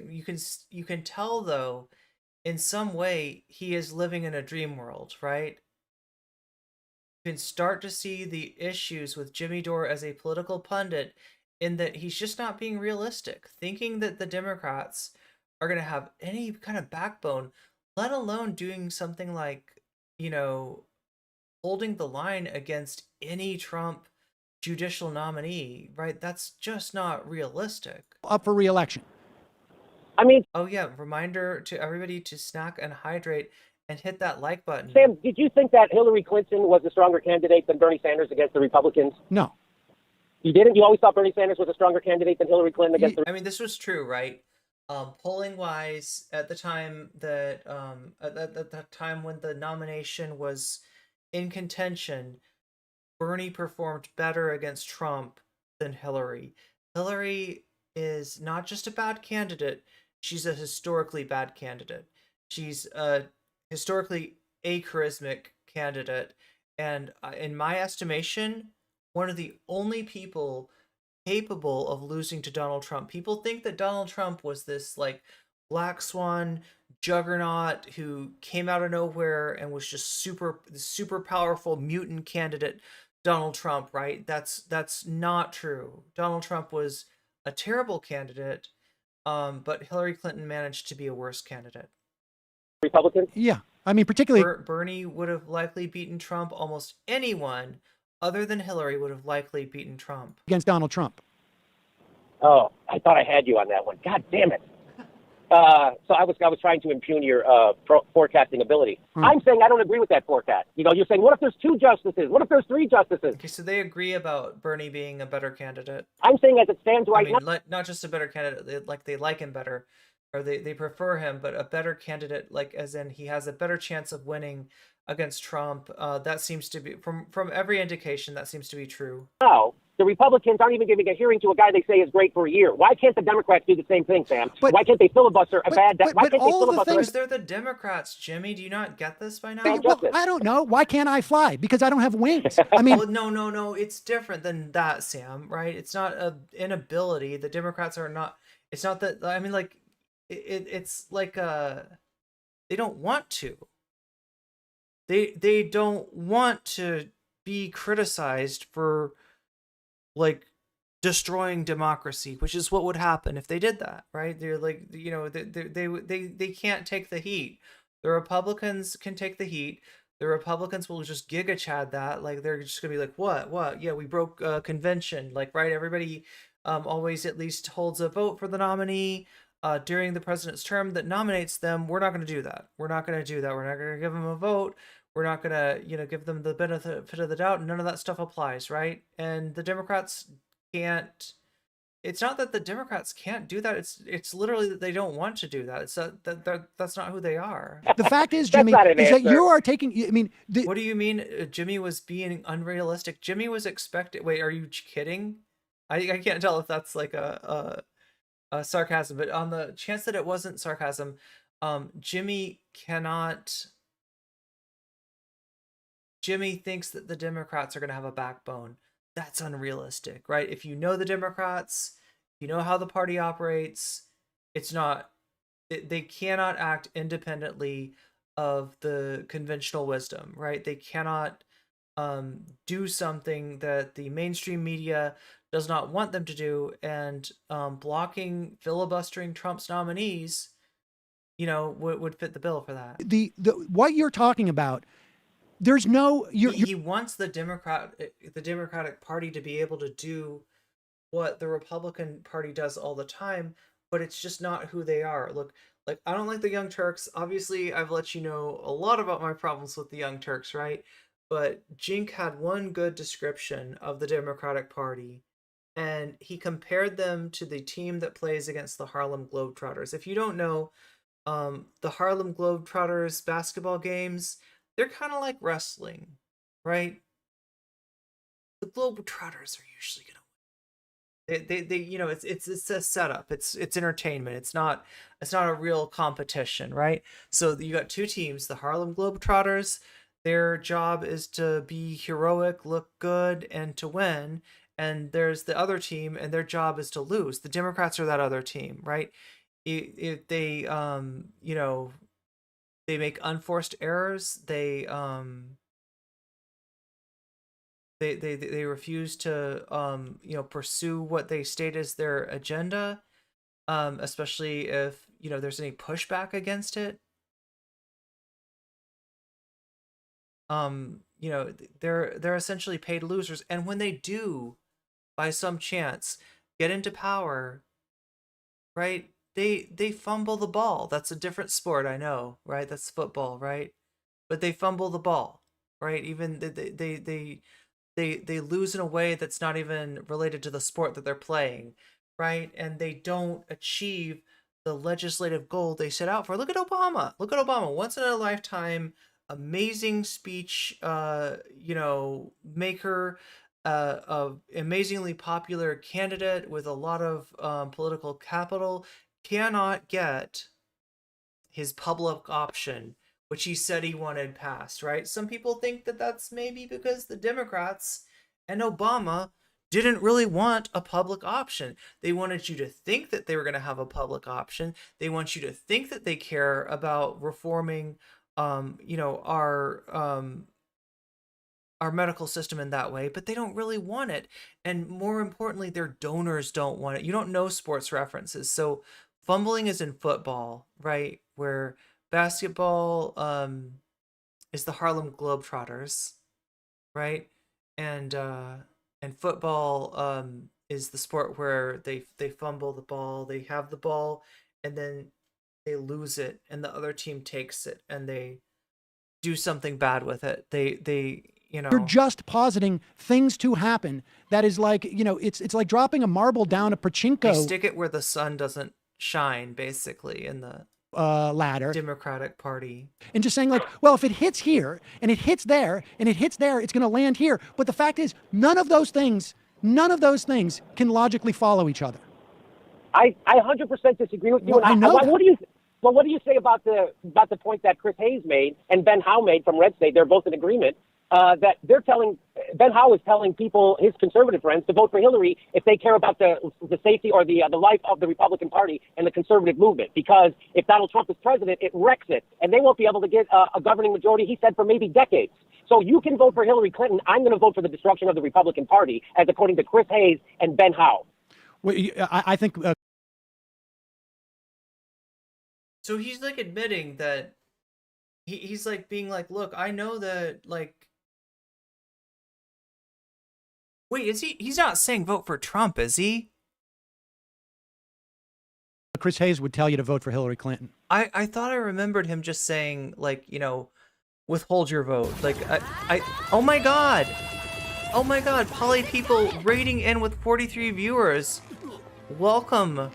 you can tell, though, in some way he is living in a dream world, right? You can start to see the issues with Jimmy Dore as a political pundit, in that he's just not being realistic, thinking that the Democrats are going to have any kind of backbone, let alone doing something like, holding the line against any Trump judicial nominee, right? That's just not realistic. Up for re-election. I mean, oh yeah, reminder to everybody to snack and hydrate and hit that like button. Sam, did you think that Hillary Clinton was a stronger candidate than Bernie Sanders against the Republicans? No. You didn't? You always thought Bernie Sanders was a stronger candidate than Hillary Clinton against the... I mean, this was true, right? Polling wise, at the time that at the time when the nomination was in contention, Bernie performed better against Trump than Hillary. Hillary is not just a bad candidate, she's a historically bad candidate. She's a historically acharismatic candidate, and in my estimation, one of the only people capable of losing to Donald Trump. People think that Donald Trump was this like black swan juggernaut who came out of nowhere and was just super powerful mutant candidate. Donald Trump, right? That's not true. Donald Trump was a terrible candidate, but Hillary Clinton managed to be a worse candidate. Republicans? Yeah. I mean, particularly Bernie would have likely beaten Trump. Almost anyone other than Hillary would have likely beaten Trump. Against Donald Trump. Oh, I thought I had you on that one. God damn it. So I was trying to impugn your forecasting ability. I'm saying I don't agree with that forecast. You're saying, what if there's 2 justices? What if there's 3 justices? Okay, so they agree about Bernie being a better candidate. I'm saying as it stands right now. Not just a better candidate, they like him better, or they prefer him, but a better candidate, like as in he has a better chance of winning against Trump. That seems to be, from every indication, that seems to be true. No. The Republicans aren't even giving a hearing to a guy they say is great for a year. Why can't the Democrats do the same thing, Sam? Why can't they filibuster a bad... Why can't they filibuster... Because they're the Democrats, Jimmy. Do you not get this by now? Well, I don't know. Why can't I fly? Because I don't have wings. I mean... Well, no. It's different than that, Sam, right? It's not an inability. The Democrats are not... It's not that... I mean, like, it's like... They don't want to. They don't want to be criticized for... like destroying democracy, which is what would happen if they did that, right? They're like, they can't take the heat. The Republicans can take the heat. The Republicans will just giga chad that, like they're just gonna be like, what? Yeah, we broke convention, like, right? Everybody always at least holds a vote for the nominee during the president's term that nominates them. We're not gonna do that. We're not gonna give them a vote. We're not going to, give them the benefit of the doubt. None of that stuff applies, right? And the Democrats can't... It's not that the Democrats can't do that. It's literally that they don't want to do that. It's that's not who they are. The fact is, Jimmy, is that you are taking... I mean... What do you mean Jimmy was being unrealistic? Jimmy was expected... Wait, are you kidding? I can't tell if that's like a sarcasm, but on the chance that it wasn't sarcasm, Jimmy thinks that the Democrats are going to have a backbone. That's unrealistic, right? If you know the Democrats, you know how the party operates, they cannot act independently of the conventional wisdom, right? They cannot do something that the mainstream media does not want them to do, and filibustering Trump's nominees, would fit the bill for that. The what you're talking about, there's no... He wants the Democratic Party to be able to do what the Republican Party does all the time, but it's just not who they are. Look, like, I don't like the Young Turks. Obviously, I've let you know a lot about my problems with the Young Turks, right? But Jink had one good description of the Democratic Party, and he compared them to the team that plays against the Harlem Globetrotters. If you don't know, the Harlem Globetrotters basketball games, they're kind of like wrestling, right? The Globetrotters are usually gonna they you know, it's a setup. It's entertainment. It's not a real competition, right? So you got two teams, the Harlem Globetrotters. Their job is to be heroic, look good, and to win. And there's the other team, and their job is to lose. The Democrats are that other team, right? If they you know, they make unforced errors, they refuse to you know, pursue what they state as their agenda, especially if, you know, there's any pushback against it. You know, they're essentially paid losers, and when they do by some chance get into power, right, they fumble the ball. That's a different sport, I know, right? That's football, right? But they fumble the ball, right? Even they lose in a way that's not even related to the sport that they're playing, right? And they don't achieve the legislative goal they set out for. Look at Obama. Look at Obama. Once in a lifetime, amazing speech, you know, maker, a amazingly popular candidate with a lot of political capital, cannot get his public option, which he said he wanted passed, right? Some people think that that's maybe because the Democrats and Obama didn't really want a public option. They wanted you to think that they were going to have a public option. They want you to think that they care about reforming, you know, our medical system in that way, but they don't really want it. And more importantly, their donors don't want it. You don't know sports references. So fumbling is in football, right? Where basketball is the Harlem Globetrotters, right? And football is the sport where they fumble the ball, they have the ball, and then they lose it, and the other team takes it, and they do something bad with it. They you know, You're just positing things to happen. That is like, you know, it's like dropping a marble down a they pachinko stick it where the sun doesn't shine, basically, in the ladder, Democratic Party. and just saying like, well, if it hits here and it hits there and it hits there, it's going to land here. But the fact is, none of those things can logically follow each other. I 100% disagree with you. Well, I know that. What do you say about the point that Chris Hayes made and Ben Howe made from Red State? They're both in agreement that they're telling Ben Howe is telling people, his conservative friends, to vote for Hillary if they care about the safety or the life of the Republican Party and the conservative movement. Because if Donald Trump is president, it wrecks it, and they won't be able to get a governing majority, he said, for maybe decades. So you can vote for Hillary Clinton. I'm going to vote for the destruction of the Republican Party, as according to Chris Hayes and Ben Howe. Well, I think. So he's like admitting that he's like being like, look, I know that, like, wait, is he's not saying vote for Trump, is he? Chris Hayes would tell you to vote for Hillary Clinton. I thought I remembered him just saying, like, you know, withhold your vote. Like, oh my god, Poly people rating in with 43 viewers. Welcome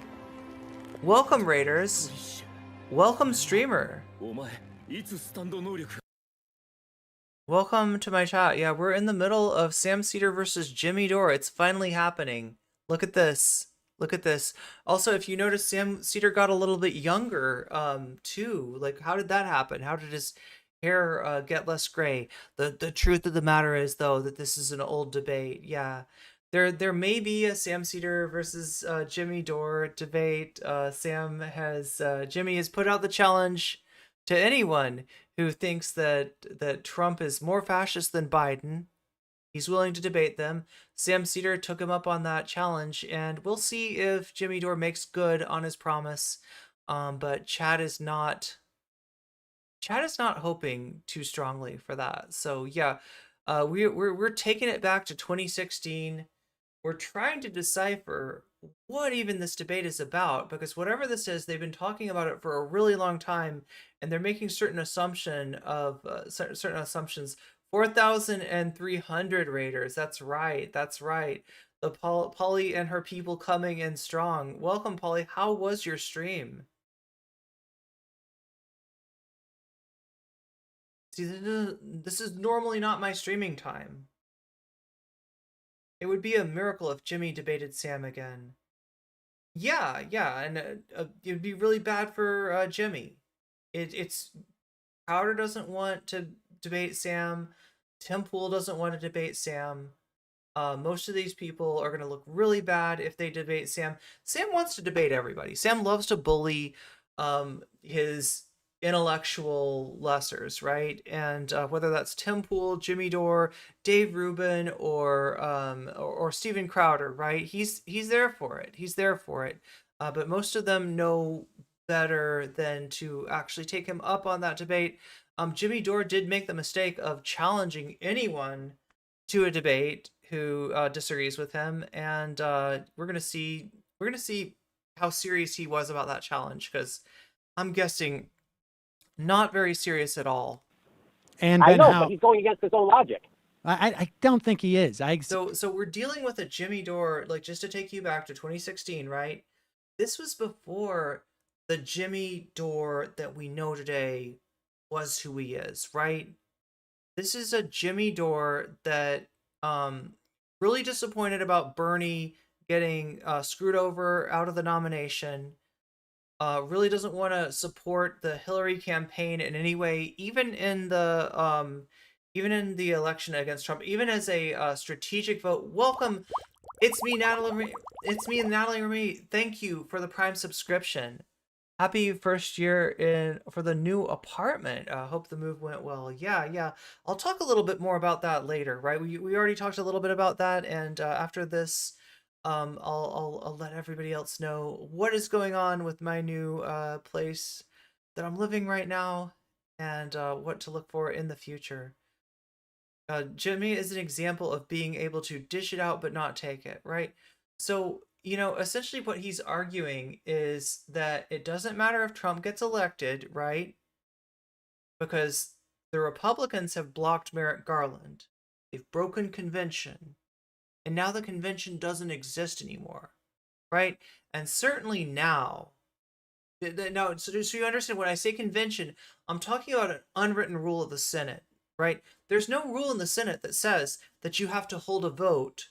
raiders. Welcome streamer. Welcome to my chat. Yeah, we're in the middle of Sam Seder versus Jimmy Dore. It's finally happening. Look at this. Look at this. Also, if you notice, Sam Seder got a little bit younger, too. Like, how did that happen? How did his hair get less gray? The truth of the matter is, though, that this is an old debate. Yeah, there may be a Sam Seder versus Jimmy Dore debate. Jimmy has put out the challenge to anyone who thinks that Trump is more fascist than Biden. He's willing to debate them. Sam Seder took him up on that challenge, and we'll see if Jimmy Dore makes good on his promise. But Chad is not hoping too strongly for that. So yeah, we're taking it back to 2016. We're trying to decipher what even this debate is about, because whatever this is, they've been talking about it for a really long time, and they're making certain certain assumptions. 4,300 raiders. That's right. That's right. The Polly and her people coming in strong. Welcome, Polly. How was your stream? See, this is normally not my streaming time. It would be a miracle if Jimmy debated Sam again. Yeah, yeah, and it'd be really bad for Jimmy. It's Crowder doesn't want to debate Sam. Tim Pool doesn't want to debate Sam. Most of these people are going to look really bad if they debate Sam. Sam wants to debate everybody. Sam loves to bully his intellectual lessers, right? And whether that's Tim Pool, Jimmy Dore, Dave Rubin, or Steven Crowder, right? He's there for it. He's there for it. But most of them know better than to actually take him up on that debate. Jimmy Dore did make the mistake of challenging anyone to a debate who disagrees with him, and we're gonna see how serious he was about that challenge, because I'm guessing not very serious at all. And I know, how, but he's going against his own logic. I don't think he is. So we're dealing with a Jimmy Dore, like, just to take you back to 2016, right? This was before the Jimmy Dore that we know today was who he is, right? This is a Jimmy Dore that really disappointed about Bernie getting screwed over out of the nomination. Really doesn't want to support the Hillary campaign in any way, even in the election against Trump, even as a strategic vote. Welcome, it's me, Natalie. It's me, Natalie Remy. Thank you for the Prime subscription. Happy first year for the new apartment. Hope the move went well. Yeah. I'll talk a little bit more about that later, right? We already talked a little bit about that, and after this, I'll let everybody else know what is going on with my new place that I'm living right now, and what to look for in the future. Jimmy is an example of being able to dish it out but not take it, right? So, essentially what he's arguing is that it doesn't matter if Trump gets elected, right? Because the Republicans have blocked Merrick Garland. They've broken convention. And now the convention doesn't exist anymore, right? And certainly now, so you understand, when I say convention, I'm talking about an unwritten rule of the Senate, right? There's no rule in the Senate that says that you have to hold a vote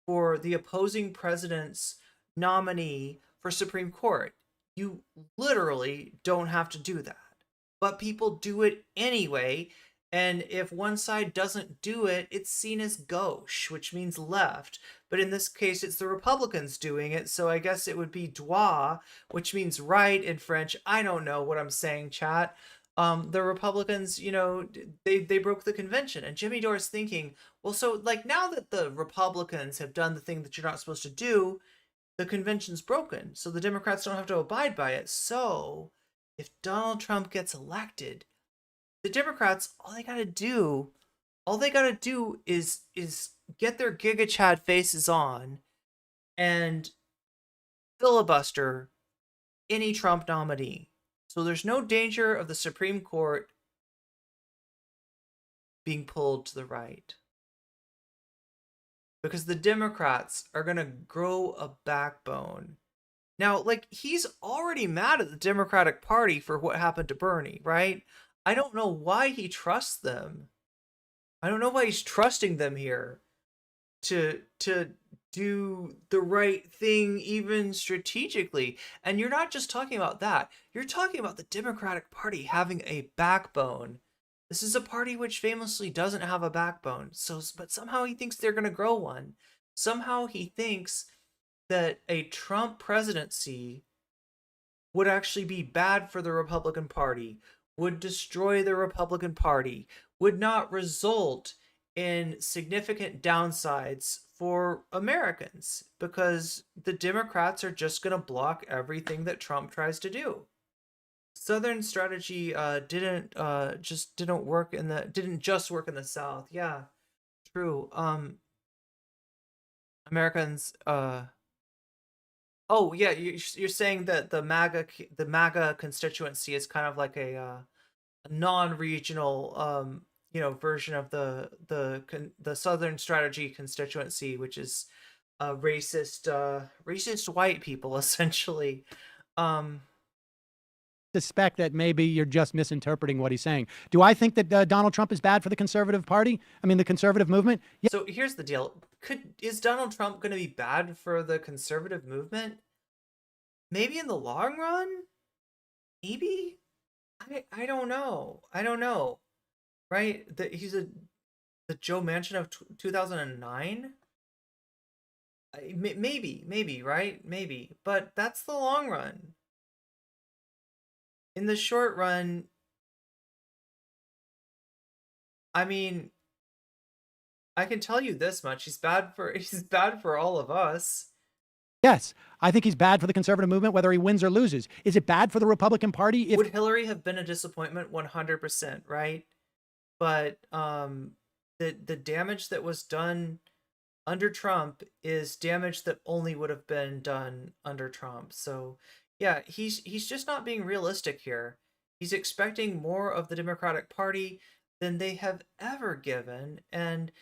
for the opposing president's nominee for Supreme Court. You literally don't have to do that. But people do it anyway, and if one side doesn't do it, it's seen as gauche, which means left. But in this case, it's the Republicans doing it, so I guess it would be droit, which means right in French. I don't know what I'm saying, chat. The Republicans, they broke the convention, and Jimmy Dore is thinking, well, so, like, now that the Republicans have done the thing that you're not supposed to do, the convention's broken, so the Democrats don't have to abide by it. So if Donald Trump gets elected, the Democrats, all they gotta do is get their Giga Chad faces on and filibuster any Trump nominee. So there's no danger of the Supreme Court being pulled to the right, because the Democrats are going to grow a backbone. Now, like, he's already mad at the Democratic Party for what happened to Bernie, right? I don't know why he trusts them. I don't know why he's trusting them here to do the right thing, even strategically. And you're not just talking about that. You're talking about the Democratic Party having a backbone. This is a party which famously doesn't have a backbone. But somehow he thinks they're going to grow one. Somehow he thinks that a Trump presidency would actually be bad for the Republican Party, would destroy the Republican Party, would not result in significant downsides for Americans, because the Democrats are just going to block everything that Trump tries to do. Southern strategy didn't just work in the South. Yeah, true. Americans Oh yeah, you're saying that the MAGA constituency is kind of like a non-regional version of the Southern Strategy constituency, which is racist white people essentially. Um, Suspect that maybe you're just misinterpreting what he's saying. Do I think that Donald Trump is bad for the conservative party? I mean, the conservative movement? Yeah. So here's the deal: is Donald Trump going to be bad for the conservative movement? Maybe in the long run. Maybe. I don't know. I don't know. Right? He's the Joe Manchin of 2009. Maybe, right? Maybe, but that's the long run. In the short run, I mean, I can tell you this much: he's bad for all of us. Yes, I think he's bad for the conservative movement, whether he wins or loses. Is it bad for the Republican Party? Would Hillary have been a disappointment? 100%, right? But the damage that was done under Trump is damage that only would have been done under Trump. So yeah, he's just not being realistic here. He's expecting more of the Democratic Party than they have ever given, and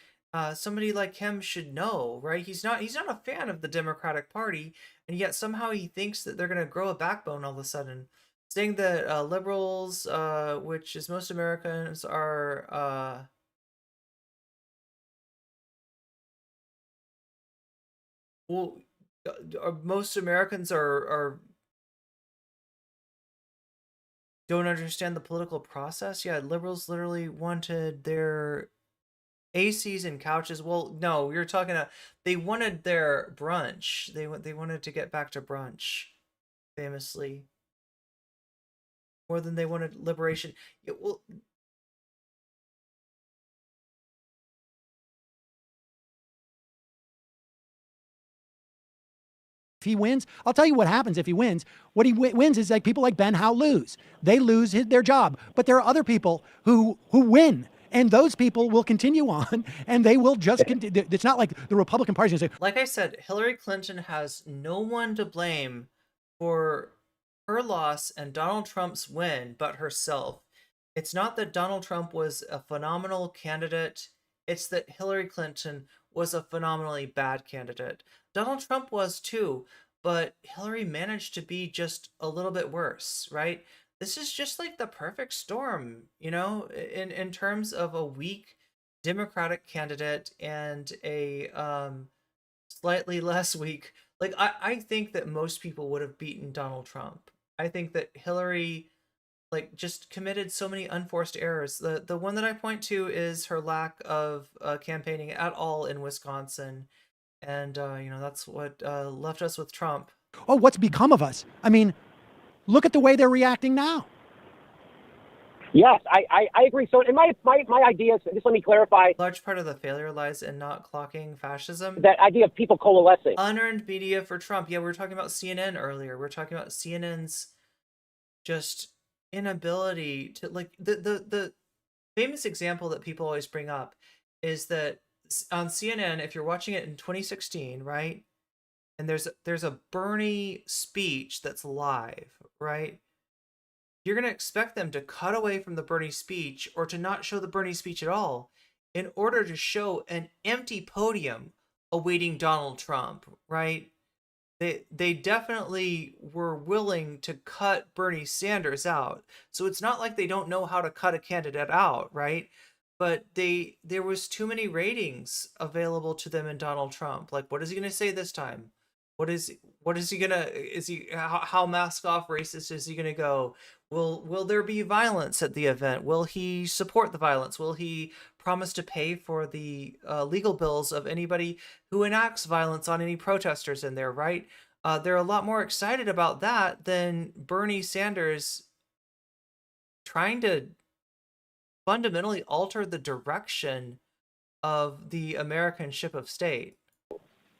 somebody like him should know, right? He's not a fan of the Democratic Party, and yet somehow he thinks that they're going to grow a backbone all of a sudden. Saying that liberals, which is most Americans, are well, most Americans are don't understand the political process. Yeah, liberals literally wanted their ACs and couches. Well, no, we were talking about they wanted their brunch. They wanted to get back to brunch, famously, more than they wanted liberation. Yeah, well, if he wins, I'll tell you what happens if he wins. What he wins is like people like Ben Howe lose. They lose their job. But there are other people who win. And those people will continue on, and they will just continue. It's not like the Republican Party is going to say, like I said, Hillary Clinton has no one to blame for her loss and Donald Trump's win but herself. It's not that Donald Trump was a phenomenal candidate. It's that Hillary Clinton was a phenomenally bad candidate. Donald Trump was too, but Hillary managed to be just a little bit worse, right? This is just like the perfect storm, in terms of a weak Democratic candidate and a slightly less weak. Like I think that most people would have beaten Donald Trump. I think that Hillary just committed so many unforced errors. The one that I point to is her lack of campaigning at all in Wisconsin, and that's what left us with Trump. oh, what's become of us? I mean, look at the way they're reacting now. Yes, I agree. So in my idea, just let me clarify. Large part of the failure lies in not clocking fascism. That idea of people coalescing. Unearned media for Trump. Yeah, we were talking about CNN earlier. We were talking about CNN's just inability to, like, the famous example that people always bring up is that on CNN, if you're watching it in 2016, right, and there's a Bernie speech that's live, right, you're going to expect them to cut away from the Bernie speech or to not show the Bernie speech at all in order to show an empty podium awaiting Donald Trump, right? They definitely were willing to cut Bernie Sanders out. So it's not like they don't know how to cut a candidate out, right? But there was too many ratings available to them in Donald Trump. Like, what is he going to say this time? What is he gonna, how mask off racist is he gonna go? Will there be violence at the event? Will he support the violence? Will he promise to pay for the legal bills of anybody who enacts violence on any protesters in there, right? They're a lot more excited about that than Bernie Sanders trying to fundamentally alter the direction of the American ship of state.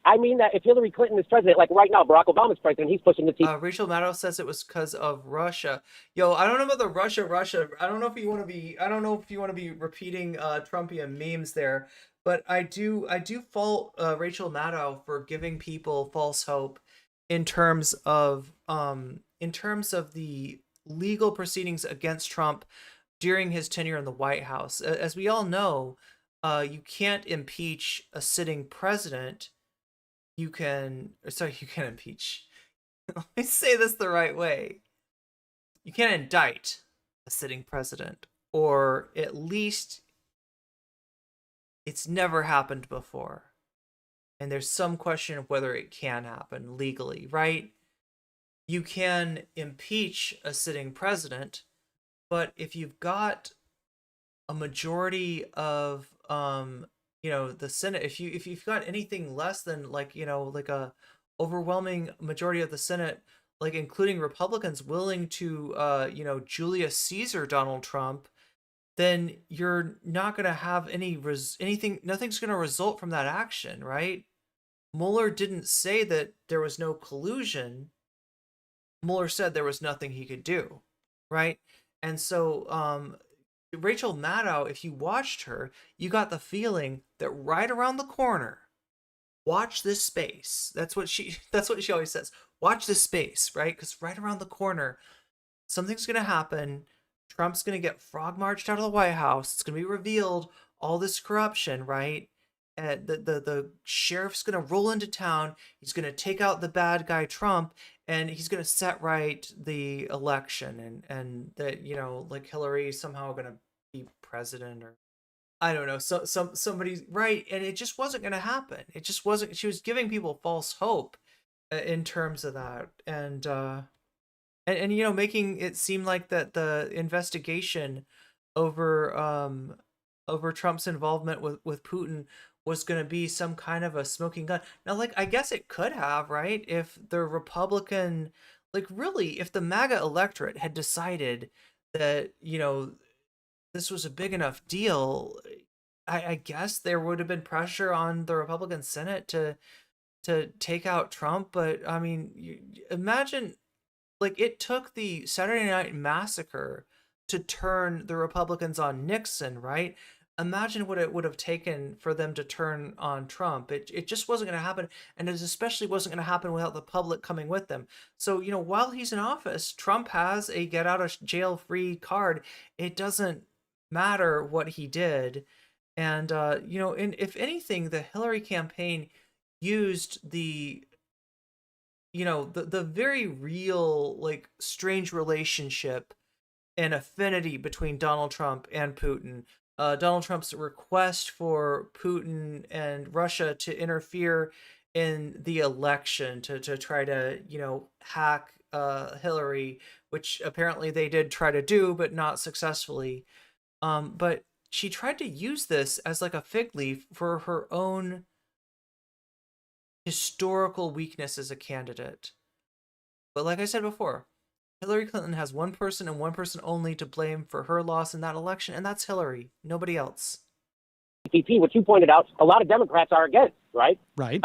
I mean that if Hillary Clinton is president, like right now, Barack Obama's president, he's pushing the team. Rachel Maddow says it was because of Russia. Yo, I don't know about the Russia. I don't know if you want to be repeating Trumpian memes there, but I do fault Rachel Maddow for giving people false hope in terms of the legal proceedings against Trump during his tenure in the White House. As we all know, you can't impeach a sitting president. You can impeach. Let me say this the right way. You can't indict a sitting president, or at least it's never happened before. And there's some question of whether it can happen legally, right? You can impeach a sitting president, but if you've got a majority of the Senate, if you've got anything less than like a overwhelming majority of the Senate, like including Republicans willing to Julius Caesar Donald Trump, then you're not going to have anything. Nothing's going to result from that action, right? Mueller didn't say that there was no collusion. Mueller said there was nothing he could do, right? And so Rachel Maddow, if you watched her, you got the feeling that right around the corner, watch this space. That's what she always says. Watch this space, right? Because right around the corner, something's going to happen. Trump's going to get frog marched out of the White House. It's going to be revealed all this corruption, right? And the sheriff's going to roll into town. He's going to take out the bad guy Trump, and he's going to set right the election, and that like Hillary somehow going to be president, or I don't know, somebody, right? And it just wasn't going to happen. It just wasn't. She was giving people false hope in terms of that, and making it seem like that the investigation over Trump's involvement with Putin was going to be some kind of a smoking gun. Now, like, I guess it could have, right? If the Republican, like, really, if the MAGA electorate had decided that, this was a big enough deal, I guess there would have been pressure on the Republican Senate to take out Trump. But, I mean, imagine, like, it took the Saturday Night Massacre to turn the Republicans on Nixon, right? Imagine what it would have taken for them to turn on Trump. It just wasn't going to happen, and it especially wasn't going to happen without the public coming with them. So, while he's in office, Trump has a get-out-of-jail-free card. It doesn't matter what he did. And, and if anything, the Hillary campaign used the very real, like, strange relationship and affinity between Donald Trump and Putin. Donald Trump's request for Putin and Russia to interfere in the election to try to, hack Hillary, which apparently they did try to do, but not successfully. But she tried to use this as like a fig leaf for her own historical weakness as a candidate. But like I said before, Hillary Clinton has one person and one person only to blame for her loss in that election, and that's Hillary, nobody else. Which you pointed out, a lot of Democrats are against, right? Right.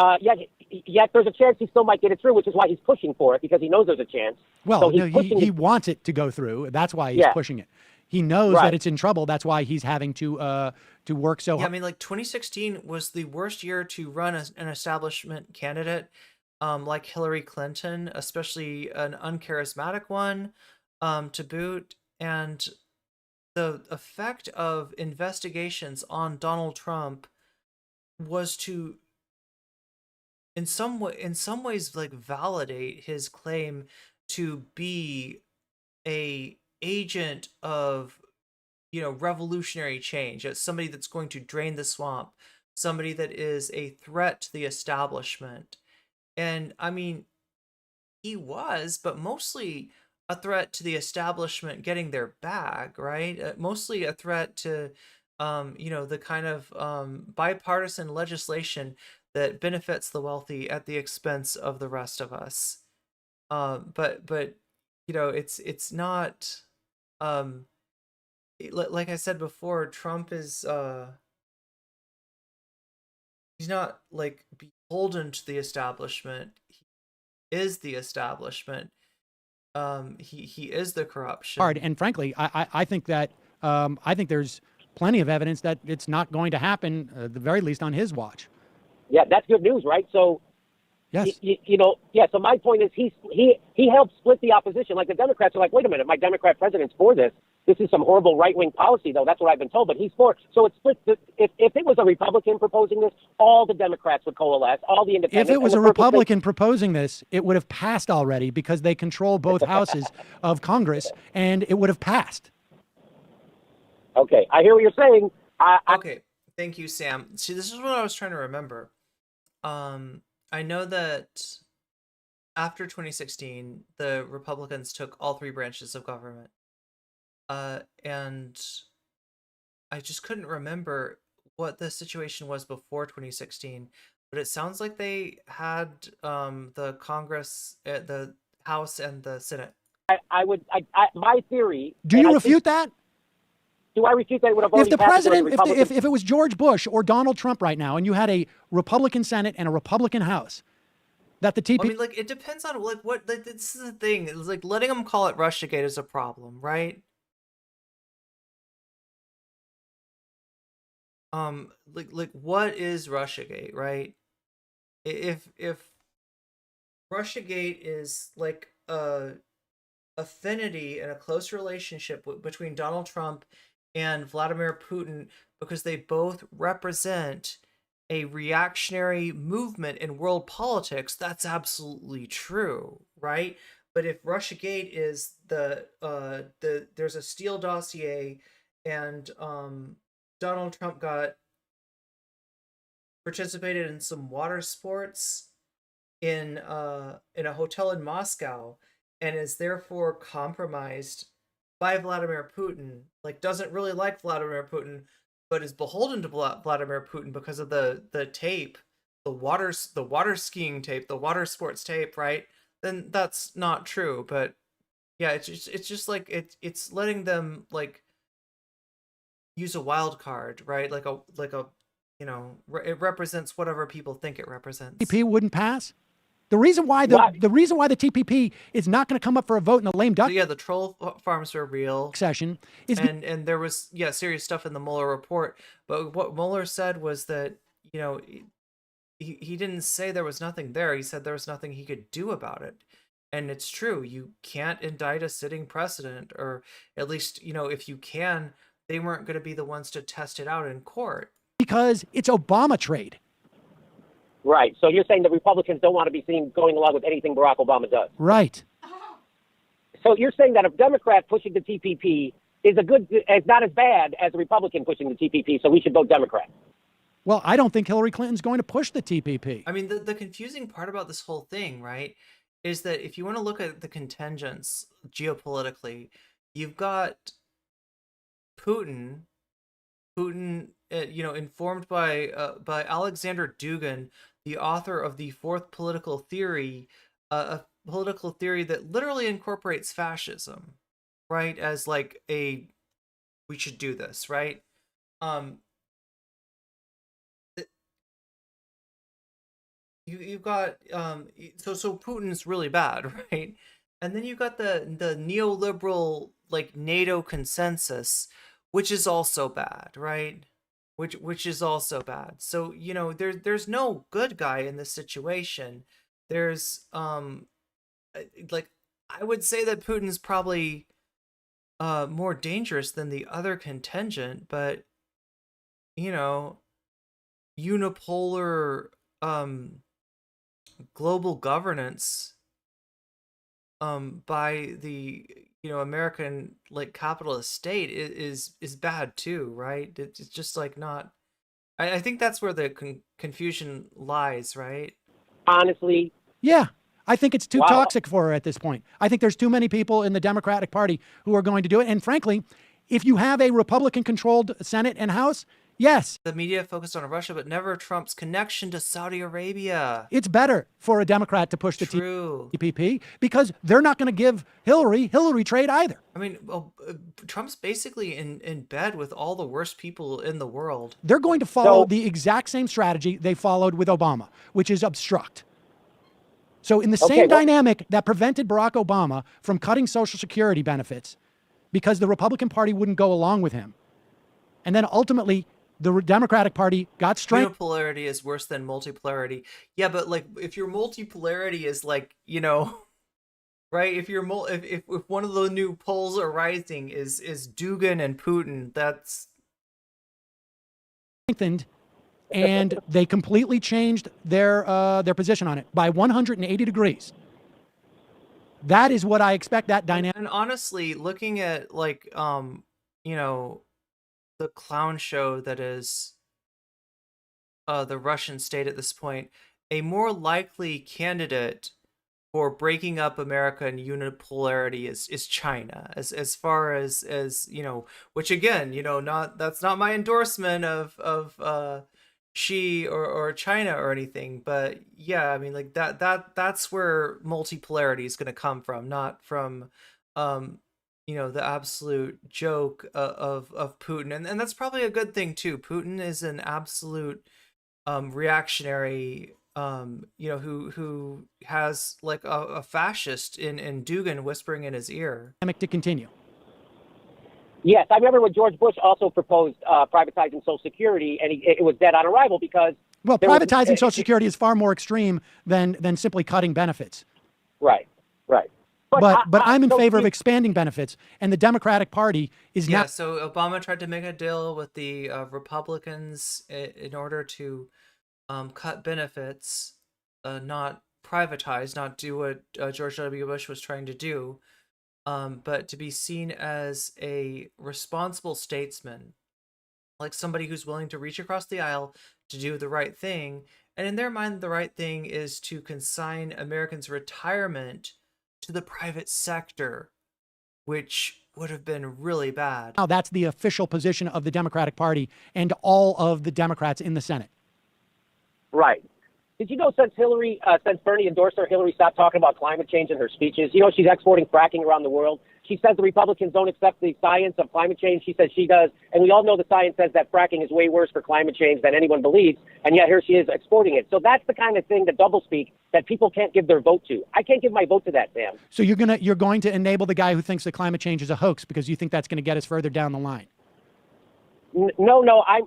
Yet there's a chance he still might get it through, which is why he's pushing for it, because he knows there's a chance. Well, so no, he wants it to go through. That's why he's pushing it. He knows that it's in trouble. That's why he's having to work so hard. Yeah, I mean, like 2016 was the worst year to run an establishment candidate. Like Hillary Clinton, especially an uncharismatic one, to boot. And the effect of investigations on Donald Trump was to, in some ways, like, validate his claim to be a agent of, revolutionary change, as somebody that's going to drain the swamp, somebody that is a threat to the establishment. And I mean, he was, but mostly a threat to the establishment getting their bag, right? Mostly a threat to, the kind of bipartisan legislation that benefits the wealthy at the expense of the rest of us. But it's not, like I said before, Trump is, he's not like beholden to the establishment. He is the establishment. He is the corruption. Hard, and frankly, I think that I think there's plenty of evidence that it's not going to happen, at the very least on his watch. Yeah, that's good news, right? So Yes. So my point is he helped split the opposition. Like the Democrats are like, wait a minute, my Democrat president's for this. This is some horrible right-wing policy, though. That's what I've been told. But he's for. So it splits. If it was a Republican proposing this, all the Democrats would coalesce. All the independents. If it was a Republican proposing this, it would have passed already because they control both houses of Congress, and it would have passed. Okay, I hear what you're saying. Okay, thank you, Sam. See, this is what I was trying to remember. I know that after 2016, the Republicans took all three branches of government. And I just couldn't remember what the situation was before 2016, but it sounds like they had the Congress, the House, and the Senate. My theory. Do you refute that? Do I refute that? It would have already If the passed president, if if it was George Bush or Donald Trump right now, and you had a Republican Senate and a Republican House, that the TP. I mean, like, it depends on what. Like, this is the thing. It's like letting them call it Russiagate is a problem, right? Like what is Russiagate, right? If Russiagate is like a affinity and a close relationship between Donald Trump and Vladimir Putin because they both represent a reactionary movement in world politics, that's absolutely true, right? But if Russiagate is there's a Steele dossier and Donald Trump participated in some water sports in a hotel in Moscow and is therefore compromised by Vladimir Putin, like doesn't really like Vladimir Putin, but is beholden to Vladimir Putin because of the tape, the water skiing tape, the water sports tape, right? Then that's not true. But yeah, it's just like it's letting them like use a wild card, right? Like a it represents whatever people think it represents. TPP wouldn't pass. The reason why the TPP is not going to come up for a vote in the lame duck. So yeah, the troll farms are real. Session is and there was serious stuff in the Mueller report, but what Mueller said was that he didn't say there was nothing there. He said there was nothing he could do about it. And it's true. You can't indict a sitting president, or at least, if you can, they weren't going to be the ones to test it out in court. Because it's Obama trade. Right. So you're saying the Republicans don't want to be seen going along with anything Barack Obama does. Right. So you're saying that a Democrat pushing the TPP is not as bad as a Republican pushing the TPP, so we should vote Democrat. Well, I don't think Hillary Clinton's going to push the TPP. I mean, the confusing part about this whole thing, right, is that if you want to look at the contingents geopolitically, you've got Putin, informed by Alexander Dugin, the author of the Fourth Political Theory, a political theory that literally incorporates fascism, right? As like we should do this, right? You've got so Putin's really bad, right? And then you've got the neoliberal like NATO consensus, which is also bad, right? Which is also bad. So there's no good guy in this situation. There's like I would say that Putin's probably more dangerous than the other contingent, but unipolar global governance by the American like capitalist state is bad too, right? It's just like not. I think that's where the confusion lies, right? Honestly, yeah, I think it's too toxic for her at this point. I think there's too many people in the Democratic Party who are going to do it. And frankly, if you have a Republican-controlled Senate and House, yes. The media focused on Russia, but never Trump's connection to Saudi Arabia. It's better for a Democrat to push the TPP because they're not going to give Hillary trade either. I mean, Trump's basically in bed with all the worst people in the world. They're going to follow the exact same strategy they followed with Obama, which is obstruct. So in the same dynamic that prevented Barack Obama from cutting Social Security benefits because the Republican Party wouldn't go along with him, and then ultimately The Democratic Party got strength. Unipolarity is worse than multipolarity. Yeah, but like if your multipolarity is like, you know, right? If you're if one of the new poles arising is Dugin and Putin, that's Strengthened, and they completely changed their position on it by 180 degrees. That is what I expect that dynamic. And honestly, looking at like you know, the clown show that is the Russian state at this point, a more likely candidate for breaking up America and unipolarity is China. As far as you know, which again, you know, that's not my endorsement of Xi or China or anything, but yeah, I mean like that's where multipolarity is going to come from, not from you know, the absolute joke of Putin, and that's probably a good thing too. Putin is an absolute reactionary, you know, who has like a fascist in Dugin whispering in his ear. To continue. Yes, I remember when George Bush also proposed privatizing Social Security, and it was dead on arrival because privatizing Social Security is far more extreme than simply cutting benefits. Right. But I'm in favor of expanding benefits, and the Democratic Party is not. So Obama tried to make a deal with the Republicans in order to cut benefits, not privatize, not do what George W. Bush was trying to do, but to be seen as a responsible statesman, like somebody who's willing to reach across the aisle to do the right thing. And in their mind, the right thing is to consign Americans' retirement to the private sector, which would have been really bad. Now that's the official position of the Democratic Party and all of the Democrats in the Senate. Right. Did you know since Bernie endorsed her, Hillary stopped talking about climate change in her speeches? You know, she's exporting fracking around the world. She says the Republicans don't accept the science of climate change. She says she does. And we all know the science says that fracking is way worse for climate change than anyone believes. And yet here she is exporting it. So that's the kind of thing, the doublespeak, that people can't give their vote to. I can't give my vote to that, Sam. So you're going to enable the guy who thinks that climate change is a hoax because you think that's going to get us further down the line. No. I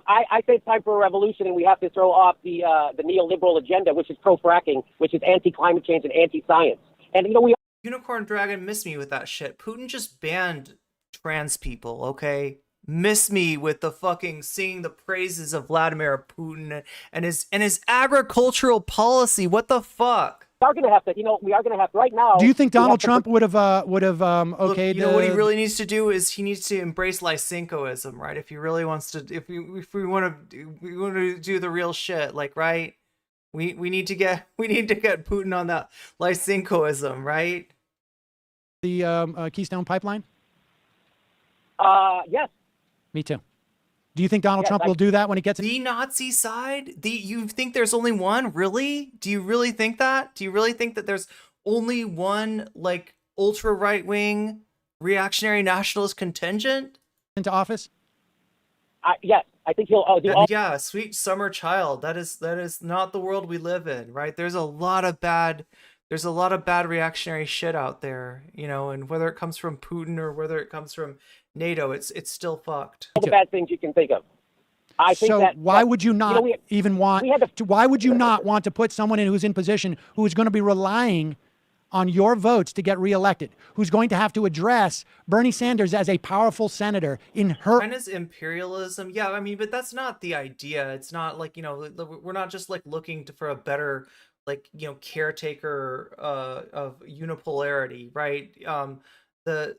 say it's time for a revolution, and we have to throw off the neoliberal agenda, which is pro-fracking, which is anti-climate change and anti-science. And, you know, Unicorn Dragon, miss me with that shit. Putin just banned trans people, okay? Miss me with the fucking singing the praises of Vladimir Putin and his agricultural policy. What the fuck? We are going to have to, right now. Do you think Donald Trump would have okayed? Look, you know what he really needs to do is he needs to embrace Lysenkoism, right? If he really wants to, if we want to do the real shit, like, right? We need to get Putin on that Lysenkoism, right? The Keystone Pipeline? Yes. Me too. Do you think Donald Trump will do that when he gets the Nazi side? You think there's only one? Really? Do you really think that? Do you really think that there's only one like ultra right wing reactionary nationalist contingent into office? Yes, I think he'll do. Yeah, sweet summer child. That is not the world we live in, right? There's a lot of bad reactionary shit out there, you know, and whether it comes from Putin or whether it comes from NATO, it's still fucked. All the bad things you can think of. I think so that, why would you not why would you to, not want to put someone in who's in position who is going to be relying on your votes to get reelected, who's going to have to address Bernie Sanders as a powerful senator in her China's imperialism? Yeah, I mean, but that's not the idea. It's not like, you know, we're not just like looking for a better, like, you know, caretaker of unipolarity, right? The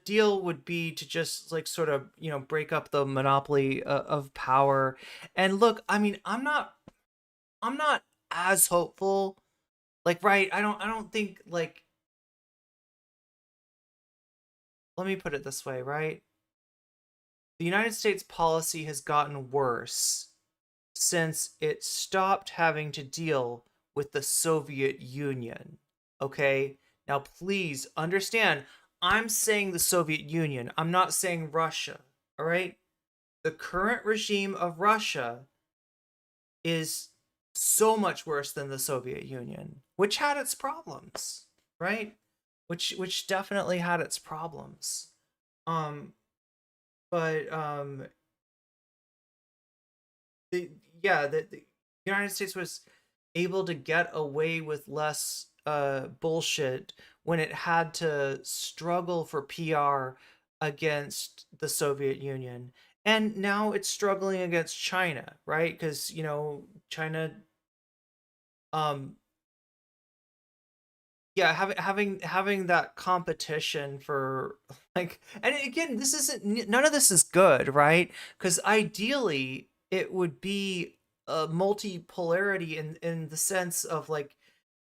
deal would be to just like sort of, you know, break up the monopoly of power. And look, I mean, I'm not as hopeful. Like, right, I don't think, like, let me put it this way, right? The United States policy has gotten worse since it stopped having to deal with the Soviet Union. Okay? Now, please understand, I'm saying the Soviet Union. I'm not saying Russia. All right? The current regime of Russia is so much worse than the Soviet Union, which had its problems, right? Which definitely had its problems. but the the United States was able to get away with less bullshit when it had to struggle for PR against the Soviet Union. And now it's struggling against China, right? Because, you know, China um yeah, having that competition for like, and again, this isn't, none of this is good, right? Because ideally it would be a multipolarity in the sense of like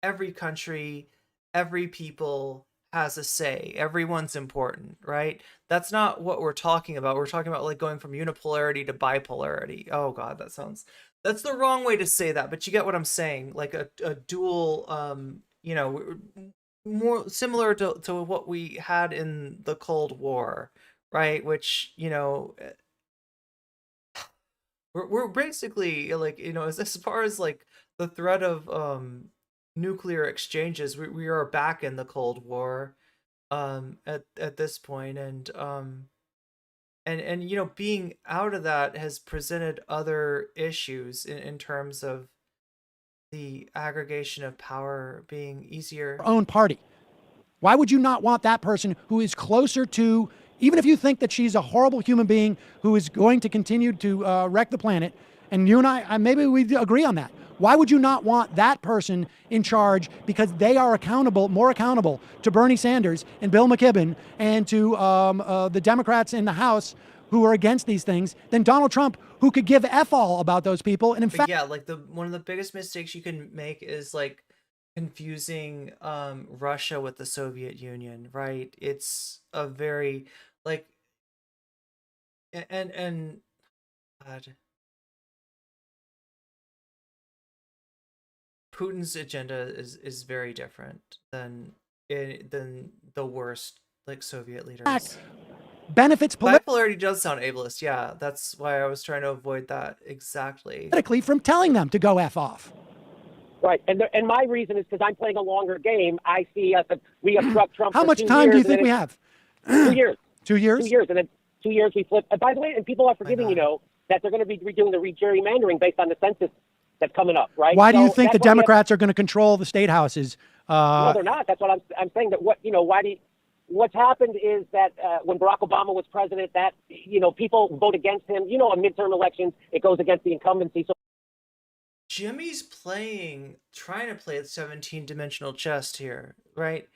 every country, every people has a say, everyone's important, right? That's not what we're talking about. We're talking about like going from unipolarity to bipolarity. Oh god, that's the wrong way to say that, but you get what I'm saying. Like a dual you know, more similar to what we had in the Cold War, right? Which, you know, we're basically like, you know, as far as like the threat of nuclear exchanges, we are back in the Cold War at this point. And you know, being out of that has presented other issues in terms of the aggregation of power being easier. Own party. Why would you not want that person who is closer to, even if you think that she's a horrible human being who is going to continue to wreck the planet, and you and I maybe we agree on that. Why would you not want that person in charge because they are accountable, more accountable to Bernie Sanders and Bill McKibben and to the Democrats in the House who are against these things than Donald Trump, who could give F all about those people? And in fact, yeah, like one of the biggest mistakes you can make is like confusing Russia with the Soviet Union, right? It's a very like and God, Putin's agenda is very different than the worst like Soviet leaders. benefits Bipolarity does sound ableist. Yeah, that's why I was trying to avoid that exactly. politically from telling them to go F off. Right, and my reason is because I'm playing a longer game. I see us we obstruct Trump. How for much 2 time do you years, think we have? 2 years. 2 years? 2 years, and then 2 years we flip. And by the way, and people are forgetting, you know, that they're going to be redoing the gerrymandering based on the census that's coming up, right? Why do you think the Democrats are going to control the state houses? No, they're not. That's what I'm saying. That what's happened is that when Barack Obama was president, that, you know, people vote against him. You know, in midterm elections, it goes against the incumbency. So Jimmy's trying to play 17-dimensional chess here, right?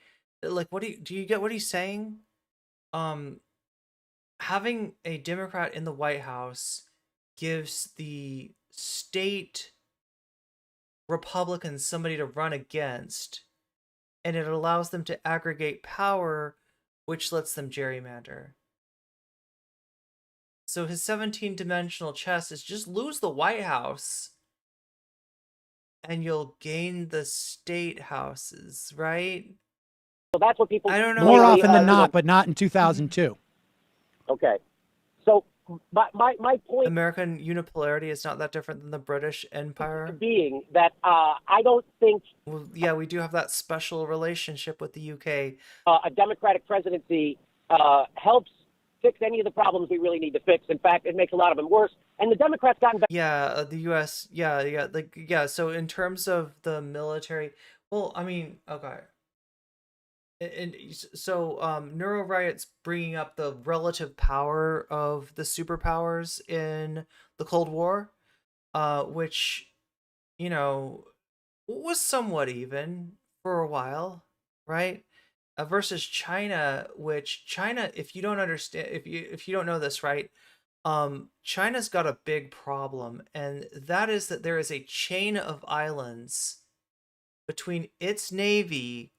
Like, do you get what he's saying? Having a Democrat in the White House gives the state Republicans somebody to run against, and it allows them to aggregate power, which lets them gerrymander. So his 17-dimensional chess is just lose the White House and you'll gain the state houses, right? So that's what people... I don't know. More often than not, but not in 2002. Okay. So my point... American unipolarity is not that different than the British Empire. Being that I don't think... Well, yeah, we do have that special relationship with the UK. A Democratic presidency helps fix any of the problems we really need to fix. In fact, it makes a lot of them worse. And the Democrats gotten better. Yeah, the U.S. Yeah. So in terms of the military, well, I mean, okay. And so Neuro Riot's bringing up the relative power of the superpowers in the Cold War, which, you know, was somewhat even for a while, right? Versus China, which China, if you don't understand, if you don't know this, right, China's got a big problem, and that is that there is a chain of islands between its navy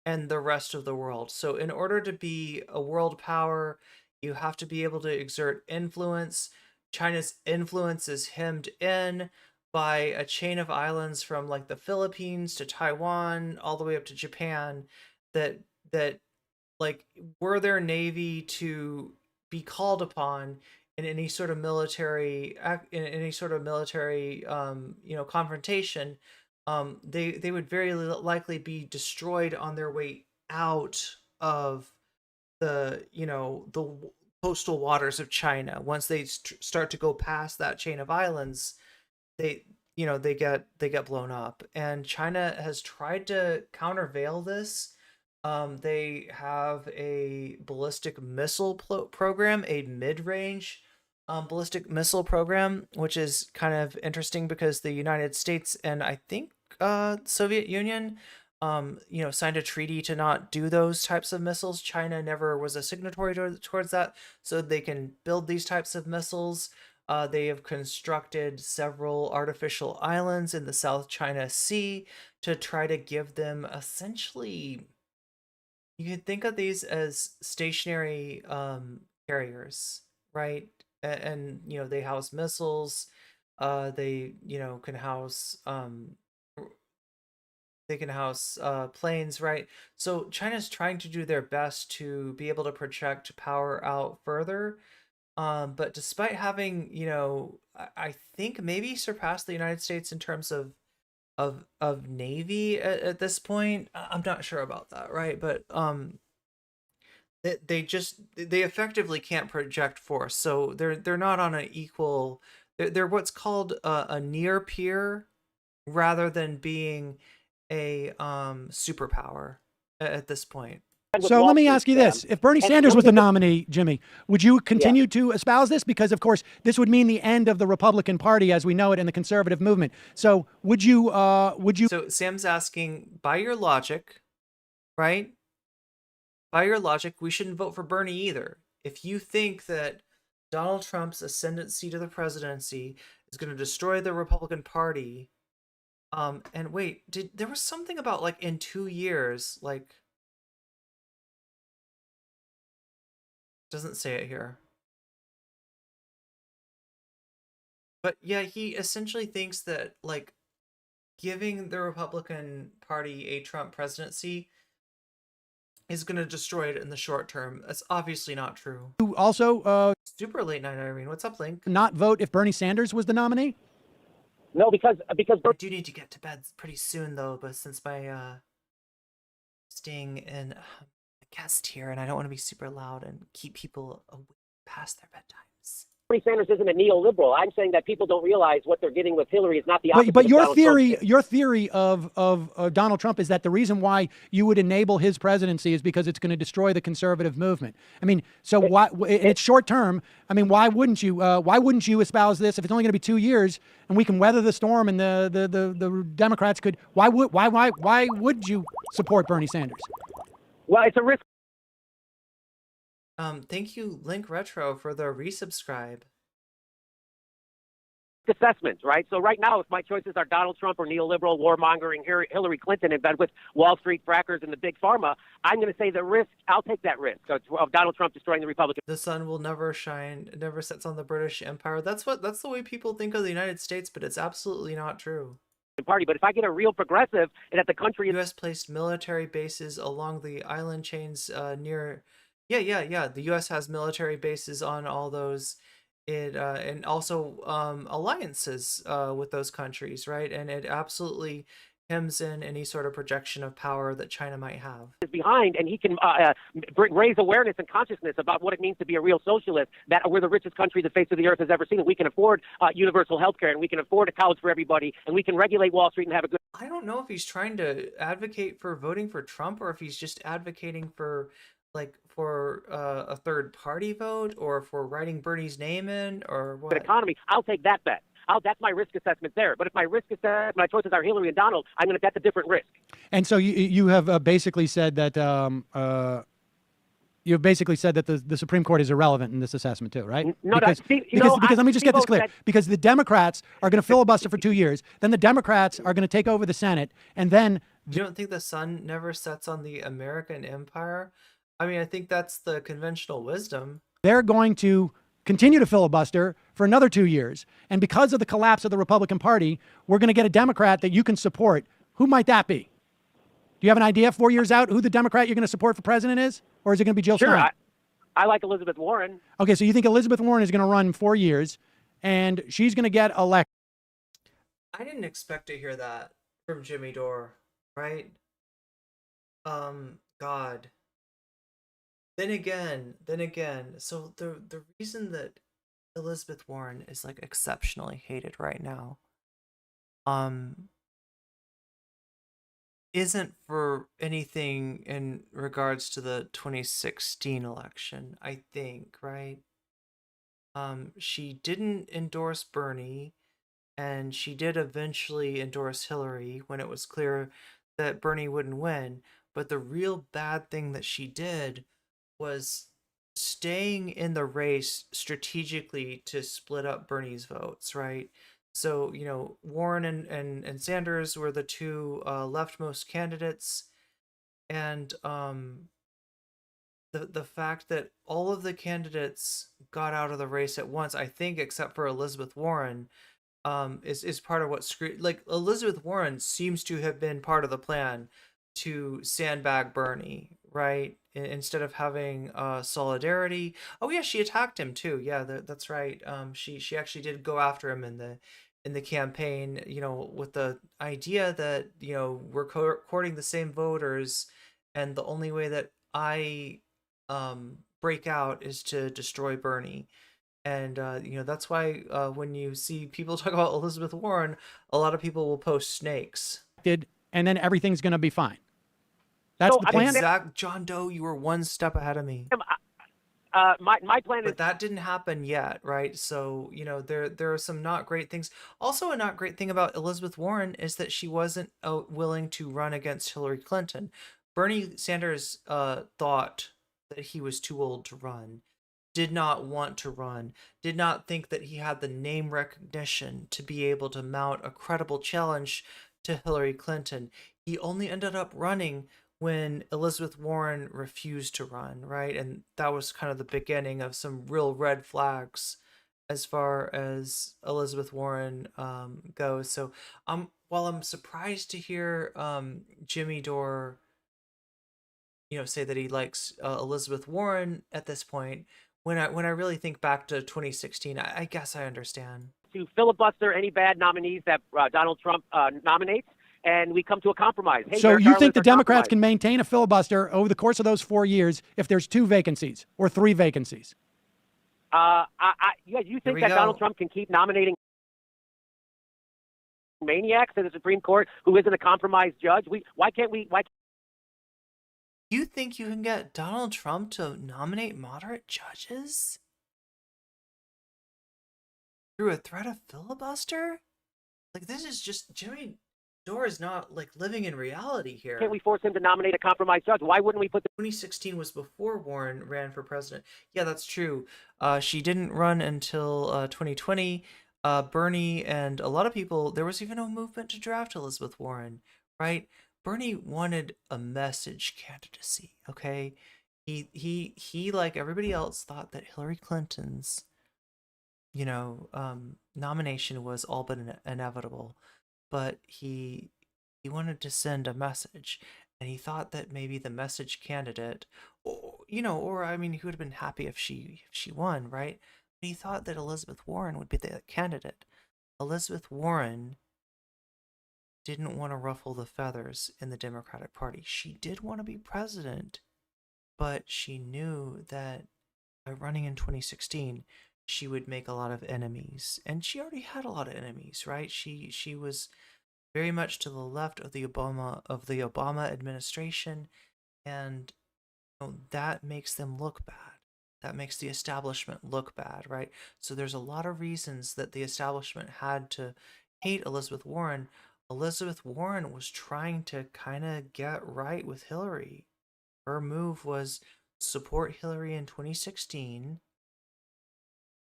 and the rest of the world. So in order to be a world power, you have to be able to exert influence. China's influence is hemmed in by a chain of islands from like the Philippines to Taiwan all the way up to Japan that like were their navy to be called upon in any sort of military you know, confrontation, they would very likely be destroyed on their way out of the, you know, the coastal waters of China. Once they start to go past that chain of islands, they they get blown up. And China has tried to countervail this. They have a ballistic missile program, a mid-range ballistic missile program, which is kind of interesting because the United States and I think Soviet Union signed a treaty to not do those types of missiles. China never was a signatory towards that, so they can build these types of missiles. They have constructed several artificial islands in the South China Sea to try to give them essentially, you can think of these as stationary carriers, right? And they house missiles. They can house planes, right? So China's trying to do their best to be able to project power out further. But despite having, I think maybe surpassed the United States in terms of Navy at this point. I'm not sure about that, right? But they effectively can't project force, so they're not on an equal. They're what's called a near peer, rather than being a superpower at this point. So let me ask you this. If Bernie Sanders was the nominee, Jimmy, would you continue to espouse this? Because, of course, this would mean the end of the Republican Party as we know it in the conservative movement. So would you? So Sam's asking, by your logic, right? By your logic, we shouldn't vote for Bernie either. If you think that Donald Trump's ascendancy to the presidency is going to destroy the Republican Party, and wait, there was something about like in 2 years, like, doesn't say it here. But yeah, he essentially thinks that like giving the Republican Party a Trump presidency is going to destroy it in the short term. That's obviously not true. You also Super late night, Irene. What's up, Link? not vote if Bernie Sanders was the nominee? No, because I do need to get to bed pretty soon though, but since my staying in a guest here and I don't want to be super loud and keep people awake past their bedtimes. Bernie Sanders isn't a neoliberal. I'm saying that people don't realize what they're getting with Hillary is not the opposite. But of your Donald theory, Trump. your theory of Donald Trump is that the reason why you would enable his presidency is because it's going to destroy the conservative movement. I mean, so why? It's short term. I mean, why wouldn't you? Why wouldn't you espouse this if it's only going to be 2 years and we can weather the storm and the Democrats could? Why would you support Bernie Sanders? Well, it's a risk Thank you, Link Retro, for the resubscribe. assessment, right? So right now, if my choices are Donald Trump or neoliberal warmongering Hillary Clinton in bed with Wall Street frackers and the big pharma, I'm going to say the risk, I'll take that risk of Donald Trump destroying the Republican. The sun will never shine, it never sets on the British Empire. That's the way people think of the United States, but it's absolutely not true. Party, but if I get a real progressive and that the country U.S. placed military bases along the island chains near. Yeah. The U.S. has military bases on all those. And also alliances with those countries, right? And it absolutely hems in any sort of projection of power that China might have. is behind, and he can raise awareness and consciousness about what it means to be a real socialist, that we're the richest country the face of the earth has ever seen, and we can afford universal health care, and we can afford a college for everybody, and we can regulate Wall Street and have a good... I don't know if he's trying to advocate for voting for Trump or if he's just advocating for a third party vote or for writing Bernie's name in or what. Economy. I'll take that bet. That's my risk assessment there. But if my choices are Hillary and Donald, that's a different risk. And so you have basically said that the Supreme Court is irrelevant in this assessment too, right? No, because let me just get this clear. Because the Democrats are going to filibuster for 2 years, then the Democrats are going to take over the Senate, and then you don't think the sun never sets on the American empire? I mean, I think that's the conventional wisdom. They're going to continue to filibuster for another 2 years. And because of the collapse of the Republican Party, we're going to get a Democrat that you can support. Who might that be? Do you have an idea 4 years out who the Democrat you're going to support for president is? Or is it going to be Jill Stein? I like Elizabeth Warren. Okay, so you think Elizabeth Warren is going to run 4 years and she's going to get elected? I didn't expect to hear that from Jimmy Dore, right? God. Then again, so the reason that Elizabeth Warren is like exceptionally hated right now, um, isn't for anything in regards to the 2016 election, I think, right? She didn't endorse Bernie, and she did eventually endorse Hillary when it was clear that Bernie wouldn't win. But the real bad thing that she did was staying in the race strategically to split up Bernie's votes, right? So, Warren and Sanders were the two leftmost candidates, and the fact that all of the candidates got out of the race at once, I think, except for Elizabeth Warren, is part of what screwed. Like, Elizabeth Warren seems to have been part of the plan to sandbag Bernie, right? Instead of having solidarity. Oh yeah, she attacked him too. Yeah, that's right. She actually did go after him in the campaign. With the idea that we're courting the same voters, and the only way that I break out is to destroy Bernie. And that's why when you see people talk about Elizabeth Warren, a lot of people will post snakes. And then everything's going to be fine. That's the plan. Exact, John Doe, you were one step ahead of me. My plan is. But that didn't happen yet, right? So there are some not great things. Also, a not great thing about Elizabeth Warren is that she wasn't willing to run against Hillary Clinton. Bernie Sanders thought that he was too old to run, did not want to run, did not think that he had the name recognition to be able to mount a credible challenge to Hillary Clinton. He only ended up running when Elizabeth Warren refused to run, right? And that was kind of the beginning of some real red flags as far as Elizabeth Warren goes. So while I'm surprised to hear Jimmy Dore say that he likes Elizabeth Warren at this point, when I really think back to 2016, I guess I understand. To filibuster any bad nominees that Donald Trump nominates, and we come to a compromise. Hey, so you think the Democrats can maintain a filibuster over the course of those 4 years if there's 2 vacancies or 3 vacancies? Yeah, you think that Donald Trump can keep nominating maniacs to the Supreme Court who isn't a compromised judge? Why can't we? You think you can get Donald Trump to nominate moderate judges through a threat of filibuster? Like, this is just Jimmy Dore is not like living in reality here. Can't we force him to nominate a compromised judge? Why wouldn't we put 2016 was before Warren ran for president. Yeah, that's true. She didn't run until 2020. Bernie and a lot of people, there was even a movement to draft Elizabeth Warren, right? Bernie wanted a message candidacy, okay? He like everybody else thought that Hillary Clinton's nomination was all but inevitable, but he wanted to send a message, and he thought that maybe the message candidate, or I mean, he would have been happy if she won, right? But he thought that Elizabeth Warren would be the candidate. Elizabeth Warren didn't want to ruffle the feathers in the Democratic Party. She did want to be president, but she knew that by running in 2016, she would make a lot of enemies, and she already had a lot of enemies, right? She was very much to the left of the Obama administration, and that makes them look bad. That makes the establishment look bad, right? So there's a lot of reasons that the establishment had to hate Elizabeth Warren. Elizabeth Warren was trying to kind of get right with Hillary. Her move was support Hillary in 2016.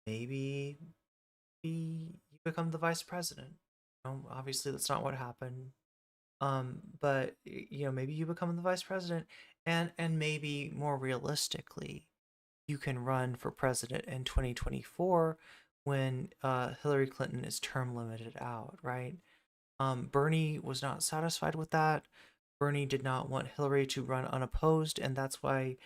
Maybe you become the vice president. Obviously, that's not what happened. But maybe you become the vice president, and maybe more realistically, you can run for president in 2024 when Hillary Clinton is term limited out, right? Bernie was not satisfied with that. Bernie did not want Hillary to run unopposed, and that's why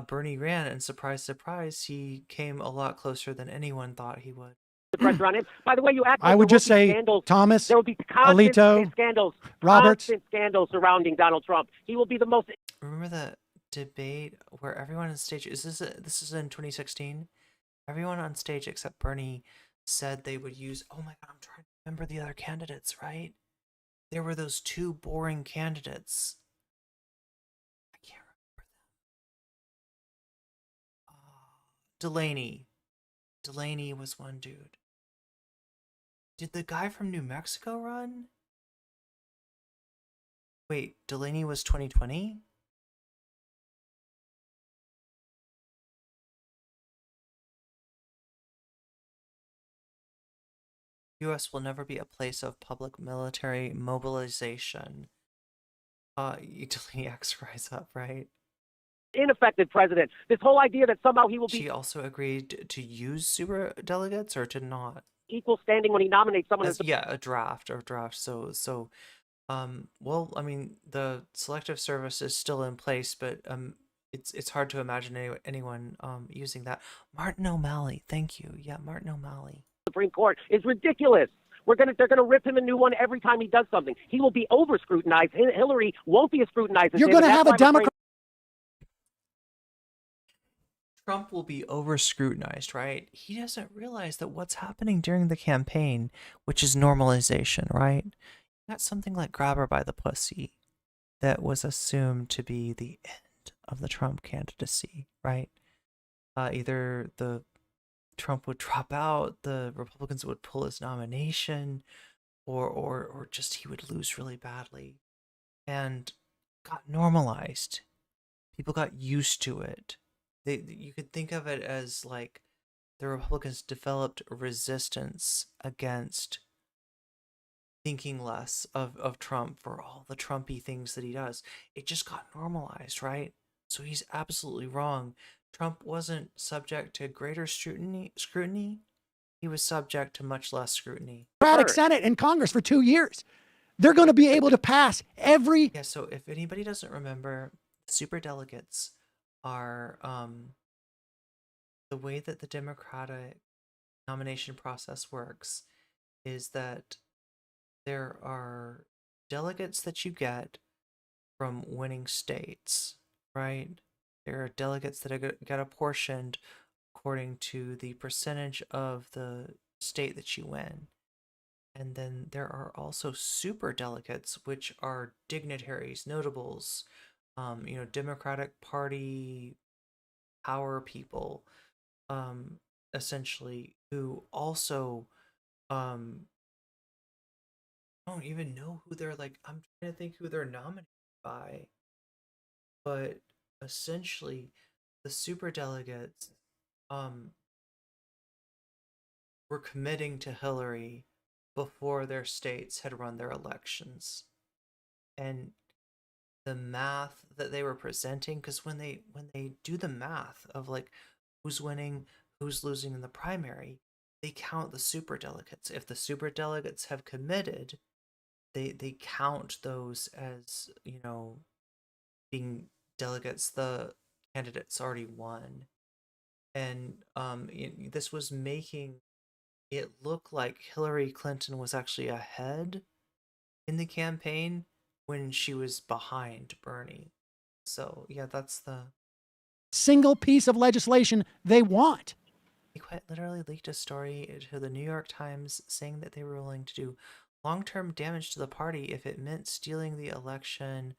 Bernie ran, and surprise, surprise, he came a lot closer than anyone thought he would. The pressure on him. By the way, you act like I would just say, scandals. Thomas, there will be constant Alito, scandals, Roberts, constant scandals surrounding Donald Trump. He will be the most. Remember that debate where everyone on stage this is in 2016. Everyone on stage except Bernie said they would use. Oh my God, I'm trying to remember the other candidates. Right, there were those two boring candidates. I can't remember them. Delaney. Delaney was one dude. Did the guy from New Mexico run? Wait, Delaney was 2020? U.S. will never be a place of public military mobilization. Delaney X rise up, right? Ineffective president. This whole idea that somehow he will be She also agreed to use super delegates or to not? equal standing when he nominates someone as Yeah, a draft. Well, I mean, the selective service is still in place, but it's hard to imagine anyone using that. Martin O'Malley, thank you. Yeah, Martin O'Malley. Supreme Court is ridiculous. They're gonna rip him a new one every time he does something. He will be over scrutinized. Hillary won't be as scrutinized as You're him, going to and have that's a why I'm Democrat. Trump will be over scrutinized, right? He doesn't realize that what's happening during the campaign, which is normalization, right? You got something like grab her by the pussy that was assumed to be the end of the Trump candidacy, right? Either the Trump would drop out, the Republicans would pull his nomination, or just he would lose really badly. And got normalized. People got used to it. You could think of it as like the Republicans developed resistance against thinking less of Trump for all the Trumpy things that he does. It just got normalized, right? So he's absolutely wrong. Trump wasn't subject to greater scrutiny. He was subject to much less scrutiny. Democratic Senate and Congress for 2 years. They're going to be able to pass every. Yeah, so if anybody doesn't remember, super delegates are the way that the Democratic nomination process works is that there are delegates that you get from winning states, right? There are delegates that get apportioned according to the percentage of the state that you win. And then there are also super delegates, which are dignitaries, notables, Democratic Party power people, essentially, who also don't even know who they're like. I'm trying to think who they're nominated by, but essentially, the super delegates were committing to Hillary before their states had run their elections, and the math that they were presenting, because when they do the math of like who's winning, who's losing in the primary, they count the super delegates. If the super delegates have committed, they count those as, being delegates the candidates already won. And this was making it look like Hillary Clinton was actually ahead in the campaign when she was behind Bernie. So yeah, that's the single piece of legislation they want. He quite literally leaked a story to the New York Times saying that they were willing to do long-term damage to the party if it meant stealing the election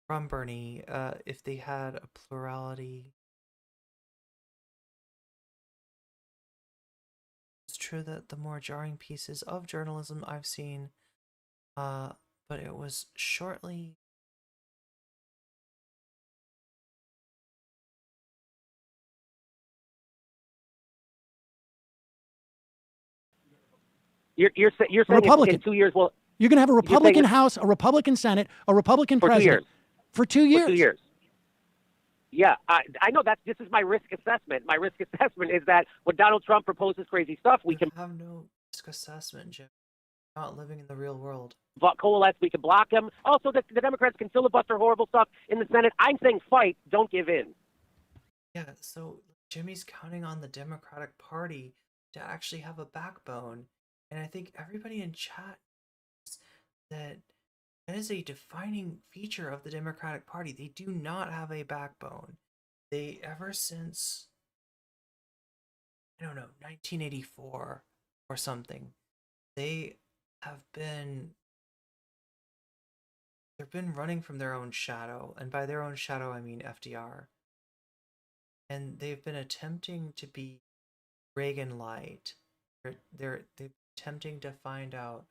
from Bernie, if they had a plurality. It's true that the more jarring pieces of journalism I've seen, but it was shortly. You're saying Republican. in 2 years, well, You're going to have a Republican House, a Republican Senate, a Republican president for 2 years. For 2 years. Yeah, I know that. This is my risk assessment. My risk assessment is that when Donald Trump proposes crazy stuff, we can have no risk assessment, Jim. We're not living in the real world. Coalesce. We can block him. Also, the Democrats can filibuster horrible stuff in the Senate. I'm saying fight. Don't give in. Yeah. So Jimmy's counting on the Democratic Party to actually have a backbone. And I think everybody in chat knows that That is a defining feature of the Democratic Party. They do not have a backbone. They, ever since, I don't know, 1984 or something, they've been running from their own shadow, and by their own shadow I mean FDR. And they've been attempting to be Reagan light. They're attempting to find out,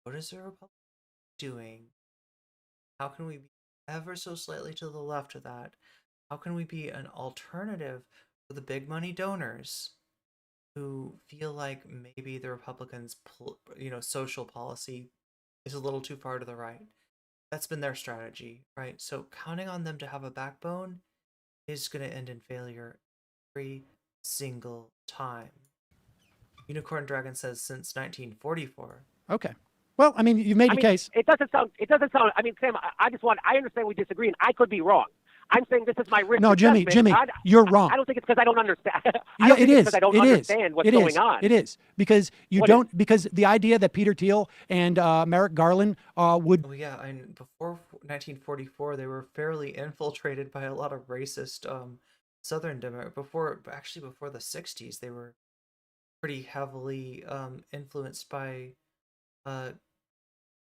what is the Republic doing? How can we be ever so slightly to the left of that? How can we be an alternative for the big money donors who feel like maybe the Republicans, social policy is a little too far to the right? That's been their strategy, right? So counting on them to have a backbone is going to end in failure every single time. Unicorn Dragon says since 1944. Okay. Well, I mean, you've made your case. It doesn't sound. I mean, Sam, I understand we disagree, and I could be wrong. I'm saying this is my risk. No, Jimmy, you're wrong. I don't think it's because I don't understand. Yeah, it is. Because I don't understand what's going on. It is because because the idea that Peter Thiel and Merrick Garland would. Oh yeah, and before 1944, they were fairly infiltrated by a lot of racist Southern Democrats. Before the 60s, they were pretty heavily influenced by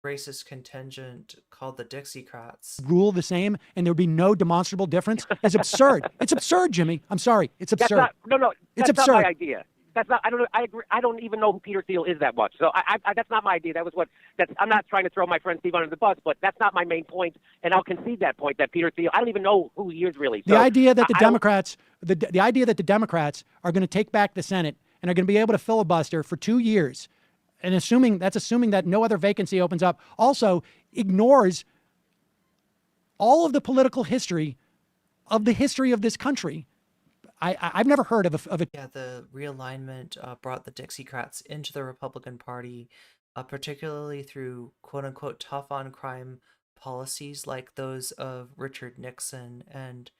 racist contingent called the Dixiecrats. Rule the same, and there would be no demonstrable difference. It's absurd. It's absurd, Jimmy. I'm sorry. It's absurd. That's absurd. not my idea. That's not. I don't know. I agree. I don't even know who Peter Thiel is that much. So that's not my idea. That was what. I'm not trying to throw my friend Steve under the bus, but that's not my main point, and I'll concede that point. That Peter Thiel. I don't even know who he is really. So the idea that the Democrats, the idea that the Democrats are going to take back the Senate and are going to be able to filibuster for 2 years. And assuming that no other vacancy opens up, also ignores all of the political history of this country. I've never heard of a Yeah, the realignment brought the Dixiecrats into the Republican Party, particularly through quote unquote tough on crime policies like those of Richard Nixon and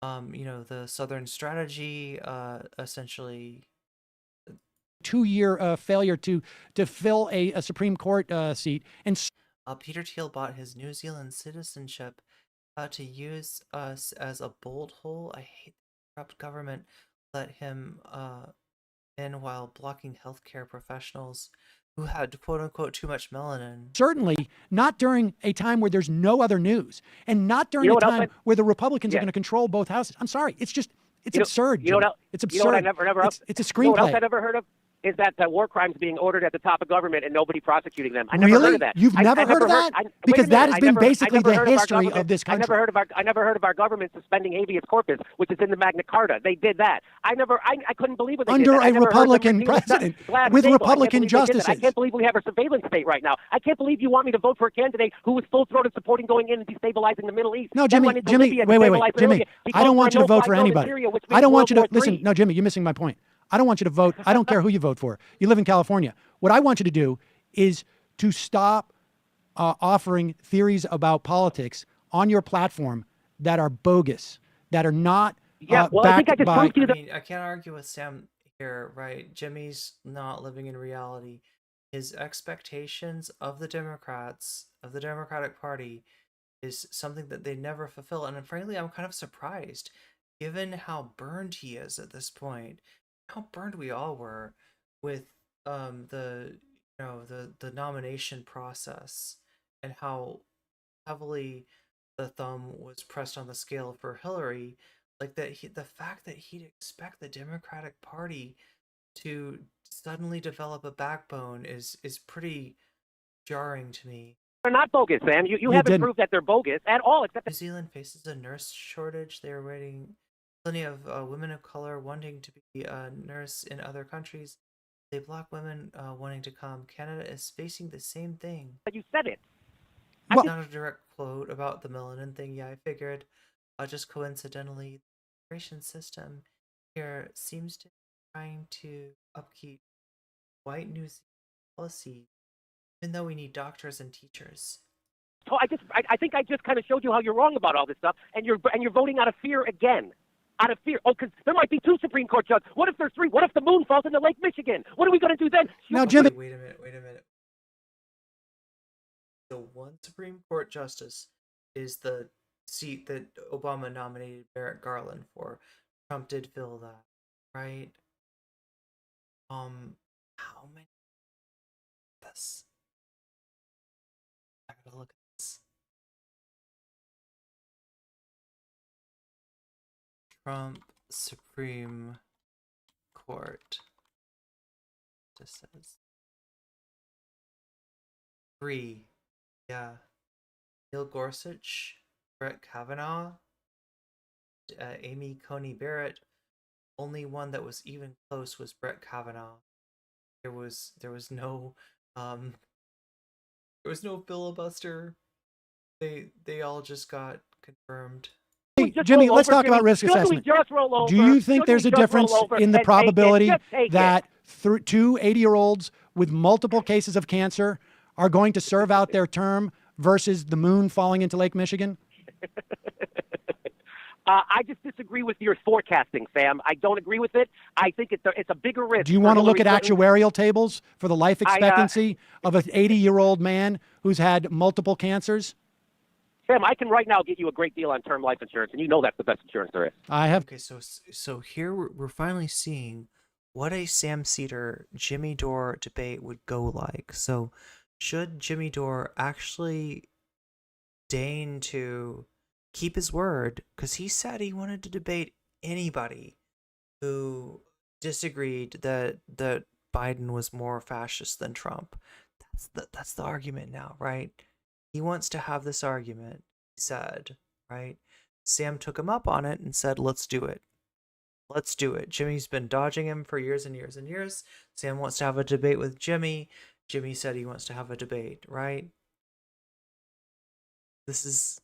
the Southern Strategy, essentially. 2-year failure to fill a Supreme Court seat. And Peter Thiel bought his New Zealand citizenship to use us as a bolt hole. I hate the corrupt government let him in while blocking healthcare professionals who had quote unquote too much melanin. Certainly not during a time where there's no other news, and not during a time where the Republicans are going to control both houses. I'm sorry, it's absurd. It's absurd. It's a screenplay. You know what else I never heard of? Is that war crimes being ordered at the top of government and nobody prosecuting them. I never heard of that. You've never heard of that? Because that has been basically the history of this country. I never heard of our government suspending habeas corpus, which is in the Magna Carta. They did that. I couldn't believe what they did. Under a Republican president with Republican justices. I can't believe we have a surveillance state right now. I can't believe you want me to vote for a candidate who was full-throated supporting going in and destabilizing the Middle East. No, Jimmy, wait, Jimmy. I don't want you to vote for anybody. I don't want you to listen. No, Jimmy, you're missing my point. I don't want you to vote. I don't care who you vote for. You live in California. What I want you to do is to stop offering theories about politics on your platform that are bogus, that are not I think I just proved to you that. I can't argue with Sam here, right? Jimmy's not living in reality. His expectations of the Democrats, of the Democratic Party, is something that they never fulfill. And frankly, I'm kind of surprised, given how burned he is at this point. How burned we all were with the nomination process and how heavily the thumb was pressed on the scale for Hillary. Like the fact that he'd expect the Democratic Party to suddenly develop a backbone is pretty jarring to me. They're not bogus, Sam. You haven't proved that they're bogus at all. Except New Zealand faces a nurse shortage. They're waiting. Plenty of women of color wanting to be a nurse in other countries. They block women wanting to come. Canada is facing the same thing. But you said it. Well, not a direct quote about the melanin thing. Yeah, I figured. Just coincidentally, the immigration system here seems to be trying to upkeep white New Zealand policy, even though we need doctors and teachers. So I think I just kind of showed you how you're wrong about all this stuff, and you're voting out of fear again. Out of fear. Oh, because there might be 2 Supreme Court judges. What if there's 3? What if the moon falls into Lake Michigan? What are we going to do then? Now, Jimmy. Wait a minute. So one Supreme Court justice is the seat that Obama nominated Merrick Garland for. Trump did fill that, right? How many? This. I gotta look at this. Trump Supreme Court. Just says 3. Yeah. Neil Gorsuch, Brett Kavanaugh, Amy Coney Barrett. Only one that was even close was Brett Kavanaugh. There was no filibuster. They all just got confirmed. Hey, Jimmy, let's talk about risk assessment. Do you think there's a difference in the probability that two 80-year-olds with multiple cases of cancer are going to serve out their term versus the moon falling into Lake Michigan? I just disagree with your forecasting, Sam. I don't agree with it. I think it's a bigger risk. Do you want to look at actuarial tables for the life expectancy of an 80-year-old man who's had multiple cancers? Sam, I can right now get you a great deal on term life insurance, and you know that's the best insurance there is. I have. Okay, so here we're finally seeing what a Sam Seder Jimmy Dore debate would go like. So should Jimmy Dore actually deign to keep his word, because he said he wanted to debate anybody who disagreed that Biden was more fascist than Trump. That's the argument now, right? He wants to have this argument, he said, right? Sam took him up on it and said, let's do it. Let's do it. Jimmy's been dodging him for years and years and years. Sam wants to have a debate with Jimmy. Jimmy said he wants to have a debate, right? This is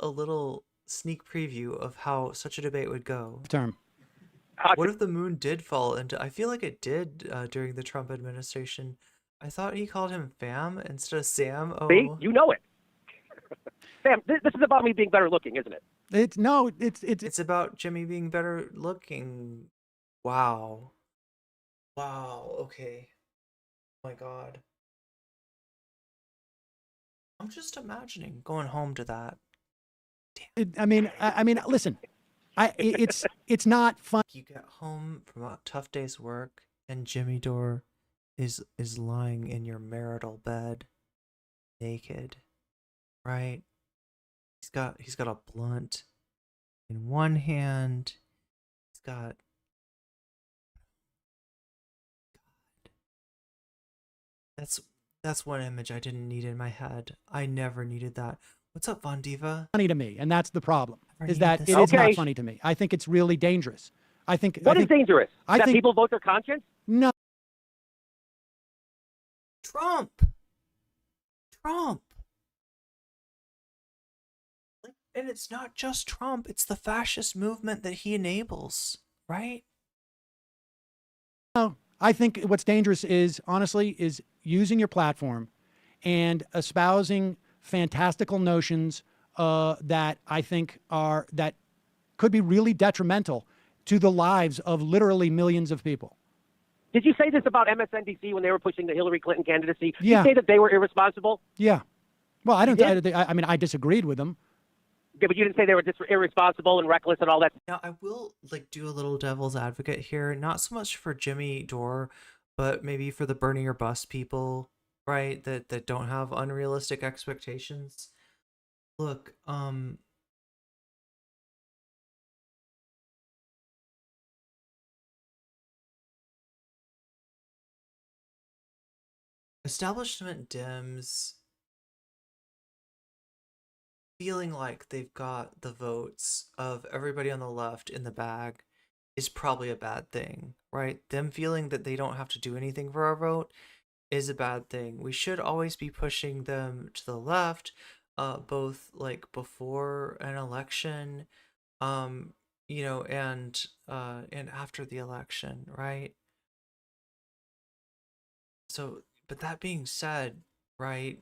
a little sneak preview of how such a debate would go. Term. What if the moon did fall into... I feel like it did during the Trump administration. I thought he called him Fam instead of Sam. Oh. See? You know it. Sam, this is about me being better looking, isn't it? It's about Jimmy being better looking. Wow. Okay. Oh my God. I'm just imagining going home to that. I mean, listen, it's not fun. You get home from a tough day's work, and Jimmy Dore is lying in your marital bed, naked, right? He's got a blunt in one hand. He's got... God. That's one image I didn't need in my head. I never needed that. What's up, Von Diva? Funny to me, and that's the problem. Is that it is not funny to me. I think it's really dangerous. What is dangerous? That people vote their conscience? No. Trump. And it's not just Trump, it's the fascist movement that he enables, right? No, I think what's dangerous is, honestly, is using your platform and espousing fantastical notions that I think that could be really detrimental to the lives of literally millions of people. Did you say this about MSNBC when they were pushing the Hillary Clinton candidacy? Yeah. Did you say that they were irresponsible? Yeah. Well, I disagreed with them. Yeah, but you didn't say they were just irresponsible and reckless and all that. Now, I will do a little devil's advocate here, not so much for Jimmy Dore, but maybe for the Bernie or bust people, right? That don't have unrealistic expectations. Look, establishment Dems feeling like they've got the votes of everybody on the left in the bag is probably a bad thing, right? Them feeling that they don't have to do anything for our vote is a bad thing. We should always be pushing them to the left, both like before an election, you know, and after the election, right? So, but that being said, right,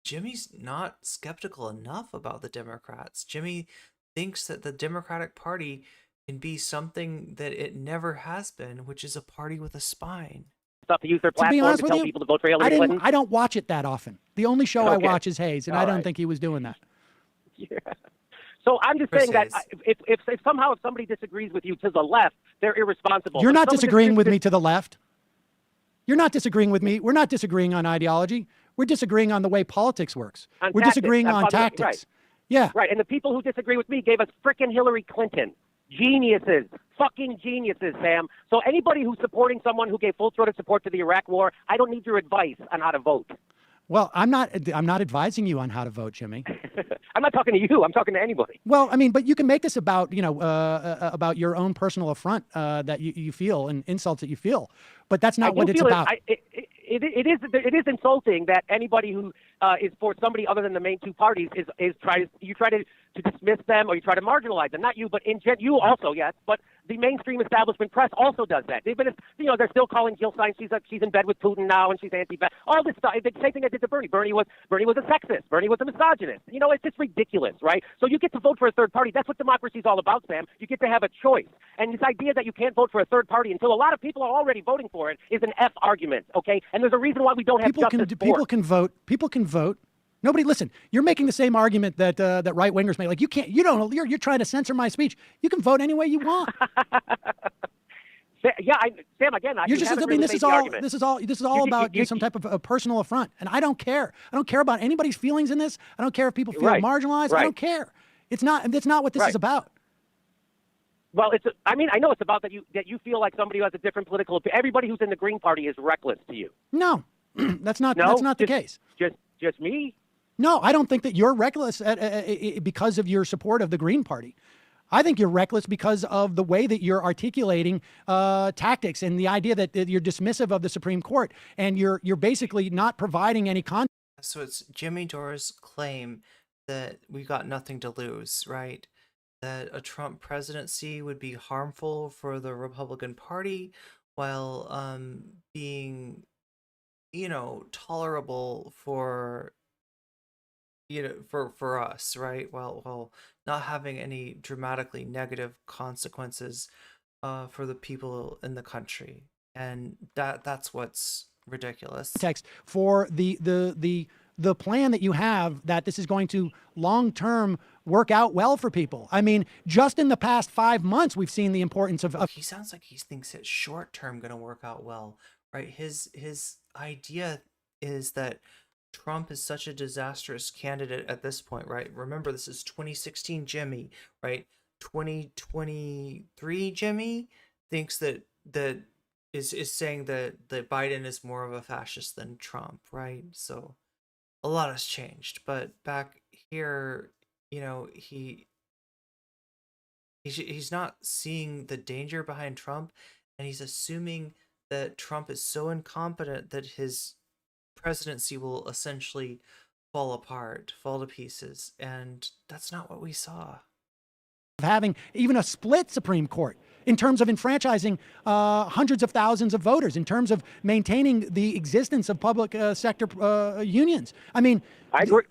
Jimmy's not skeptical enough about the Democrats. Jimmy thinks that the Democratic Party can be something that it never has been, which is a party with a spine. stuff to use their To be platform honest to with tell you, people to vote for Hillary Clinton? I don't watch it that often. The only show I Okay. watch is Hayes, and All I don't right. think he was doing that. Yeah. So I'm just saying that Hayes. if somehow if somebody disagrees with you to the left, they're irresponsible. You're But if not someone disagreeing with disagrees- me to the left. You're not disagreeing with me. We're not disagreeing on ideology. We're disagreeing on the way politics works. On We're tactics. disagreeing I'm on talking about- tactics. right. Yeah. Right, and the people who disagree with me gave us frickin' Hillary Clinton. Geniuses. Fucking geniuses, Sam. So anybody who's supporting someone who gave full-throated support to the Iraq War, I don't need your advice on how to vote. Well, I'm not advising you on how to vote, Jimmy. I'm not talking to you. I'm talking to anybody. Well, I mean, but you can make this about, about your own personal affront that you feel and insults that you feel. But that's not what it's about. It is insulting that anybody who is for somebody other than the main two parties is try to dismiss them, or you try to marginalize them. Not you, but you also, yes. But the mainstream establishment press also does that. They're still calling Jill Stein. She's in bed with Putin now, and she's anti-bad. All this stuff. The same thing I did to Bernie. Bernie was a sexist. Bernie was a misogynist. It's just ridiculous, right? So you get to vote for a third party. That's what democracy is all about, Sam. You get to have a choice. And this idea that you can't vote for a third party until a lot of people are already voting for it is an F argument, okay? And there's a reason why we don't have People can vote. People can vote. Nobody, listen. You're making the same argument that that right wingers make. Like you can't. You don't. You're trying to censor my speech. You can vote any way you want. Yeah, Sam. Again, You're just. I mean, this is all about some type of a personal affront, and I don't care. I don't care about anybody's feelings in this. I don't care if people feel marginalized. Right. I don't care. It's not. That's not what this is about. Well, I know it's about that you feel like somebody who has a different political opinion. Everybody who's in the Green Party is reckless to you. No, that's not the case. Just me? No, I don't think that you're reckless because of your support of the Green Party. I think you're reckless because of the way that you're articulating tactics and the idea that you're dismissive of the Supreme Court, and you're basically not providing any context. So it's Jimmy Dore's claim that we got nothing to lose, right? That a Trump presidency would be harmful for the Republican Party while being, tolerable for us, right? While not having any dramatically negative consequences for the people in the country. And that's what's ridiculous. Text for the plan that you have, that this is going to long-term work out well for people. I mean, just in the past 5 months, we've seen the importance of He sounds like he thinks it's short-term going to work out well, right? His idea is that Trump is such a disastrous candidate at this point, right? Remember, this is 2016 Jimmy, right? 2023 Jimmy thinks that is saying that Biden is more of a fascist than Trump, right? So a lot has changed, but back here, he's not seeing the danger behind Trump, and he's assuming that Trump is so incompetent that his presidency will essentially fall to pieces, and that's not what we saw. Having even a split Supreme Court in terms of enfranchising hundreds of thousands of voters, in terms of maintaining the existence of public sector unions. I mean,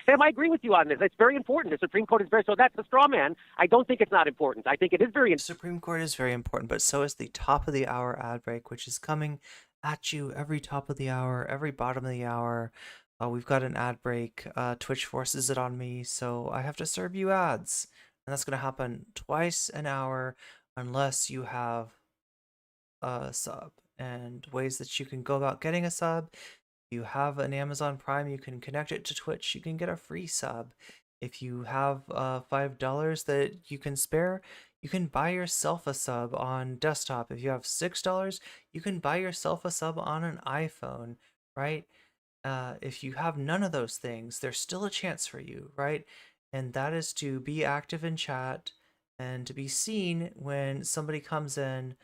Sam, I agree with you on this. It's very important. The Supreme Court is so that's the straw man. I don't think it's not important. I think it is very important. The Supreme Court is very important, but so is the top of the hour ad break, which is coming at you every top of the hour, every bottom of the hour. We've got an ad break. Twitch forces it on me, so I have to serve you ads. And that's going to happen twice an hour unless you have a sub. And ways that you can go about getting a sub: if you have an Amazon Prime, you can connect it to Twitch. You can get a free sub. If you have $5 that you can spare, you can buy yourself a sub on desktop. If you have $6, you can buy yourself a sub on an iPhone, right? If you have none of those things, there's still a chance for you, right? And that is to be active in chat and to be seen when somebody comes in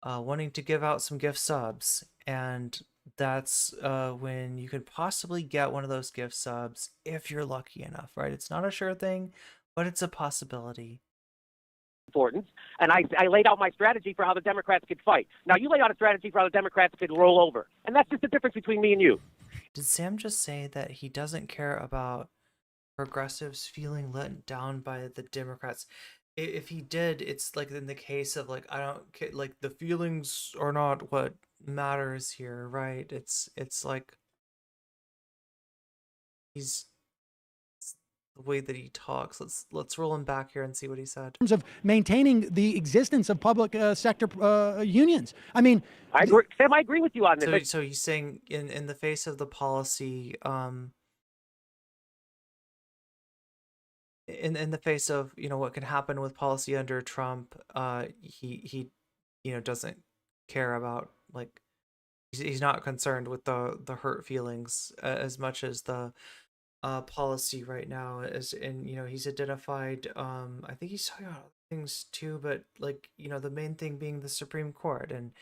wanting to give out some gift subs. And that's when you could possibly get one of those gift subs if you're lucky enough, right? It's not a sure thing, but it's a possibility. Important. And I laid out my strategy for how the Democrats could fight. Now, you laid out a strategy for how the Democrats could roll over. And that's just the difference between me and you. Did Sam just say that he doesn't care about progressives feeling let down by the Democrats? if he did, it's like in the case of like I don't like the feelings are not what matters here, right? It's like he's the way that he talks. Let's roll him back here and see what he said. In terms of maintaining the existence of public sector unions. I mean, I agree, Sam. I agree with you on this. So he's saying in the face of the policy, in the face of what can happen with policy under Trump, he doesn't care about, like, he's not concerned with the hurt feelings as much as the policy right now is. And he's identified, I think he's talking about things too, but like the main thing being the Supreme Court. And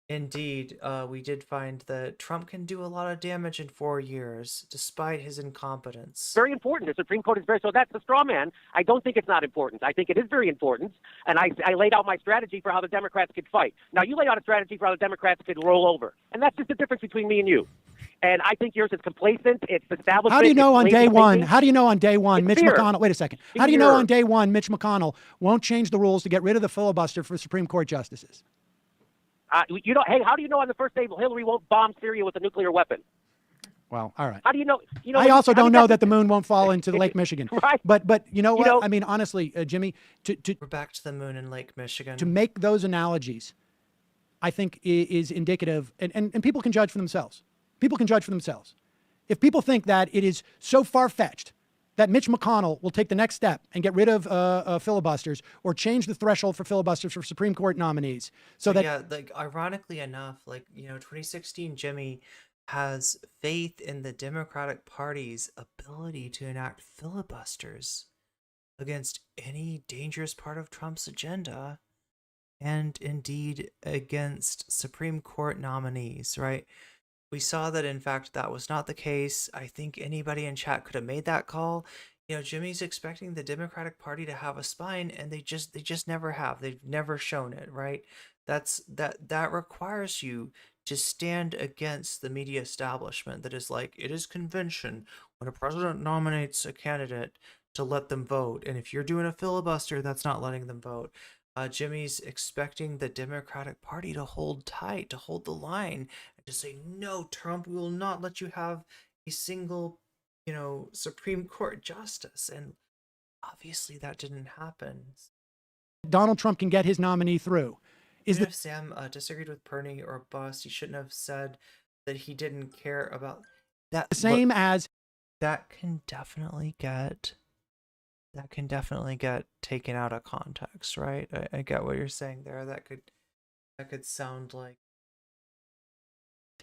indeed, we did find that Trump can do a lot of damage in 4 years, despite his incompetence. Very important. The Supreme Court is so that's a straw man. I don't think it's not important. I think it is very important. And I laid out my strategy for how the Democrats could fight. Now, you laid out a strategy for how the Democrats could roll over. And that's just the difference between me and you. And I think yours is complacent. It's establishment. how do you know on day one? thinking. How do you know on day one, Mitch fear. McConnell? Wait a second. How do you know on day one, Mitch McConnell won't change the rules to get rid of the filibuster for Supreme Court justices? Hey, how do you know on the first day Hillary won't bomb Syria with a nuclear weapon? Well, all right. How do you know? I also don't know that the moon won't fall into Lake Michigan. Right. But you know what? I mean, honestly, Jimmy, We're back to the moon in Lake Michigan. to make those analogies, I think is indicative, and people can judge for themselves. People can judge for themselves. If people think that it is so far-fetched that Mitch McConnell will take the next step and get rid of filibusters or change the threshold for filibusters for Supreme Court nominees, so that yeah, like ironically enough, like 2016 Jimmy has faith in the Democratic Party's ability to enact filibusters against any dangerous part of Trump's agenda, and indeed against Supreme Court nominees, right? We saw that, in fact, that was not the case. I think anybody in chat could have made that call. Jimmy's expecting the Democratic Party to have a spine, and they just never have. They've never shown it, right? That requires you to stand against the media establishment that is like, it is convention when a president nominates a candidate to let them vote. And if you're doing a filibuster, that's not letting them vote. Jimmy's expecting the Democratic Party to hold tight, to hold the line, and to say, no, Trump, we will not let you have a single, Supreme Court justice. And obviously that didn't happen. Donald Trump can get his nominee through. Even if Sam disagreed with Perny or Bust, he shouldn't have said that he didn't care about that. The same as that can definitely get taken out of context, right? I get what you're saying there. That could sound like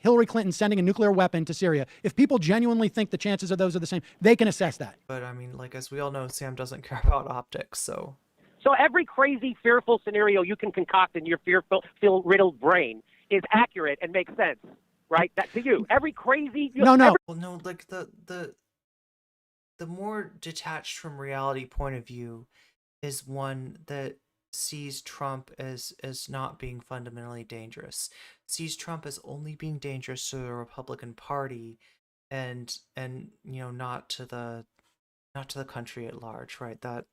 Hillary Clinton sending a nuclear weapon to Syria. If people genuinely think the chances of those are the same, they can assess that. But I mean, like, as we all know, Sam doesn't care about optics, so. So every crazy, fearful scenario you can concoct in your fear-riddled brain is accurate and makes sense, right? That to you, every crazy. No. Well, no, like the more detached from reality point of view is one that sees Trump as not being fundamentally dangerous, sees Trump as only being dangerous to the Republican Party, and not to the country at large, right? That.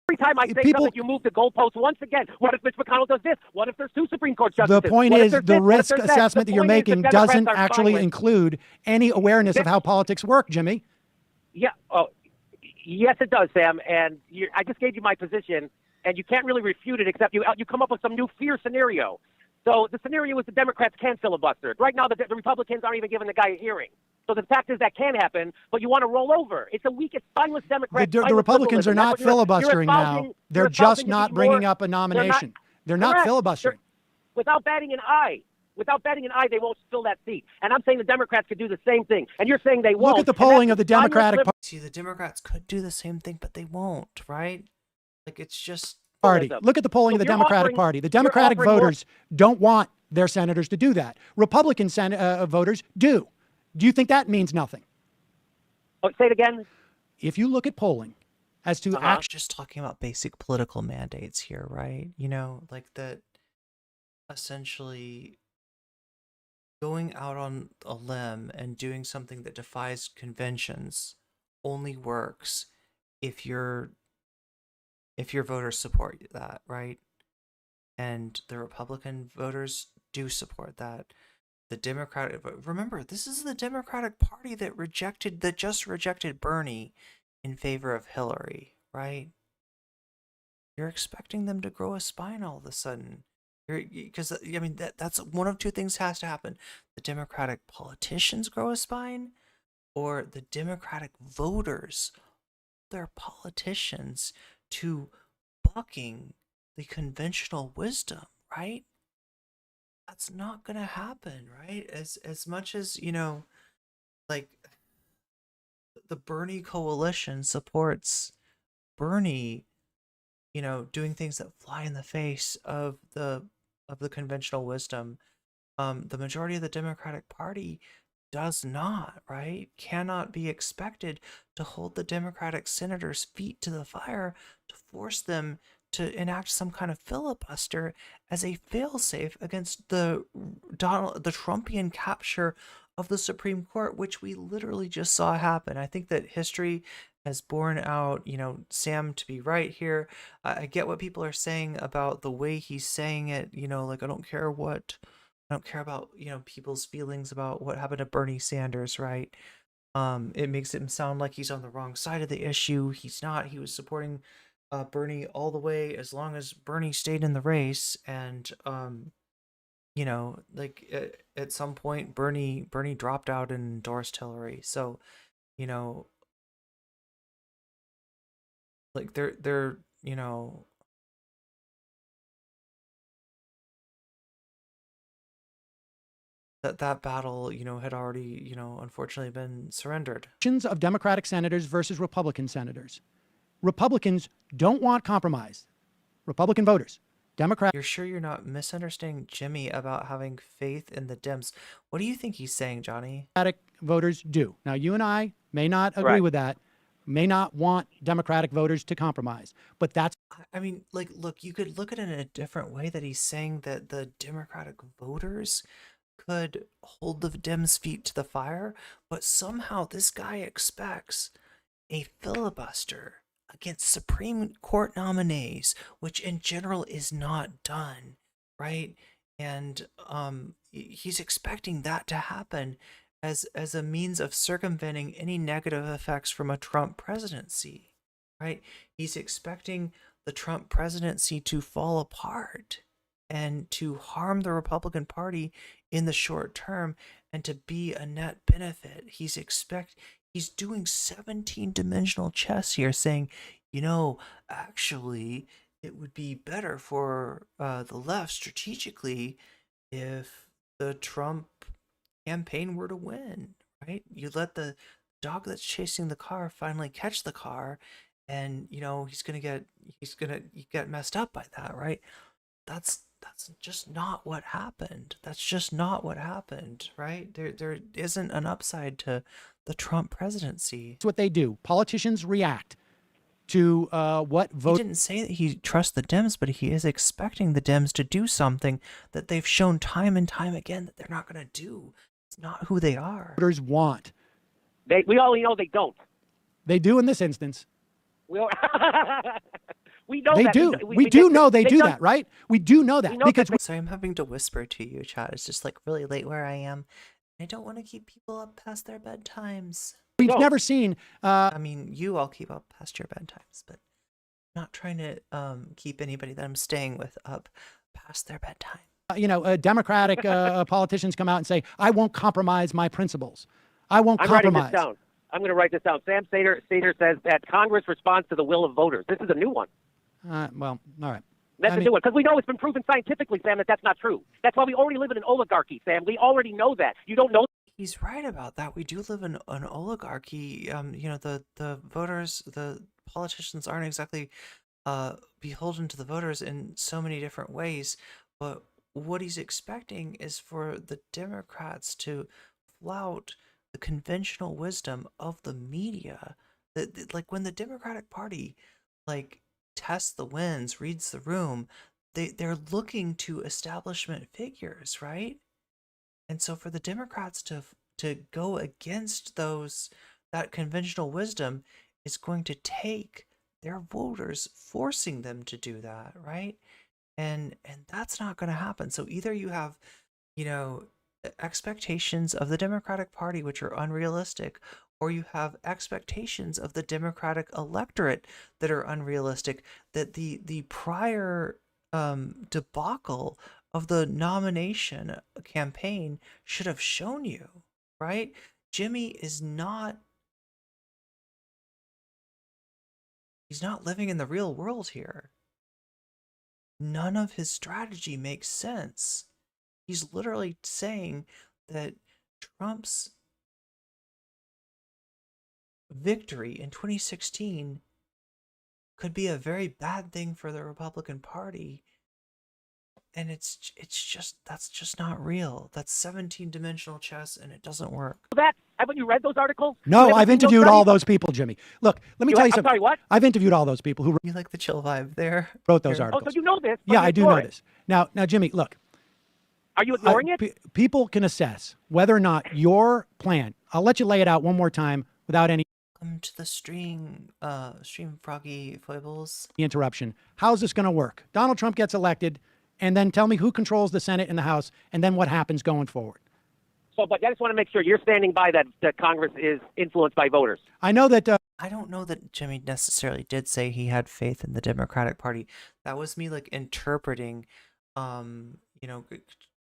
Every time I say something, you move the goalpost once again. What if Mitch McConnell does this? What if there's 2 Supreme Court justices? The point is, the risk assessment that you're making doesn't actually include any awareness of how politics work, Jimmy. Yeah. Oh, yes, it does, Sam. And I just gave you my position, and you can't really refute it except you come up with some new fear scenario. So the scenario is the Democrats can filibuster it. Right now, the Republicans aren't even giving the guy a hearing. So the fact is that can happen, but you want to roll over. It's a weak, it's spineless Democrat. The Republicans are not filibustering now. They're just not bringing up a nomination. They're not filibustering. Without batting an eye. Without batting an eye, they won't fill that seat. And I'm saying the Democrats could do the same thing. And you're saying they won't. Look at the polling of the Democratic Party. See, the Democrats could do the same thing, but they won't, right? Like, it's just... Party. Look at the polling of the Democratic Party. The Democratic voters don't want their senators to do that. Republican voters do. Do you think that means nothing? Oh, say it again. If you look at polling as to actually just talking about basic political mandates here, right? Like that essentially going out on a limb and doing something that defies conventions only works if you're if your voters support that, right? And the Republican voters do support that. The Democratic, remember, this is the Democratic Party that just rejected Bernie in favor of Hillary, right? You're expecting them to grow a spine all of a sudden. Because I mean that's one of two things has to happen: the Democratic politicians grow a spine, or the Democratic voters, their politicians, to bucking the conventional wisdom, right? That's not gonna happen, right? As much as, like the Bernie coalition supports Bernie, doing things that fly in the face of the conventional wisdom. The majority of the Democratic Party does not, right? Cannot be expected to hold the Democratic senators' feet to the fire to force them to enact some kind of filibuster as a failsafe against the Trumpian capture of the Supreme Court, which we literally just saw happen. I think that history has borne out, Sam to be right here. I get what people are saying about the way he's saying it, like I don't care about, people's feelings about what happened to Bernie Sanders, right? It makes him sound like he's on the wrong side of the issue. He's not. He was supporting Bernie all the way as long as Bernie stayed in the race, and like at some point Bernie dropped out and endorsed Hillary. So, like they're that battle, had already, unfortunately been surrendered. Of Democratic senators versus Republican senators. Republicans don't want compromise. Republican voters. Democrat. You're sure you're not misunderstanding Jimmy about having faith in the Dems? What do you think he's saying, Johnny? Democratic voters do. Now, you and I may not agree with that, may not want Democratic voters to compromise, but that's. I mean, like, look, you could look at it in a different way, that he's saying that the Democratic voters could hold the Dems' feet to the fire, but somehow this guy expects a filibuster against Supreme Court nominees, which in general is not done, right? And he's expecting that to happen as a means of circumventing any negative effects from a Trump presidency, right? He's expecting the Trump presidency to fall apart and to harm the Republican Party in the short term and to be a net benefit. He's doing 17-dimensional chess here, saying, actually, it would be better for the left strategically if the Trump campaign were to win, right? You let the dog that's chasing the car finally catch the car, and he's gonna get messed up by that, right? That's just not what happened. That's just not what happened, right? There isn't an upside to the Trump presidency. That's what they do. Politicians react to what vote. He didn't say that he trusts the Dems, but he is expecting the Dems to do something that they've shown time and time again that they're not going to do. It's not who they are. Voters want. We all know they don't. They do in this instance. We know they that. do. We do know they do that, right? We do know that because. Sorry, I'm having to whisper to you, chat. It's just like really late where I am. I don't want to keep people up past their bedtimes. We've never seen. I mean, you all keep up past your bedtimes, but I'm not trying to keep anybody that I'm staying with up past their bedtime. Democratic politicians come out and say, "I won't compromise my principles. I won't compromise." I'm writing this down. I'm going to write this down. Sam Seder says that Congress responds to the will of voters. This is a new one. Well, all right. That's a new one, because we know it's been proven scientifically, Sam, that that's not true. That's why we already live in an oligarchy, Sam. We already know that. You don't know. He's right about that. We do live in an oligarchy. The voters, the politicians aren't exactly beholden to the voters in so many different ways. But what he's expecting is for the Democrats to flout the conventional wisdom of the media. Like when the Democratic Party tests the winds, reads the room, they're looking to establishment figures, right? And so for the Democrats to go against that conventional wisdom is going to take their voters forcing them to do that, right? And that's not going to happen. So either you have, you know, expectations of the Democratic Party which are unrealistic, or you have expectations of the Democratic electorate that are unrealistic, that the prior debacle of the nomination campaign should have shown you, right? Jimmy is not, he's not living in the real world here. None of his strategy makes sense. He's literally saying that Trump's victory in 2016 could be a very bad thing for the Republican Party. And it's just, that's just not real. That's 17-dimensional chess, and it doesn't work. Haven't you read those articles? No, I've interviewed all those people, Jimmy. Look, let me tell you something. I'm sorry, what? I've interviewed all those people who You like the chill vibe there? wrote those Here. articles. Oh, so you know this? Yeah, I do know this. Now, Jimmy, look. Are you ignoring it? People can assess whether or not your plan. I'll let you lay it out one more time without any Welcome to the stream Froggy Foibles. interruption. How's this going to work? Donald Trump gets elected, and then tell me who controls the Senate and the House, and then what happens going forward. So, but I just want to make sure you're standing by that Congress is influenced by voters. I know that. I don't know that Jimmy necessarily did say he had faith in the Democratic Party. That was me like interpreting, you know,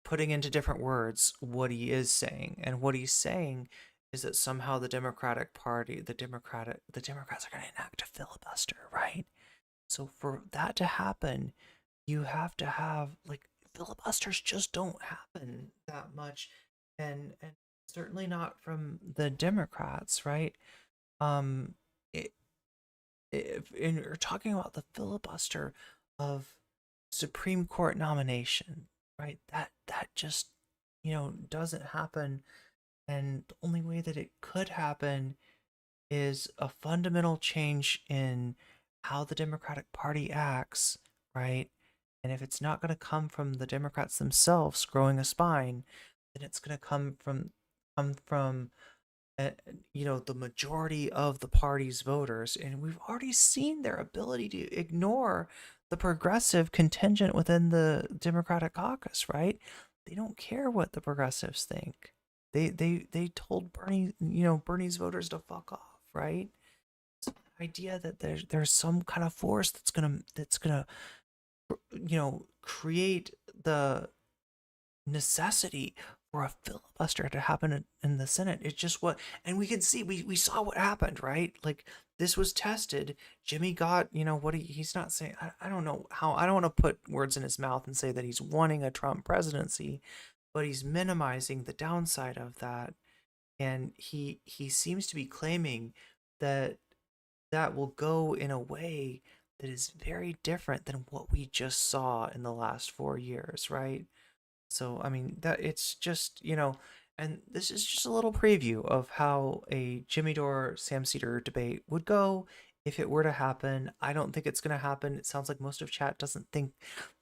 putting into different words what he is saying. And what he's saying is that somehow the Democratic Party, the Democrats are going to enact a filibuster, right? So for that to happen, you have to have, like, filibusters just don't happen that much, and certainly not from the Democrats, right? If you're talking about the filibuster of Supreme Court nomination, right? That just, you know, doesn't happen, and the only way that it could happen is a fundamental change in how the Democratic Party acts, right? And if it's not going to come from the Democrats themselves growing a spine, then it's going to come from you know, the majority of the party's voters. And we've already seen their ability to ignore the progressive contingent within the Democratic caucus, right? They don't care what the progressives think. They told Bernie's voters to fuck off, right? So the idea that there's some kind of force that's gonna you know, create the necessity for a filibuster to happen in the Senate. It's just what, and we can see, we saw what happened, right? Like, this was tested. Jimmy got, you know, what he's not saying. I don't know how, I don't want to put words in his mouth and say that he's wanting a Trump presidency, but he's minimizing the downside of that. And he seems to be claiming that that will go in a way that is very different than what we just saw in the last 4 years, right? So, I mean, that it's just, you know, and this is just a little preview of how a Jimmy Dore, Sam Seder debate would go if it were to happen. I don't think it's going to happen. It sounds like most of chat doesn't think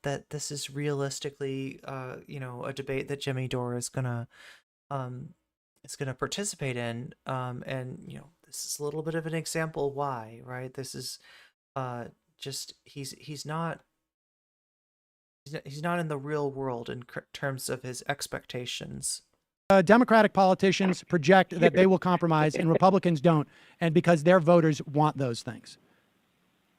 that this is realistically, you know, a debate that Jimmy Dore is gonna participate in. And, you know, this is a little bit of an example why, right? This is just he's not in the real world in terms of his expectations. Democratic politicians project that they will compromise, and Republicans don't, and because their voters want those things.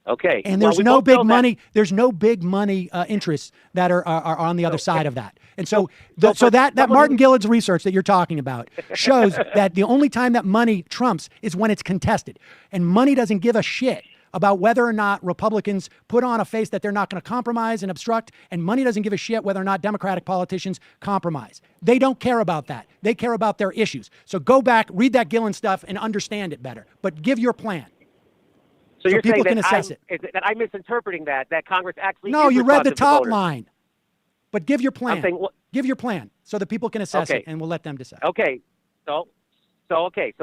Okay. And there's no big money. There's no big money interests that are on the other side of that. And so, that Martin Gillard's research that you're talking about shows that the only time that money trumps is when it's contested, and money doesn't give a shit about whether or not Republicans put on a face that they're not going to compromise and obstruct, and money doesn't give a shit whether or not Democratic politicians compromise. They don't care about that. They care about their issues. So go back, read that Gillen stuff, and understand it better. But give your plan. So you're people saying can assess it. That I'm misinterpreting that Congress actually No, is you read the responsive to top voters. line. But give your plan. I'm saying, give your plan so that people can assess Okay. it, and we'll let them decide. Okay. So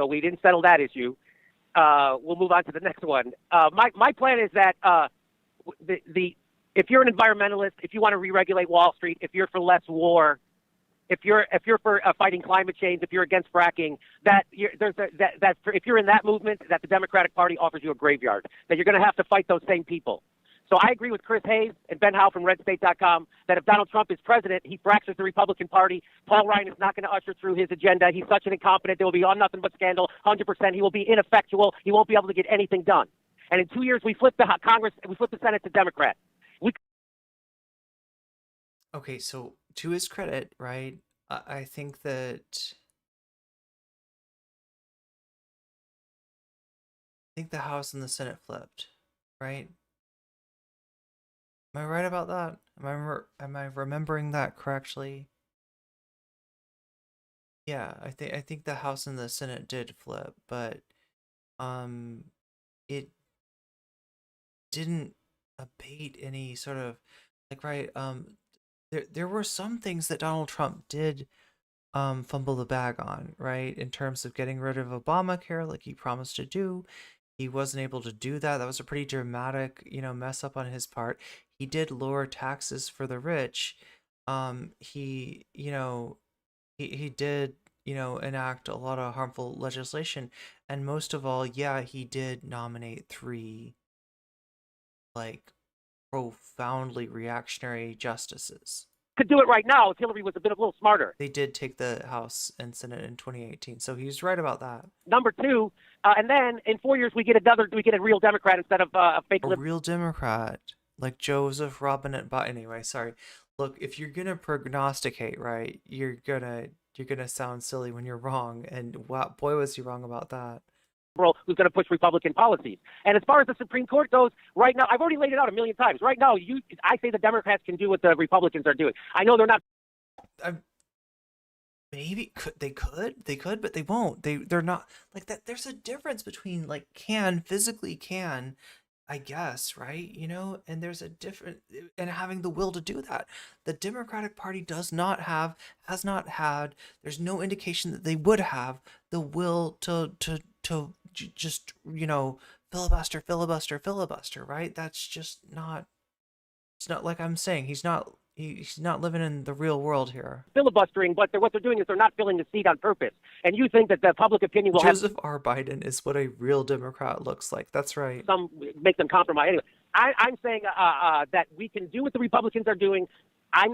we didn't settle that issue. We'll move on to the next one. My plan is that if you're an environmentalist, if you want to re-regulate Wall Street, if you're for less war, if you're for fighting climate change, if you're against fracking, that if you're in that movement, that the Democratic Party offers you a graveyard, that you're going to have to fight those same people. So I agree with Chris Hayes and Ben Howe from RedState.com that if Donald Trump is president, he fractures the Republican Party. Paul Ryan is not going to usher through his agenda. He's such an incompetent. There will be on nothing but scandal, 100%. He will be ineffectual. He won't be able to get anything done. And in 2 years, we flip the Congress, we flip the Senate to Democrat. Okay, so to his credit, right? I think that the House and the Senate flipped, right? Am I right about that? Am I remembering that correctly? Yeah, I think the House and the Senate did flip, but it didn't abate any sort of like, right, there were some things that Donald Trump did fumble the bag on, right? In terms of getting rid of Obamacare like he promised to do. He wasn't able to do that. That was a pretty dramatic, mess up on his part. He did lower taxes for the rich. He did, enact a lot of harmful legislation. And most of all, yeah, he did nominate 3 like profoundly reactionary justices. Could do it right now if Hillary was a little smarter. They did take the House and Senate in 2018, so he's right about that. Number 2, and then in 4 years we get a real Democrat instead of a fake liberal. A real Democrat, like Joseph Robinette Biden. Anyway, sorry. Look, if you're gonna prognosticate, right, you're gonna sound silly when you're wrong, and wow, boy was he wrong about that. Who's going to push Republican policies. And as far as the Supreme Court goes, right now, I've already laid it out a million times. Right now, I say the Democrats can do what the Republicans are doing. I know they're not. Maybe they could, but they won't. They're not like that. There's a difference between like physically can, I guess, right? And there's a different, and having the will to do that. The Democratic Party has not had, there's no indication that they would have the will to just, filibuster, right? That's just not, it's not like I'm saying, he's not living in the real world here. Filibustering, but what they're doing is they're not filling the seat on purpose. And you think that the public opinion will Joseph R. Biden is what a real Democrat looks like. That's right. Some make them compromise. Anyway, I'm saying that we can do what the Republicans are doing.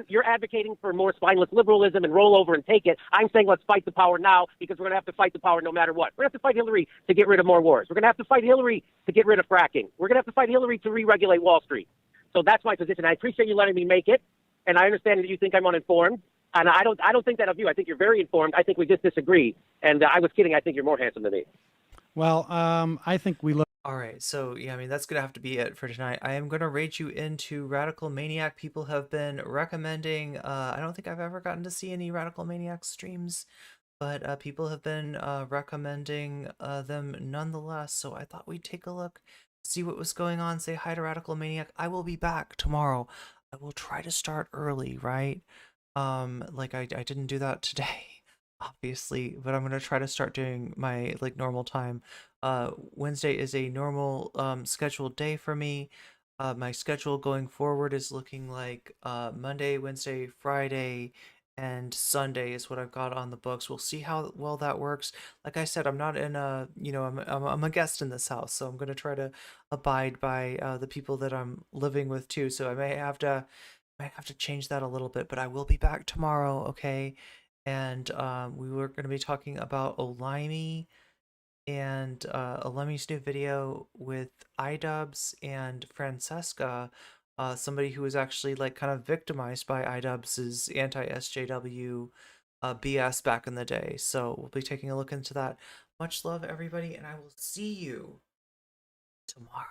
You're advocating for more spineless liberalism and roll over and take it. I'm saying let's fight the power now because we're going to have to fight the power no matter what. We're going to have to fight Hillary to get rid of more wars. We're going to have to fight Hillary to get rid of fracking. We're going to have to fight Hillary to re-regulate Wall Street. So that's my position. I appreciate you letting me make it, and I understand that you think I'm uninformed. And I don't think that of you. I think you're very informed. I think we just disagree. And I was kidding. I think you're more handsome than me. Well, I think we look. All right, so yeah, I mean, that's gonna have to be it for tonight. I am gonna rate you into Radical Maniac. People have been recommending, I don't think I've ever gotten to see any Radical Maniac streams, but people have been recommending them nonetheless, so I thought we'd take a look, see what was going on, say hi to Radical Maniac. I will be back tomorrow. I will try to start early, right? Like I didn't do that today, obviously, but I'm gonna try to start doing my like normal time. Wednesday is a normal scheduled day for me. My schedule going forward is looking like Monday, Wednesday, Friday, and Sunday is what I've got on the books. We'll see how well that works. Like I said, I'm not in a, I'm a guest in this house, so I'm gonna try to abide by the people that I'm living with too. So I may have to change that a little bit, but I will be back tomorrow, okay? And we were going to be talking about Olimey and Olemi's new video with iDubbbz and Francesca, somebody who was actually like kind of victimized by iDubbbz's anti-SJW BS back in the day. So we'll be taking a look into that. Much love, everybody, and I will see you tomorrow.